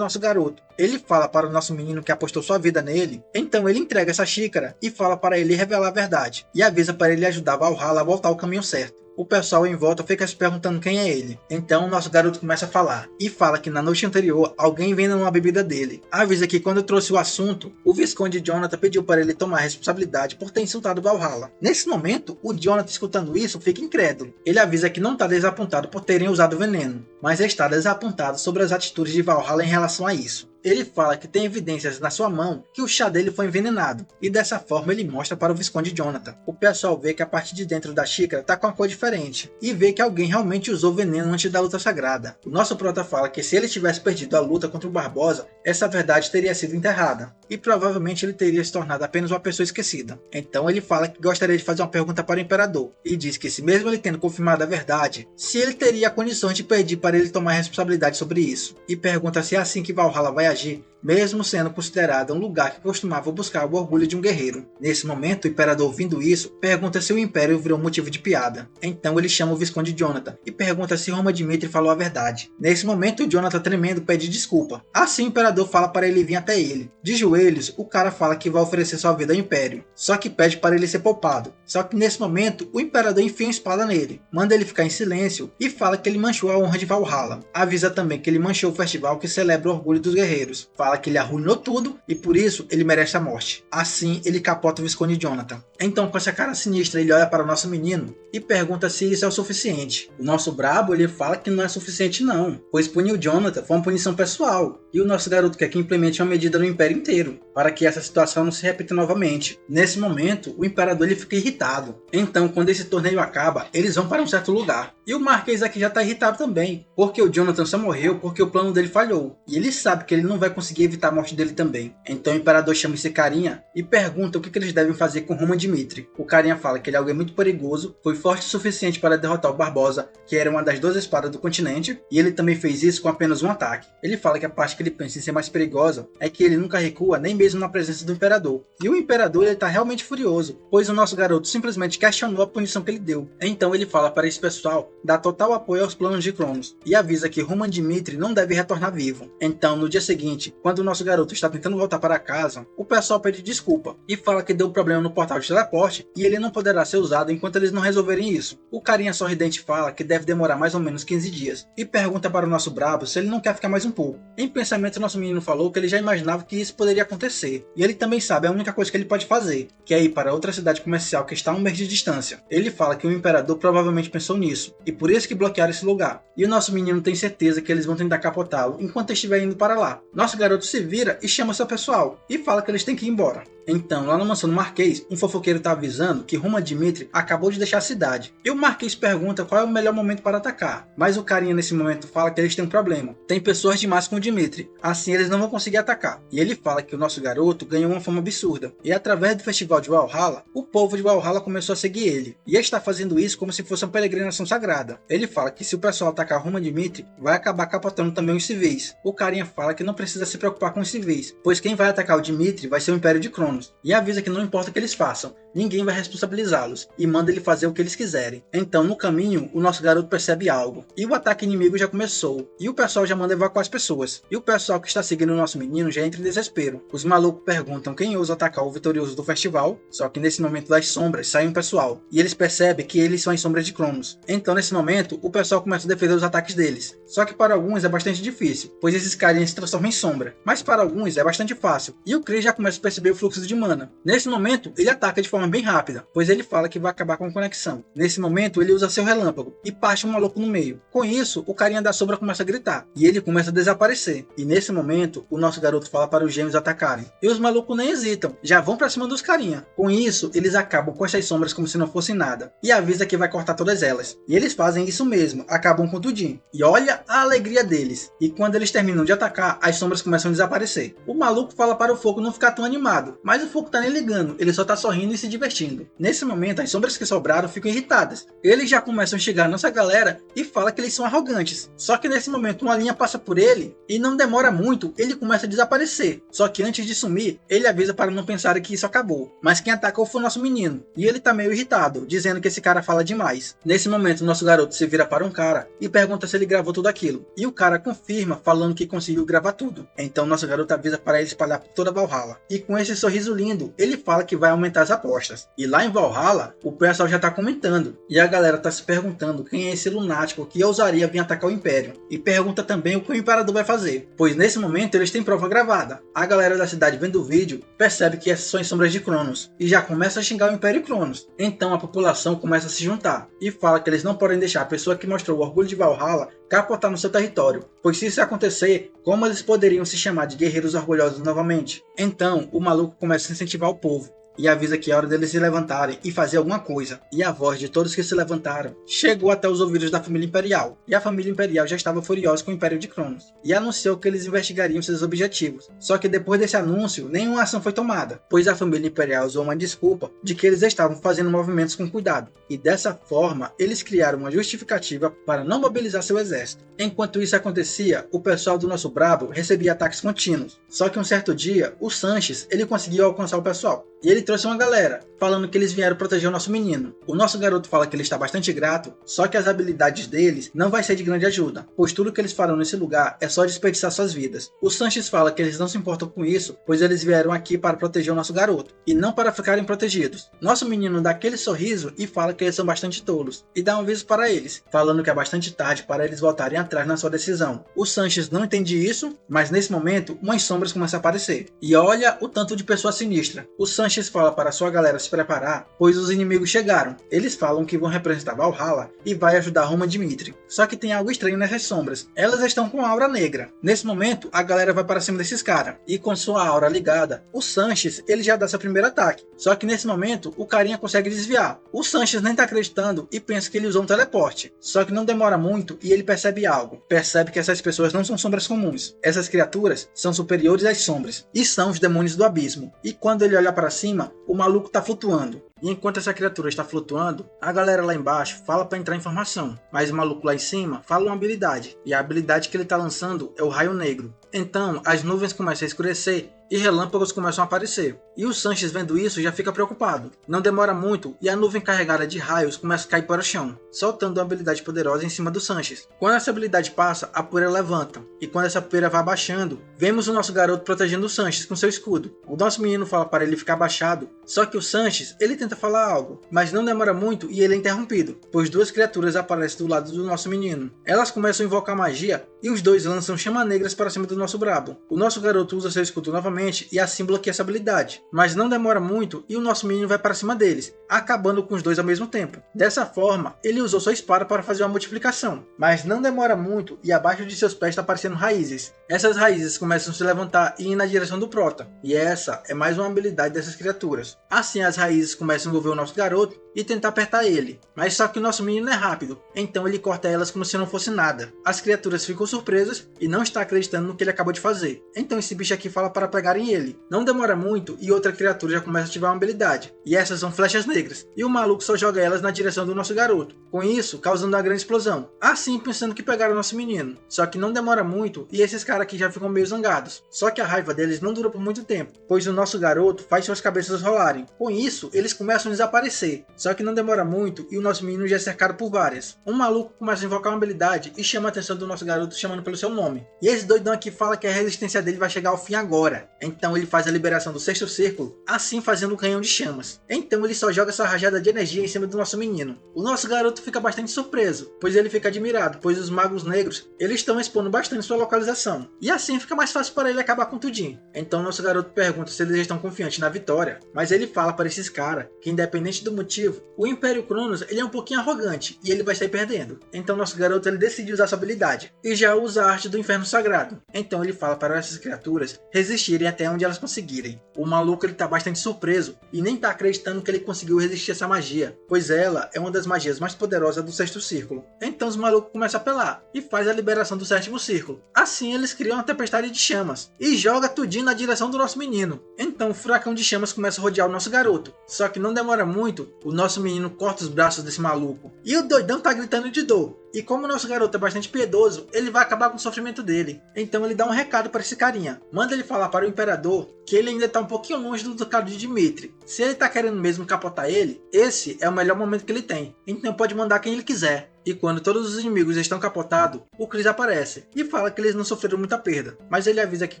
nosso garoto. Ele fala para o nosso menino que apostou sua vida nele, então ele entrega essa xícara e fala para ele revelar a verdade, e avisa para ele ajudar Valhalla a voltar ao caminho certo. O pessoal em volta fica se perguntando quem é ele. Então o nosso garoto começa a falar. E fala que na noite anterior alguém envenenou a bebida dele. Avisa que quando trouxe o assunto, o Visconde Jonathan pediu para ele tomar a responsabilidade por ter insultado Valhalla. Nesse momento, o Jonathan escutando isso fica incrédulo. Ele avisa que não está desapontado por terem usado veneno, mas está desapontado sobre as atitudes de Valhalla em relação a isso. Ele fala que tem evidências na sua mão que o chá dele foi envenenado, e dessa forma ele mostra para o Visconde Jonathan. O pessoal vê que a parte de dentro da xícara está com uma cor diferente, e vê que alguém realmente usou veneno antes da luta sagrada. O nosso prota fala que se ele tivesse perdido a luta contra o Barbosa, essa verdade teria sido enterrada, e provavelmente ele teria se tornado apenas uma pessoa esquecida. Então ele fala que gostaria de fazer uma pergunta para o Imperador, e diz que se mesmo ele tendo confirmado a verdade, se ele teria condições de pedir para ele tomar responsabilidade sobre isso, e pergunta se é assim que Valhalla vai agir, mesmo sendo considerada um lugar que costumava buscar o orgulho de um guerreiro. Nesse momento, o Imperador, ouvindo isso, pergunta se o Império virou motivo de piada. Então ele chama o Visconde Jonathan e pergunta se Roman Dmitri falou a verdade. Nesse momento, o Jonathan, tremendo, pede desculpa. Assim, o Imperador fala para ele vir até ele. De joelhos, o cara fala que vai oferecer sua vida ao Império, só que pede para ele ser poupado. Só que nesse momento, o Imperador enfia uma espada nele, manda ele ficar em silêncio e fala que ele manchou a honra de Valhalla. Avisa também que ele manchou o festival que celebra o orgulho dos guerreiros. Fala que ele arruinou tudo e por isso ele merece a morte. Assim, ele capota o Visconde Jonathan. Então, com essa cara sinistra, ele olha para o nosso menino e pergunta se isso é o suficiente. O nosso brabo, ele fala que não é suficiente não, pois punir o Jonathan foi uma punição pessoal, e o nosso garoto quer que implemente uma medida no Império inteiro, para que essa situação não se repita novamente. Nesse momento, o Imperador ele fica irritado. Então, quando esse torneio acaba, eles vão para um certo lugar. E o Marquês aqui já está irritado também, porque o Jonathan só morreu porque o plano dele falhou, e ele sabe que ele não vai conseguir que evitar a morte dele também. Então o imperador chama esse carinha e pergunta o que eles devem fazer com Roman Dmitri. O carinha fala que ele é alguém muito perigoso, foi forte o suficiente para derrotar o Barbosa, que era uma das 12 espadas do continente, e ele também fez isso com apenas um ataque. Ele fala que a parte que ele pensa em ser mais perigosa é que ele nunca recua nem mesmo na presença do imperador. E o imperador ele tá realmente furioso, pois o nosso garoto simplesmente questionou a punição que ele deu. Então ele fala para esse pessoal dar total apoio aos planos de Cronos e avisa que Roman Dmitri não deve retornar vivo. Então no dia seguinte, quando o nosso garoto está tentando voltar para casa, o pessoal pede desculpa e fala que deu problema no portal de teleporte e ele não poderá ser usado enquanto eles não resolverem isso. O carinha sorridente fala que deve demorar mais ou menos 15 dias e pergunta para o nosso brabo se ele não quer ficar mais um pouco. Em pensamento, nosso menino falou que ele já imaginava que isso poderia acontecer e ele também sabe a única coisa que ele pode fazer, que é ir para outra cidade comercial que está a 1 mês de distância. Ele fala que o imperador provavelmente pensou nisso e por isso que bloquearam esse lugar. E o nosso menino tem certeza que eles vão tentar capotá-lo enquanto estiver indo para lá. Nosso garoto se vira e chama seu pessoal e fala que eles têm que ir embora. Então, lá na mansão do Marquês, um fofoqueiro está avisando que Roman Dmitri acabou de deixar a cidade. E o Marquês pergunta qual é o melhor momento para atacar. Mas o carinha nesse momento fala que eles têm um problema. Tem pessoas demais com o Dmitri, assim eles não vão conseguir atacar. E ele fala que o nosso garoto ganhou uma fama absurda. E através do festival de Valhalla, o povo de Valhalla começou a seguir ele. E ele está fazendo isso como se fosse uma peregrinação sagrada. Ele fala que se o pessoal atacar Roman Dmitri, vai acabar capotando também os civis. O carinha fala que não precisa se preocupar com os civis, pois quem vai atacar o Dmitri vai ser o Império de Cronos. E avisa que não importa o que eles façam, ninguém vai responsabilizá-los e manda ele fazer o que eles quiserem. Então no caminho, o nosso garoto percebe algo e o ataque inimigo já começou e o pessoal já manda evacuar as pessoas. E o pessoal que está seguindo o nosso menino já entra em desespero. Os malucos perguntam quem ousa atacar o vitorioso do festival, só que nesse momento das sombras sai um pessoal e eles percebem que eles são as sombras de Cronos. Então nesse momento, o pessoal começa a defender os ataques deles. Só que para alguns é bastante difícil, pois esses carinhas se transformam em sombra. Mas para alguns é bastante fácil e o Chris já começa a perceber o fluxo de mana. Nesse momento, ele ataca de forma bem rápida, pois ele fala que vai acabar com a conexão. Nesse momento, ele usa seu relâmpago e parte um maluco no meio. Com isso, o carinha da sombra começa a gritar e ele começa a desaparecer. E nesse momento, o nosso garoto fala para os gêmeos atacarem. E os malucos nem hesitam, já vão para cima dos carinha. Com isso, eles acabam com essas sombras como se não fossem nada e avisa que vai cortar todas elas. E eles fazem isso mesmo, acabam com tudinho. E olha a alegria deles. E quando eles terminam de atacar, as sombras começam a desaparecer. O maluco fala para o fogo não ficar tão animado, mas o fogo tá nem ligando, ele só tá sorrindo e se divertindo. Nesse momento, as sombras que sobraram ficam irritadas. Eles já começam a chegar nossa galera e fala que eles são arrogantes. Só que nesse momento uma linha passa por ele e não demora muito, ele começa a desaparecer. Só que antes de sumir, ele avisa para não pensarem que isso acabou. Mas quem atacou foi o nosso menino. E ele tá meio irritado, dizendo que esse cara fala demais. Nesse momento, nosso garoto se vira para um cara e pergunta se ele gravou tudo aquilo. E o cara confirma, falando que conseguiu gravar tudo. Então nosso garoto avisa para ele espalhar por toda Valhalla. E com esse sorriso lindo, ele fala que vai aumentar as apostas. E lá em Valhalla, o pessoal já tá comentando. E a galera tá se perguntando quem é esse lunático que ousaria vir atacar o Império. E pergunta também o que o Imperador vai fazer. Pois nesse momento eles têm prova gravada. A galera da cidade vendo o vídeo percebe que essas são as sombras de Cronos. E já começa a xingar o Império Cronos. Então a população começa a se juntar. E fala que eles não podem deixar a pessoa que mostrou o orgulho de Valhalla capotar no seu território. Pois se isso acontecer, como eles poderiam se chamar de guerreiros orgulhosos novamente? Então o maluco começa a incentivar o povo. E avisa que é hora deles se levantarem e fazer alguma coisa. E a voz de todos que se levantaram chegou até os ouvidos da família imperial. E a família imperial já estava furiosa com o Império de Cronos. E anunciou que eles investigariam seus objetivos. Só que depois desse anúncio, nenhuma ação foi tomada. Pois a família imperial usou uma desculpa de que eles estavam fazendo movimentos com cuidado. E dessa forma, eles criaram uma justificativa para não mobilizar seu exército. Enquanto isso acontecia, o pessoal do nosso brabo recebia ataques contínuos. Só que um certo dia, o Sanches ele conseguiu alcançar o pessoal. E ele trouxe uma galera, falando que eles vieram proteger o nosso menino. O nosso garoto fala que ele está bastante grato, só que as habilidades deles não vai ser de grande ajuda, pois tudo que eles farão nesse lugar é só desperdiçar suas vidas. O Sanches fala que eles não se importam com isso, pois eles vieram aqui para proteger o nosso garoto, e não para ficarem protegidos. Nosso menino dá aquele sorriso e fala que eles são bastante tolos, e dá um aviso para eles, falando que é bastante tarde para eles voltarem atrás na sua decisão. O Sanches não entende isso, mas nesse momento, umas sombras começam a aparecer. E olha o tanto de pessoa sinistra. O Sanches Sanches fala para sua galera se preparar, pois os inimigos chegaram. Eles falam que vão representar Valhalla e vai ajudar Roma Dimitri. Só que tem algo estranho nessas sombras. Elas estão com aura negra. Nesse momento, a galera vai para cima desses caras. E com sua aura ligada, o Sanches ele já dá seu primeiro ataque. Só que nesse momento, o carinha consegue desviar. O Sanches nem tá acreditando e pensa que ele usou um teleporte. Só que não demora muito e ele percebe algo. Percebe que essas pessoas não são sombras comuns. Essas criaturas são superiores às sombras e são os demônios do abismo. E quando ele olha para cima, o maluco tá flutuando. E enquanto essa criatura está flutuando, a galera lá embaixo fala para entrar em formação. Mas o maluco lá em cima fala uma habilidade. E a habilidade que ele está lançando é o raio negro. Então as nuvens começam a escurecer e relâmpagos começam a aparecer. E o Sanches vendo isso já fica preocupado. Não demora muito e a nuvem carregada de raios começa a cair para o chão, soltando uma habilidade poderosa em cima do Sanches. Quando essa habilidade passa, a poeira levanta. E quando essa poeira vai abaixando, vemos o nosso garoto protegendo o Sanches com seu escudo. O nosso menino fala para ele ficar abaixado, só que o Sanches ele tenta falar algo, mas não demora muito e ele é interrompido, pois duas criaturas aparecem do lado do nosso menino. Elas começam a invocar magia e os dois lançam chamas negras para cima do nosso brabo. O nosso garoto usa seu escudo novamente e assim bloqueia essa habilidade, mas não demora muito e o nosso menino vai para cima deles, acabando com os dois ao mesmo tempo. Dessa forma, ele usou sua espada para fazer uma multiplicação, mas não demora muito e abaixo de seus pés está aparecendo raízes. Essas raízes começam a se levantar e ir na direção do Prota, e essa é mais uma habilidade dessas criaturas. Assim as raízes começam a envolver o nosso garoto e tentar apertar ele, mas só que o nosso menino é rápido, então ele corta elas como se não fosse nada. As criaturas ficam surpresas e não estão acreditando no que ele acabou de fazer, então esse bicho aqui fala para pegarem ele. Não demora muito e outra criatura já começa a ativar uma habilidade, e essas são flechas negras, e o maluco só joga elas na direção do nosso garoto, com isso causando uma grande explosão, assim pensando que pegaram o nosso menino. Só que não demora muito e esses caras aqui já ficam meio zangados, só que a raiva deles não dura por muito tempo, pois o nosso garoto faz suas cabeças rolarem. Com isso eles começam a desaparecer, só que não demora muito e o nosso menino já é cercado por várias. Um maluco começa a invocar uma habilidade e chama a atenção do nosso garoto chamando pelo seu nome, e esse doidão aqui fala que a resistência dele vai chegar ao fim agora. Então ele faz a liberação do sexto círculo, assim fazendo um canhão de chamas. Então ele só joga essa rajada de energia em cima do nosso menino. O nosso garoto fica bastante surpreso, pois ele fica admirado, pois os magos negros eles estão expondo bastante sua localização, e assim fica mais fácil para ele acabar com tudinho. Então nosso garoto pergunta se eles estão confiantes na vitória, mas ele fala para esses caras que independente do motivo, o Império Cronos ele é um pouquinho arrogante e ele vai sair perdendo. Então nosso garoto ele decide usar sua habilidade e já usa a arte do Inferno Sagrado. Então ele fala para essas criaturas resistirem até onde elas conseguirem. O maluco ele tá bastante surpreso e nem tá acreditando que ele conseguiu resistir a essa magia, pois ela é uma das magias mais poderosas do sexto círculo. Então os malucos começam a apelar e faz a liberação do sétimo círculo. Assim eles criam uma tempestade de chamas e joga tudinho na direção do nosso menino. Então o furacão de chamas começa a rodear o nosso garoto. Só que não demora muito, o nosso menino corta os braços desse maluco e o doidão tá gritando de dor. E como o nosso garoto é bastante piedoso, ele vai acabar com o sofrimento dele. Então ele dá um recado para esse carinha. Manda ele falar para o imperador que ele ainda está um pouquinho longe do ducado de Dimitri. Se ele está querendo mesmo capotar ele, esse é o melhor momento que ele tem. Então pode mandar quem ele quiser. E quando todos os inimigos estão capotados, o Chris aparece e fala que eles não sofreram muita perda, mas ele avisa que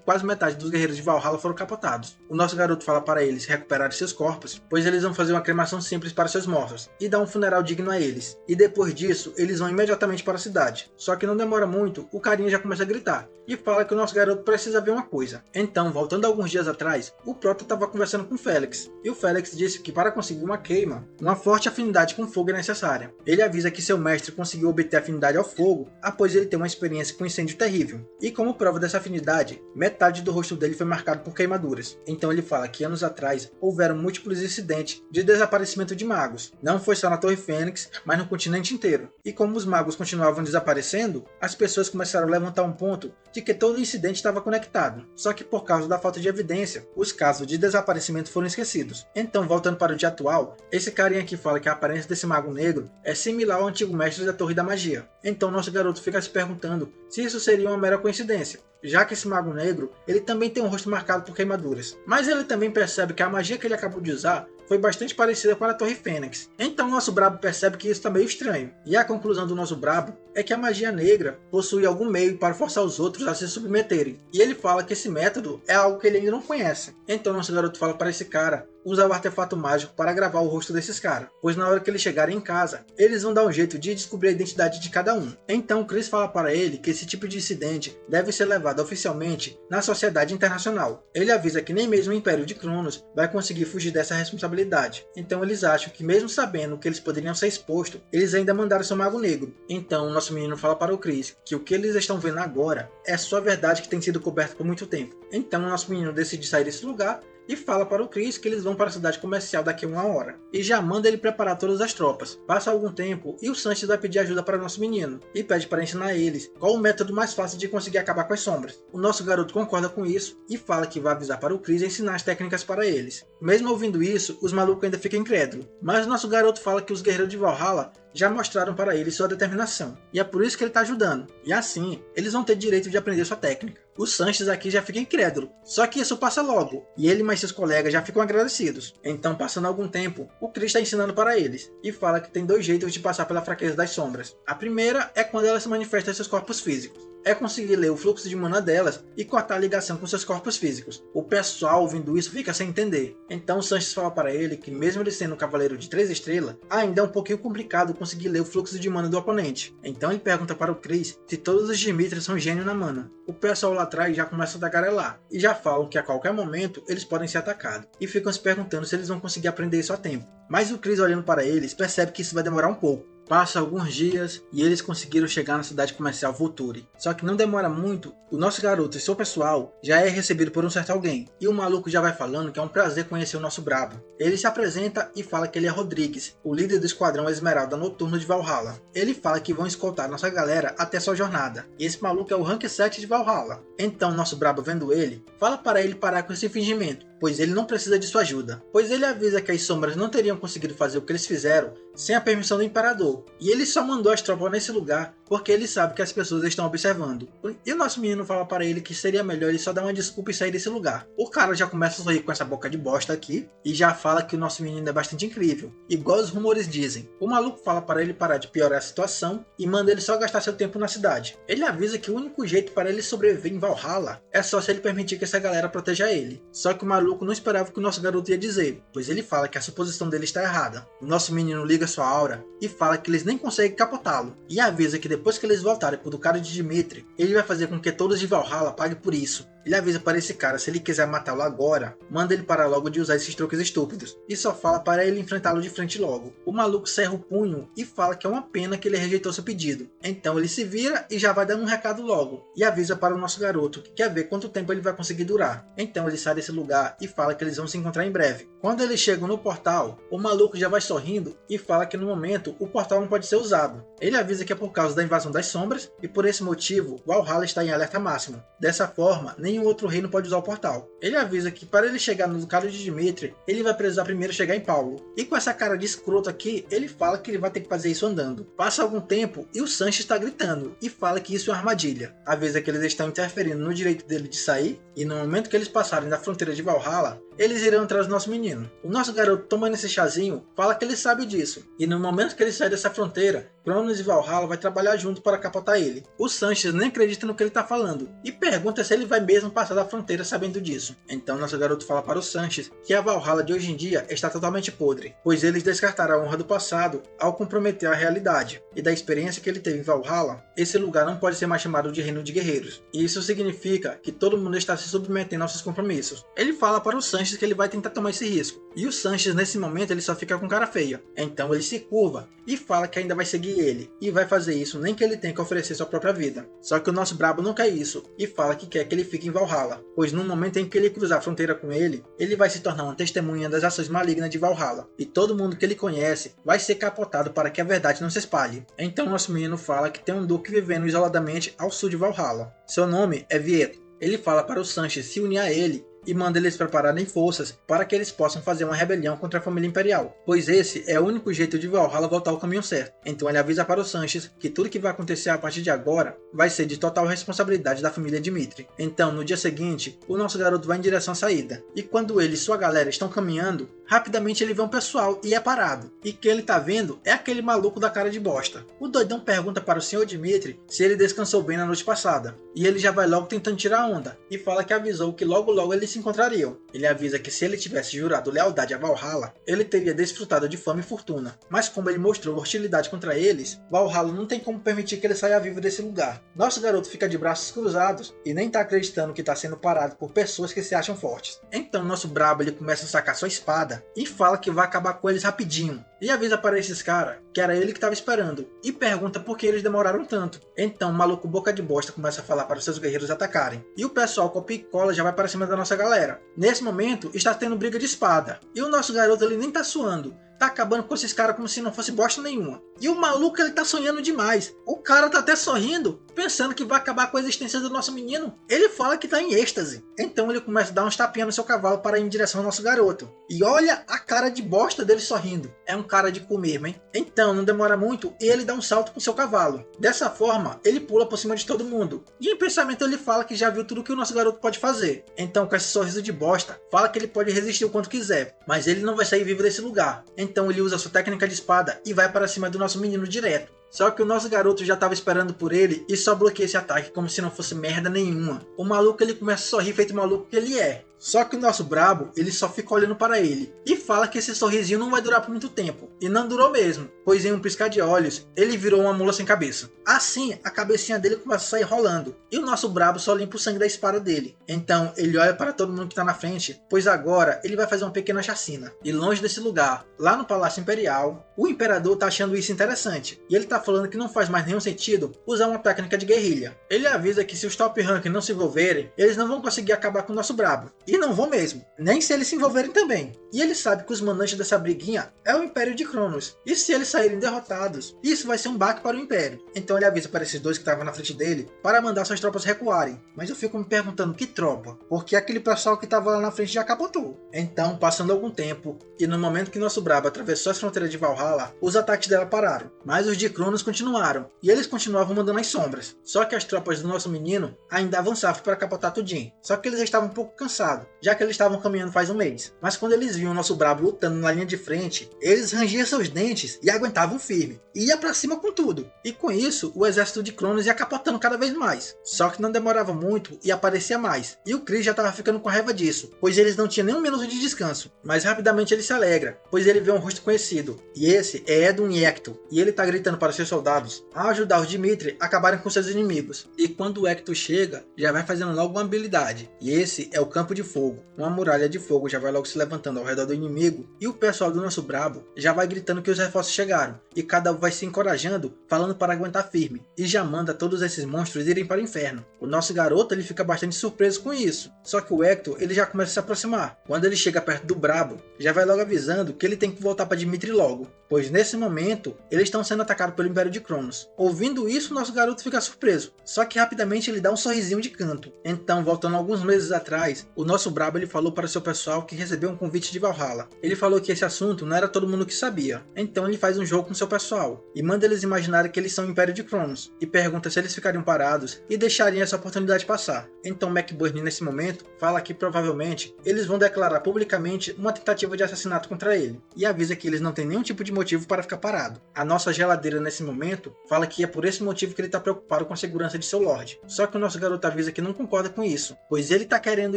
quase metade dos guerreiros de Valhalla foram capotados. O nosso garoto fala para eles recuperarem seus corpos, pois eles vão fazer uma cremação simples para seus mortos e dar um funeral digno a eles. E depois disso, eles vão imediatamente para a cidade. Só que não demora muito, o carinha já começa a gritar e fala que o nosso garoto precisa ver uma coisa. Então, voltando alguns dias atrás, o Prota estava conversando com o Félix, e o Félix disse que para conseguir uma queima, uma forte afinidade com fogo é necessária. Ele avisa que seu mestre conseguiu obter afinidade ao fogo após ele ter uma experiência com um incêndio terrível. E como prova dessa afinidade, metade do rosto dele foi marcado por queimaduras. Então ele fala que anos atrás houveram múltiplos incidentes de desaparecimento de magos. Não foi só na Torre Fênix, mas no continente inteiro. E como os magos continuavam desaparecendo, as pessoas começaram a levantar um ponto de que todo o incidente estava conectado. Só que por causa da falta de evidência, os casos de desaparecimento foram esquecidos. Então, voltando para o dia atual, esse carinha aqui fala que a aparência desse mago negro é similar ao antigo mestre da Torre da Magia. Então nosso garoto fica se perguntando se isso seria uma mera coincidência, já que esse mago negro ele também tem um rosto marcado por queimaduras. Mas ele também percebe que a magia que ele acabou de usar foi bastante parecida com a da Torre Fênix. Então nosso brabo percebe que isso está meio estranho. E a conclusão do nosso brabo é que a magia negra possui algum meio para forçar os outros a se submeterem. E ele fala que esse método é algo que ele ainda não conhece. Então nosso garoto fala para esse cara usar o artefato mágico para gravar o rosto desses caras, pois na hora que eles chegarem em casa, eles vão dar um jeito de descobrir a identidade de cada um. Então Chris fala para ele que esse tipo de incidente deve ser levado aprovada oficialmente na sociedade internacional. Ele avisa que nem mesmo o Império de Cronos vai conseguir fugir dessa responsabilidade. Então eles acham que, mesmo sabendo que eles poderiam ser expostos, eles ainda mandaram seu Mago Negro. Então o nosso menino fala para o Chris que o que eles estão vendo agora é só a verdade que tem sido coberta por muito tempo. Então o nosso menino decide sair desse lugar e fala para o Chris que eles vão para a cidade comercial daqui a 1 hora. E já manda ele preparar todas as tropas. Passa algum tempo e o Sanches vai pedir ajuda para o nosso menino. E pede para ensinar eles qual o método mais fácil de conseguir acabar com as sombras. O nosso garoto concorda com isso e fala que vai avisar para o Chris e ensinar as técnicas para eles. Mesmo ouvindo isso, os malucos ainda ficam incrédulos. Mas o nosso garoto fala que os guerreiros de Valhalla já mostraram para ele sua determinação. E é por isso que ele está ajudando. E assim, eles vão ter direito de aprender sua técnica. O Sanches aqui já fica incrédulo. Só que isso passa logo. E ele mais seus colegas já ficam agradecidos. Então, passando algum tempo, o Chris está ensinando para eles. E fala que tem 2 jeitos de passar pela fraqueza das sombras. A primeira é quando elas se manifestam em seus corpos físicos. É conseguir ler o fluxo de mana delas e cortar a ligação com seus corpos físicos. O pessoal, ouvindo isso, fica sem entender. Então o Sanches fala para ele que, mesmo ele sendo um cavaleiro de 3 estrelas, ainda é um pouquinho complicado conseguir ler o fluxo de mana do oponente. Então ele pergunta para o Chris se todos os Dimitri são gênios na mana. O pessoal lá atrás já começa a tagarelar e já falam que a qualquer momento eles podem ser atacados. E ficam se perguntando se eles vão conseguir aprender isso a tempo. Mas o Chris, olhando para eles, percebe que isso vai demorar um pouco. Passa alguns dias e eles conseguiram chegar na cidade comercial Volturi. Só que não demora muito, o nosso garoto e seu pessoal já é recebido por um certo alguém. E o maluco já vai falando que é um prazer conhecer o nosso brabo. Ele se apresenta e fala que ele é Rodrigues, o líder do esquadrão Esmeralda Noturno de Valhalla. Ele fala que vão escoltar nossa galera até sua jornada. E esse maluco é o Rank 7 de Valhalla. Então nosso brabo, vendo ele, fala para ele parar com esse fingimento, pois ele não precisa de sua ajuda. Pois ele avisa que as sombras não teriam conseguido fazer o que eles fizeram sem a permissão do Imperador. E ele só mandou as tropas nesse lugar porque ele sabe que as pessoas estão observando. E o nosso menino fala para ele que seria melhor ele só dar uma desculpa e sair desse lugar. O cara já começa a sorrir com essa boca de bosta aqui e já fala que o nosso menino é bastante incrível, igual os rumores dizem. O maluco fala para ele parar de piorar a situação e manda ele só gastar seu tempo na cidade. Ele avisa que o único jeito para ele sobreviver em Valhalla é só se ele permitir que essa galera proteja ele. Só que o maluco não esperava o que o nosso garoto ia dizer, pois ele fala que a suposição dele está errada. O nosso menino liga sua aura e fala que eles nem conseguem capotá-lo, e avisa que depois que eles voltarem pro Ducado de Dimitri, ele vai fazer com que todos de Valhalla paguem por isso. Ele avisa para esse cara, se ele quiser matá-lo agora, manda ele parar logo de usar esses truques estúpidos, e só fala para ele enfrentá-lo de frente logo. O maluco cerra o punho e fala que é uma pena que ele rejeitou seu pedido. Então ele se vira e já vai dando um recado logo, e avisa para o nosso garoto que quer ver quanto tempo ele vai conseguir durar. Então ele sai desse lugar e fala que eles vão se encontrar em breve. Quando eles chegam no portal, o maluco já vai sorrindo e fala que no momento o portal não pode ser usado. Ele avisa que é por causa da invasão das sombras e por esse motivo Valhalla está em alerta máximo. Dessa forma, nenhum outro reino pode usar o portal. Ele avisa que para ele chegar no Ducado de Dimitri, ele vai precisar primeiro chegar em Paulo. E com essa cara de escroto aqui, ele fala que ele vai ter que fazer isso andando. Passa algum tempo e o Sanches está gritando e fala que isso é uma armadilha. Avisa que eles estão interferindo no direito dele de sair e no momento que eles passarem da fronteira de Valhalla, eles irão atrás do nosso menino. O nosso garoto, tomando esse chazinho, fala que ele sabe disso. E no momento que ele sai dessa fronteira, Cronos e Valhalla vai trabalhar junto para capotar ele. O Sanches nem acredita no que ele está falando e pergunta se ele vai mesmo passar da fronteira sabendo disso. Então nosso garoto fala para o Sanches que a Valhalla de hoje em dia está totalmente podre, pois eles descartaram a honra do passado ao comprometer a realidade. E da experiência que ele teve em Valhalla, esse lugar não pode ser mais chamado de reino de guerreiros. E isso significa que todo mundo está se submetendo aos seus compromissos. Ele fala para o Sanches que ele vai tentar tomar esse risco. E o Sanches nesse momento ele só fica com cara feia. Então ele se curva e fala que ainda vai seguir ele. E vai fazer isso nem que ele tenha que oferecer sua própria vida. Só que o nosso brabo não quer isso e fala que quer que ele fique em Valhalla. Pois no momento em que ele cruzar a fronteira com ele, ele vai se tornar uma testemunha das ações malignas de Valhalla. E todo mundo que ele conhece vai ser capotado para que a verdade não se espalhe. Então nosso menino fala que tem um duque vivendo isoladamente ao sul de Valhalla. Seu nome é Vieto. Ele fala para o Sanches se unir a ele e manda eles prepararem forças para que eles possam fazer uma rebelião contra a família imperial, pois esse é o único jeito de Valhalla voltar ao caminho certo. Então ele avisa para o Sanches que tudo que vai acontecer a partir de agora vai ser de total responsabilidade da família Dimitri. Então no dia seguinte, o nosso garoto vai em direção à saída, e quando ele e sua galera estão caminhando, rapidamente ele vê um pessoal e é parado, e quem ele tá vendo é aquele maluco da cara de bosta. O doidão pergunta para o Sr. Dimitri se ele descansou bem na noite passada, e ele já vai logo tentando tirar a onda, e fala que avisou que logo eles eles se encontrariam. Ele avisa que se ele tivesse jurado lealdade a Valhalla, ele teria desfrutado de fama e fortuna. Mas como ele mostrou hostilidade contra eles, Valhalla não tem como permitir que ele saia vivo desse lugar. Nosso garoto fica de braços cruzados e nem tá acreditando que tá sendo parado por pessoas que se acham fortes. Então nosso brabo ele começa a sacar sua espada e fala que vai acabar com eles rapidinho. E avisa para esses caras que era ele que estava esperando e pergunta por que eles demoraram tanto. Então o maluco boca de bosta começa a falar para os seus guerreiros atacarem. E o pessoal copia e cola já vai para cima da nossa galera. Nesse momento está tendo briga de espada. E o nosso garoto ele nem tá suando. Tá acabando com esses caras como se não fosse bosta nenhuma. E o maluco ele tá sonhando demais. O cara tá até sorrindo, pensando que vai acabar com a existência do nosso menino. Ele fala que tá em êxtase. Então ele começa a dar uns tapinhas no seu cavalo para ir em direção ao nosso garoto. E olha a cara de bosta dele sorrindo. É um cara de cu mesmo, hein? Então não demora muito e ele dá um salto com seu cavalo. Dessa forma, ele pula por cima de todo mundo. E em pensamento ele fala que já viu tudo que o nosso garoto pode fazer. Então com esse sorriso de bosta, fala que ele pode resistir o quanto quiser. Mas ele não vai sair vivo desse lugar. Então ele usa sua técnica de espada e vai para cima do nosso menino direto. Só que o nosso garoto já estava esperando por ele e só bloqueia esse ataque como se não fosse merda nenhuma. O maluco ele começa a sorrir feito maluco que ele é. Só que o nosso brabo, ele só fica olhando para ele e fala que esse sorrisinho não vai durar por muito tempo. E não durou mesmo, pois em um piscar de olhos, ele virou uma mula sem cabeça. Assim, a cabecinha dele começa a sair rolando, e o nosso brabo só limpa o sangue da espada dele. Então, ele olha para todo mundo que está na frente, pois agora ele vai fazer uma pequena chacina. E longe desse lugar, lá no Palácio Imperial, o Imperador tá achando isso interessante, e ele tá falando que não faz mais nenhum sentido usar uma técnica de guerrilha. Ele avisa que se os top rank não se envolverem, eles não vão conseguir acabar com o nosso brabo. E não vão mesmo, nem se eles se envolverem também. E ele sabe que os mandantes dessa briguinha é o Império de Cronos. E se eles saírem derrotados, isso vai ser um baque para o Império. Então ele avisa para esses dois que estavam na frente dele para mandar suas tropas recuarem. Mas eu fico me perguntando que tropa, porque aquele pessoal que estava lá na frente já capotou. Então, passando algum tempo, e no momento que nosso brabo atravessou as fronteiras de Valhalla, os ataques dela pararam. Mas os de Cronos continuaram, e eles continuavam mandando as sombras. Só que as tropas do nosso menino ainda avançavam para capotar tudinho. Só que eles estavam um pouco cansados, já que eles estavam caminhando faz um mês. Mas quando eles viam o nosso brabo lutando na linha de frente, eles rangiam seus dentes e aguentavam firme. E ia pra cima com tudo. E com isso, o exército de Cronos ia capotando cada vez mais. Só que não demorava muito e aparecia mais. E o Chris já estava ficando com raiva disso, pois eles não tinham nem um minuto de descanso. Mas rapidamente ele se alegra, pois ele vê um rosto conhecido. E esse é Edun Yecto. E ele tá gritando para seus soldados a ajudar os Dimitri a acabarem com seus inimigos. E quando o Yecto chega, já vai fazendo logo uma habilidade. E esse é o Campo de Fogo. Uma muralha de fogo já vai logo se levantando ao redor do inimigo. E o pessoal do nosso brabo já vai gritando que os reforços chegaram. E cada um vai se encorajando, falando para aguentar firme. E já manda todos esses monstros irem para o inferno. O nosso garoto ele fica bastante surpreso com isso. Só que o Hector ele já começa a se aproximar. Quando ele chega perto do brabo, já vai logo avisando que ele tem que voltar para Dimitri logo. Pois nesse momento, eles estão sendo atacados pelo Império de Cronos. Ouvindo isso, nosso garoto fica surpreso. Só que rapidamente ele dá um sorrisinho de canto. Então, voltando alguns meses atrás, o nosso brabo ele falou para o seu pessoal que recebeu um convite de Valhalla. Ele falou que esse assunto não era todo mundo que sabia. Então ele faz um jogo com seu pessoal e manda eles imaginarem que eles são o Império de Cronos e pergunta se eles ficariam parados e deixariam essa oportunidade passar. Então McBurney nesse momento fala que provavelmente eles vão declarar publicamente uma tentativa de assassinato contra ele e avisa que eles não têm nenhum tipo de motivo para ficar parado. A nossa geladeira nesse momento fala que é por esse motivo que ele está preocupado com a segurança de seu Lorde. Só que o nosso garoto avisa que não concorda com isso, pois ele está querendo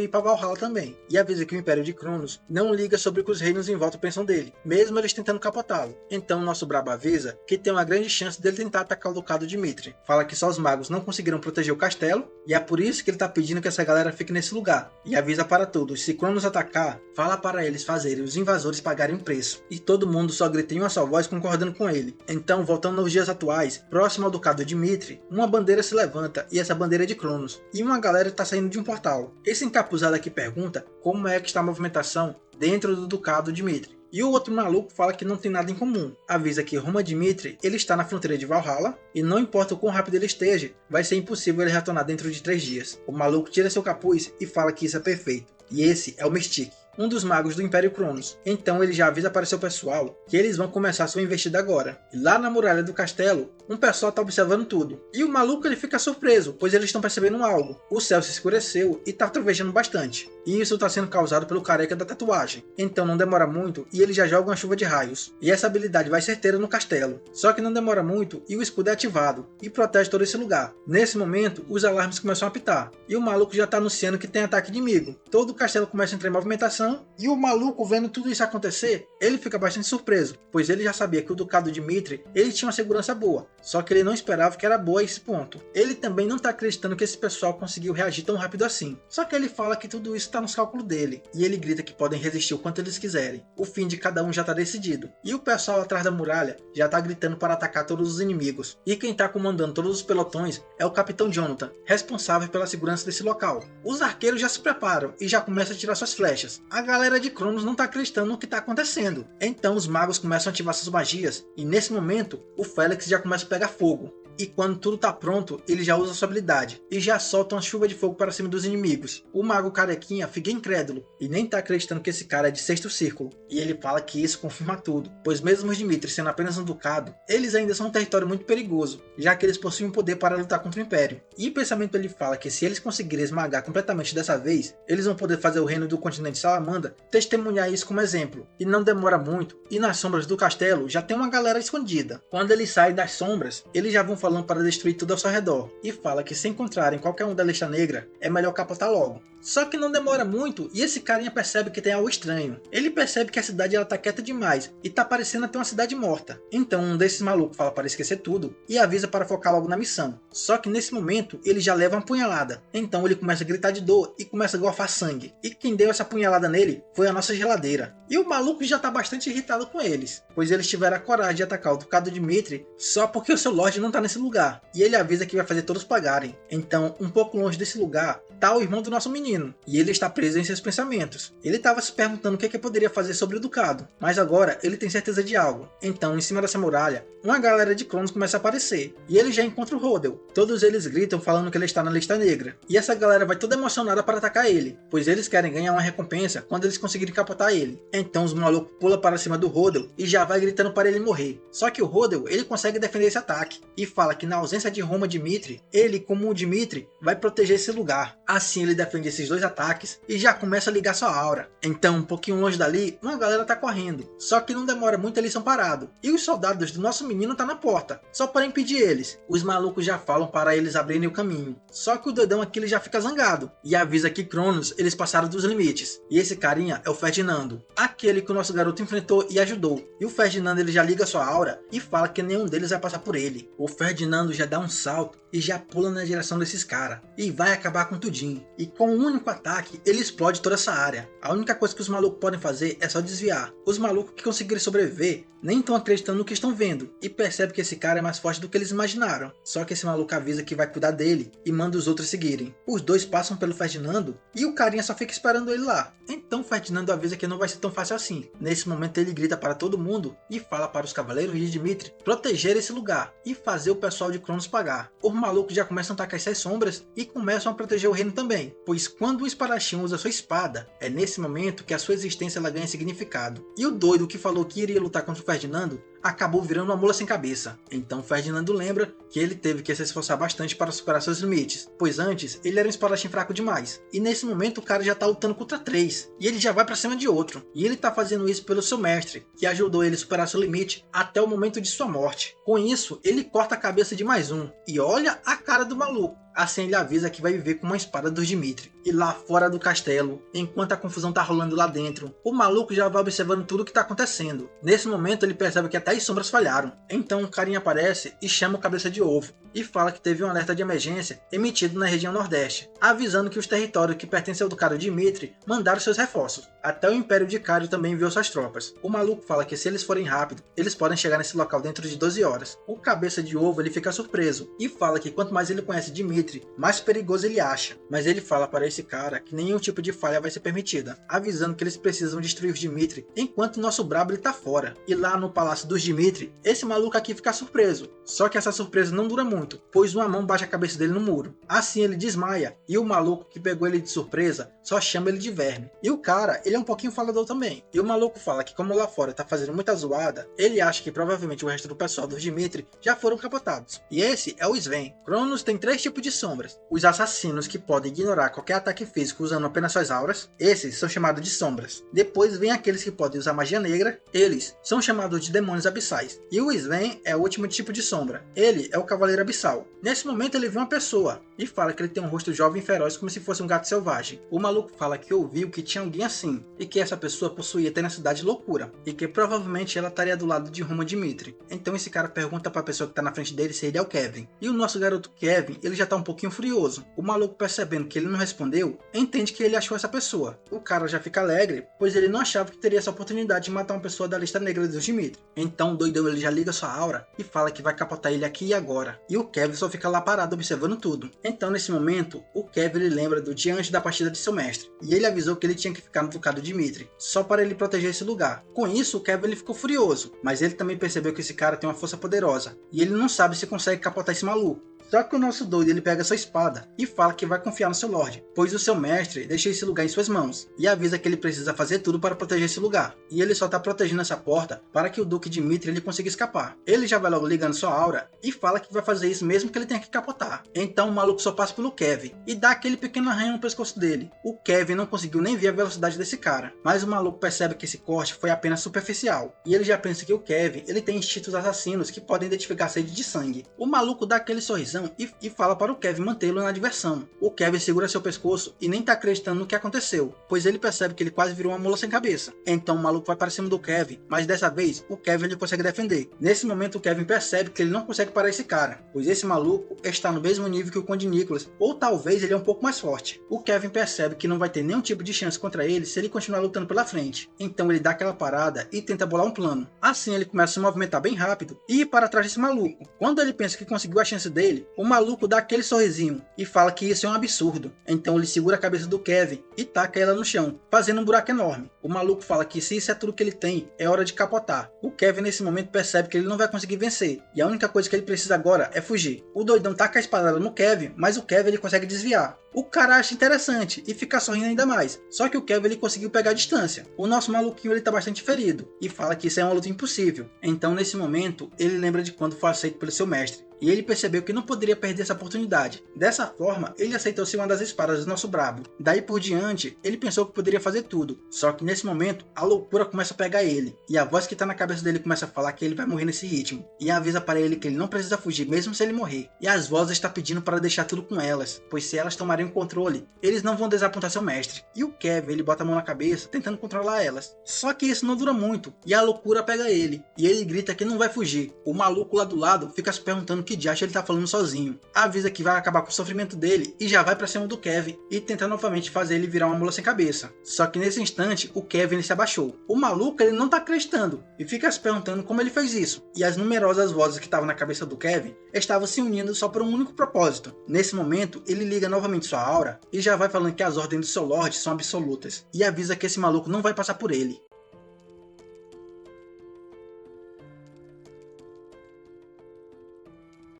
ir para Valhalla também e avisa que o Império de Cronos não liga sobre o que os reinos em volta pensam dele, mesmo eles tentando capotá-lo. Então o nosso brabo avisa que tem uma grande chance dele tentar atacar o ducado Dimitri. Fala que só os magos não conseguiram proteger o castelo e é por isso que ele está pedindo que essa galera fique nesse lugar. E avisa para todos, se Cronos atacar, fala para eles fazerem os invasores pagarem preço. E todo mundo só grita em uma só voz concordando com ele. Então, voltando aos dias atuais, próximo ao ducado Dimitri, uma bandeira se levanta e essa bandeira é de Cronos. E uma galera está saindo de um portal. Esse encapuzado aqui pergunta como é que está a movimentação dentro do ducado Dimitri. E o outro maluco fala que não tem nada em comum. Avisa que Roma Dimitri ele está na fronteira de Valhalla e não importa o quão rápido ele esteja, vai ser impossível ele retornar dentro de 3 dias. O maluco tira seu capuz e fala que isso é perfeito. E esse é o Mystique. um dos magos do Império Cronos. Então ele já avisa para seu pessoal que eles vão começar sua investida agora. E lá na muralha do castelo, um pessoal está observando tudo. E o maluco ele fica surpreso, pois eles estão percebendo algo. O céu se escureceu e está trovejando bastante. E isso está sendo causado pelo careca da tatuagem. Então não demora muito e ele já joga uma chuva de raios. E essa habilidade vai certeira no castelo. Só que não demora muito e o escudo é ativado e protege todo esse lugar. Nesse momento, os alarmes começam a apitar. E o maluco já está anunciando que tem ataque inimigo. Todo o castelo começa a entrar em movimentação. E o maluco, vendo tudo isso acontecer, ele fica bastante surpreso, pois ele já sabia que o ducado Dmitri ele tinha uma segurança boa. Só que ele não esperava que era boa a esse ponto. Ele também não está acreditando que esse pessoal conseguiu reagir tão rápido assim. Só que ele fala que tudo isso está nos cálculos dele. E ele grita que podem resistir o quanto eles quiserem. O fim de cada um já está decidido. E o pessoal atrás da muralha já está gritando para atacar todos os inimigos. E quem está comandando todos os pelotões é o Capitão Jonathan, responsável pela segurança desse local. Os arqueiros já se preparam e já começam a tirar suas flechas. A galera de Cronos não está acreditando no que está acontecendo. Então os magos começam a ativar suas magias. E nesse momento, o Félix já começa a pegar fogo. E quando tudo tá pronto, ele já usa sua habilidade e já solta uma chuva de fogo para cima dos inimigos. O mago carequinha fica incrédulo e nem tá acreditando que esse cara é de sexto círculo. E ele fala que isso confirma tudo, pois mesmo os Dmitri sendo apenas um ducado, eles ainda são um território muito perigoso, já que eles possuem poder para lutar contra o Império. E o pensamento dele fala que se eles conseguirem esmagar completamente dessa vez, eles vão poder fazer o reino do continente Salamanda testemunhar isso como exemplo. E não demora muito, e nas sombras do castelo já tem uma galera escondida. Quando eles saem das sombras, eles já vão falando para destruir tudo ao seu redor, e fala que se encontrarem qualquer um da lista negra, é melhor capotar logo. Só que não demora muito e esse carinha percebe que tem algo estranho. Ele percebe que a cidade ela tá quieta demais e tá parecendo até uma cidade morta. Então um desses malucos fala para esquecer tudo e avisa para focar logo na missão. Só que nesse momento ele já leva uma punhalada. Então ele começa a gritar de dor e começa a gorfar sangue. E quem deu essa punhalada nele foi a nossa geladeira. E o maluco já tá bastante irritado com eles, pois eles tiveram a coragem de atacar o ducado Dmitri só porque o seu Lorde não tá nesse lugar. E ele avisa que vai fazer todos pagarem. Então um pouco longe desse lugar tá o irmão do nosso menino. E ele está preso em seus pensamentos. Ele estava se perguntando o que poderia fazer sobre o ducado, mas agora ele tem certeza de algo. Então, em cima dessa muralha, uma galera de Cronos começa a aparecer, e ele já encontra o Rodel. Todos eles gritam falando que ele está na lista negra, e essa galera vai toda emocionada para atacar ele, pois eles querem ganhar uma recompensa quando eles conseguirem capotar ele. Então os malucos pulam para cima do Rodel e já vai gritando para ele morrer. Só que o Rodel, ele consegue defender esse ataque, e fala que na ausência de Roma Dmitri, ele, como o Dmitri, vai proteger esse lugar. Assim ele defende esses dois ataques e já começa a ligar sua aura. Então, um pouquinho longe dali, uma galera tá correndo. Só que não demora muito, eles são parados. E os soldados do nosso menino tá na porta, só para impedir eles. Os malucos já falam para eles abrirem o caminho. Só que o doidão aqui ele já fica zangado e avisa que Cronos eles passaram dos limites. E esse carinha é o Ferdinando, aquele que o nosso garoto enfrentou e ajudou. E o Ferdinando ele já liga sua aura e fala que nenhum deles vai passar por ele. O Ferdinando já dá um salto e já pula na direção desses caras e vai acabar com tudinho. E com um único ataque, ele explode toda essa área. A única coisa que os malucos podem fazer é só desviar. Os malucos que conseguirem sobreviver nem estão acreditando no que estão vendo e percebem que esse cara é mais forte do que eles imaginaram. Só que esse maluco avisa que vai cuidar dele e manda os outros seguirem. Os dois passam pelo Ferdinando e o carinha só fica esperando ele lá. Então o Ferdinando avisa que não vai ser tão fácil assim. Nesse momento ele grita para todo mundo e fala para os cavaleiros de Dmitri proteger esse lugar e fazer o pessoal de Cronos pagar. Os malucos já começam a atacar essas sombras e começam a proteger o reino também, pois quando o espadachim usa sua espada, é nesse momento que a sua existência ela ganha significado. E o doido que falou que iria lutar contra o Ferdinando acabou virando uma mula sem cabeça. Então Ferdinando lembra que ele teve que se esforçar bastante para superar seus limites, pois antes ele era um espadachim fraco demais. E nesse momento o cara já tá lutando contra 3, e ele já vai para cima de outro. E ele tá fazendo isso pelo seu mestre, que ajudou ele a superar seu limite até o momento de sua morte. Com isso, ele corta a cabeça de mais um. E olha a cara do maluco. Assim ele avisa que vai viver com uma espada dos Dmitri. E lá fora do castelo, enquanto a confusão tá rolando lá dentro, o maluco já vai observando tudo o que tá acontecendo. Nesse momento ele percebe que até as sombras falharam. Então um carinha aparece e chama o Cabeça de Ovo. E fala que teve um alerta de emergência emitido na região nordeste, avisando que os territórios que pertencem ao Ducado Dmitri mandaram seus reforços. Até o Império de Cário também enviou suas tropas. O maluco fala que se eles forem rápido, eles podem chegar nesse local dentro de 12 horas. O Cabeça de Ovo ele fica surpreso e fala que quanto mais ele conhece Dmitri, mais perigoso ele acha. Mas ele fala para esse cara que nenhum tipo de falha vai ser permitida, avisando que eles precisam destruir os Dmitri enquanto o nosso brabo ele tá fora. E lá no palácio dos Dmitri, esse maluco aqui fica surpreso. Só que essa surpresa não dura muito. muito, pois uma mão bate a cabeça dele no muro. Assim ele desmaia, e o maluco que pegou ele de surpresa só chama ele de verme. E o cara, ele é um pouquinho falador também. E o maluco fala que como lá fora tá fazendo muita zoada, ele acha que provavelmente o resto do pessoal dos Dimitri já foram capotados. E esse é o Sven. Cronos tem 3 tipos de sombras. Os assassinos que podem ignorar qualquer ataque físico usando apenas suas auras, esses são chamados de sombras. Depois vem aqueles que podem usar magia negra, eles são chamados de demônios abissais. E o Sven é o último tipo de sombra. Ele é o cavaleiro abissal. Nesse momento ele vê uma pessoa e fala que ele tem um rosto jovem e feroz como se fosse um gato selvagem. O maluco fala que ouviu que tinha alguém assim, e que essa pessoa possuía tenacidade e loucura, e que provavelmente ela estaria do lado de Roma Dimitri. Então esse cara pergunta pra pessoa que tá na frente dele se ele é o Kevin. E o nosso garoto Kevin, ele já tá um pouquinho furioso. O maluco, percebendo que ele não respondeu, entende que ele achou essa pessoa. O cara já fica alegre, pois ele não achava que teria essa oportunidade de matar uma pessoa da lista negra dos Dimitri. Então o doidão ele já liga sua aura e fala que vai capotar ele aqui e agora. E o Kevin só fica lá parado observando tudo. Então nesse momento, o Kevin ele lembra do dia antes da partida de seu mestre. E ele avisou que ele tinha que ficar no Ducado Dimitri, só para ele proteger esse lugar. Com isso, o Kevin ele ficou furioso, mas ele também percebeu que esse cara tem uma força poderosa, e ele não sabe se consegue capotar esse maluco. Só que o nosso doido ele pega sua espada e fala que vai confiar no seu Lorde, pois o seu mestre deixa esse lugar em suas mãos e avisa que ele precisa fazer tudo para proteger esse lugar. E ele só tá protegendo essa porta para que o Duque Dimitri ele consiga escapar. Ele já vai logo ligando sua aura e fala que vai fazer isso mesmo que ele tenha que capotar. Então o maluco só passa pelo Kevin e dá aquele pequeno arranhão no pescoço dele. O Kevin não conseguiu nem ver a velocidade desse cara, mas o maluco percebe que esse corte foi apenas superficial. E ele já pensa que o Kevin ele tem instintos assassinos que podem identificar sede de sangue. O maluco dá aquele sorrisão e fala para o Kevin mantê-lo na diversão. O Kevin segura seu pescoço e nem tá acreditando no que aconteceu, pois ele percebe que ele quase virou uma mula sem cabeça. Então o maluco vai para cima do Kevin, mas dessa vez o Kevin ele consegue defender. Nesse momento o Kevin percebe que ele não consegue parar esse cara, pois esse maluco está no mesmo nível que o Conde Nicholas, ou talvez ele é um pouco mais forte. O Kevin percebe que não vai ter nenhum tipo de chance contra ele se ele continuar lutando pela frente. Então ele dá aquela parada e tenta bolar um plano. Assim ele começa a se movimentar bem rápido e ir para trás desse maluco. Quando ele pensa que conseguiu a chance dele, o maluco dá aquele sorrisinho e fala que isso é um absurdo. Então ele segura a cabeça do Kevin e taca ela no chão, fazendo um buraco enorme. O maluco fala que se isso é tudo que ele tem, é hora de capotar. O Kevin nesse momento percebe que ele não vai conseguir vencer, e a única coisa que ele precisa agora é fugir. O doidão taca a espadada no Kevin, mas o Kevin ele consegue desviar. O cara acha interessante e fica sorrindo ainda mais, só que o Kevin ele conseguiu pegar a distância. O nosso maluquinho ele tá bastante ferido e fala que isso é uma luta impossível. Então nesse momento ele lembra de quando foi aceito pelo seu mestre. E ele percebeu que não poderia perder essa oportunidade. Dessa forma, ele aceitou ser uma das espadas do nosso brabo. Daí por diante, ele pensou que poderia fazer tudo. Só que nesse momento, a loucura começa a pegar ele. E a voz que tá na cabeça dele começa a falar que ele vai morrer nesse ritmo. E avisa para ele que ele não precisa fugir mesmo se ele morrer. E as vozes estão pedindo para deixar tudo com elas, pois se elas tomarem o controle, eles não vão desapontar seu mestre. E o Kevin, ele bota a mão na cabeça, tentando controlar elas. Só que isso não dura muito, e a loucura pega ele. E ele grita que não vai fugir. O maluco lá do lado fica se perguntando que diacho ele tá falando sozinho. Avisa que vai acabar com o sofrimento dele e já vai pra cima do Kevin e tenta novamente fazer ele virar uma mula sem cabeça. Só que nesse instante o Kevin ele se abaixou. O maluco ele não tá acreditando e fica se perguntando como ele fez isso. E as numerosas vozes que estavam na cabeça do Kevin estavam se unindo só por um único propósito. Nesse momento ele liga novamente sua aura e já vai falando que as ordens do seu Lorde são absolutas e avisa que esse maluco não vai passar por ele.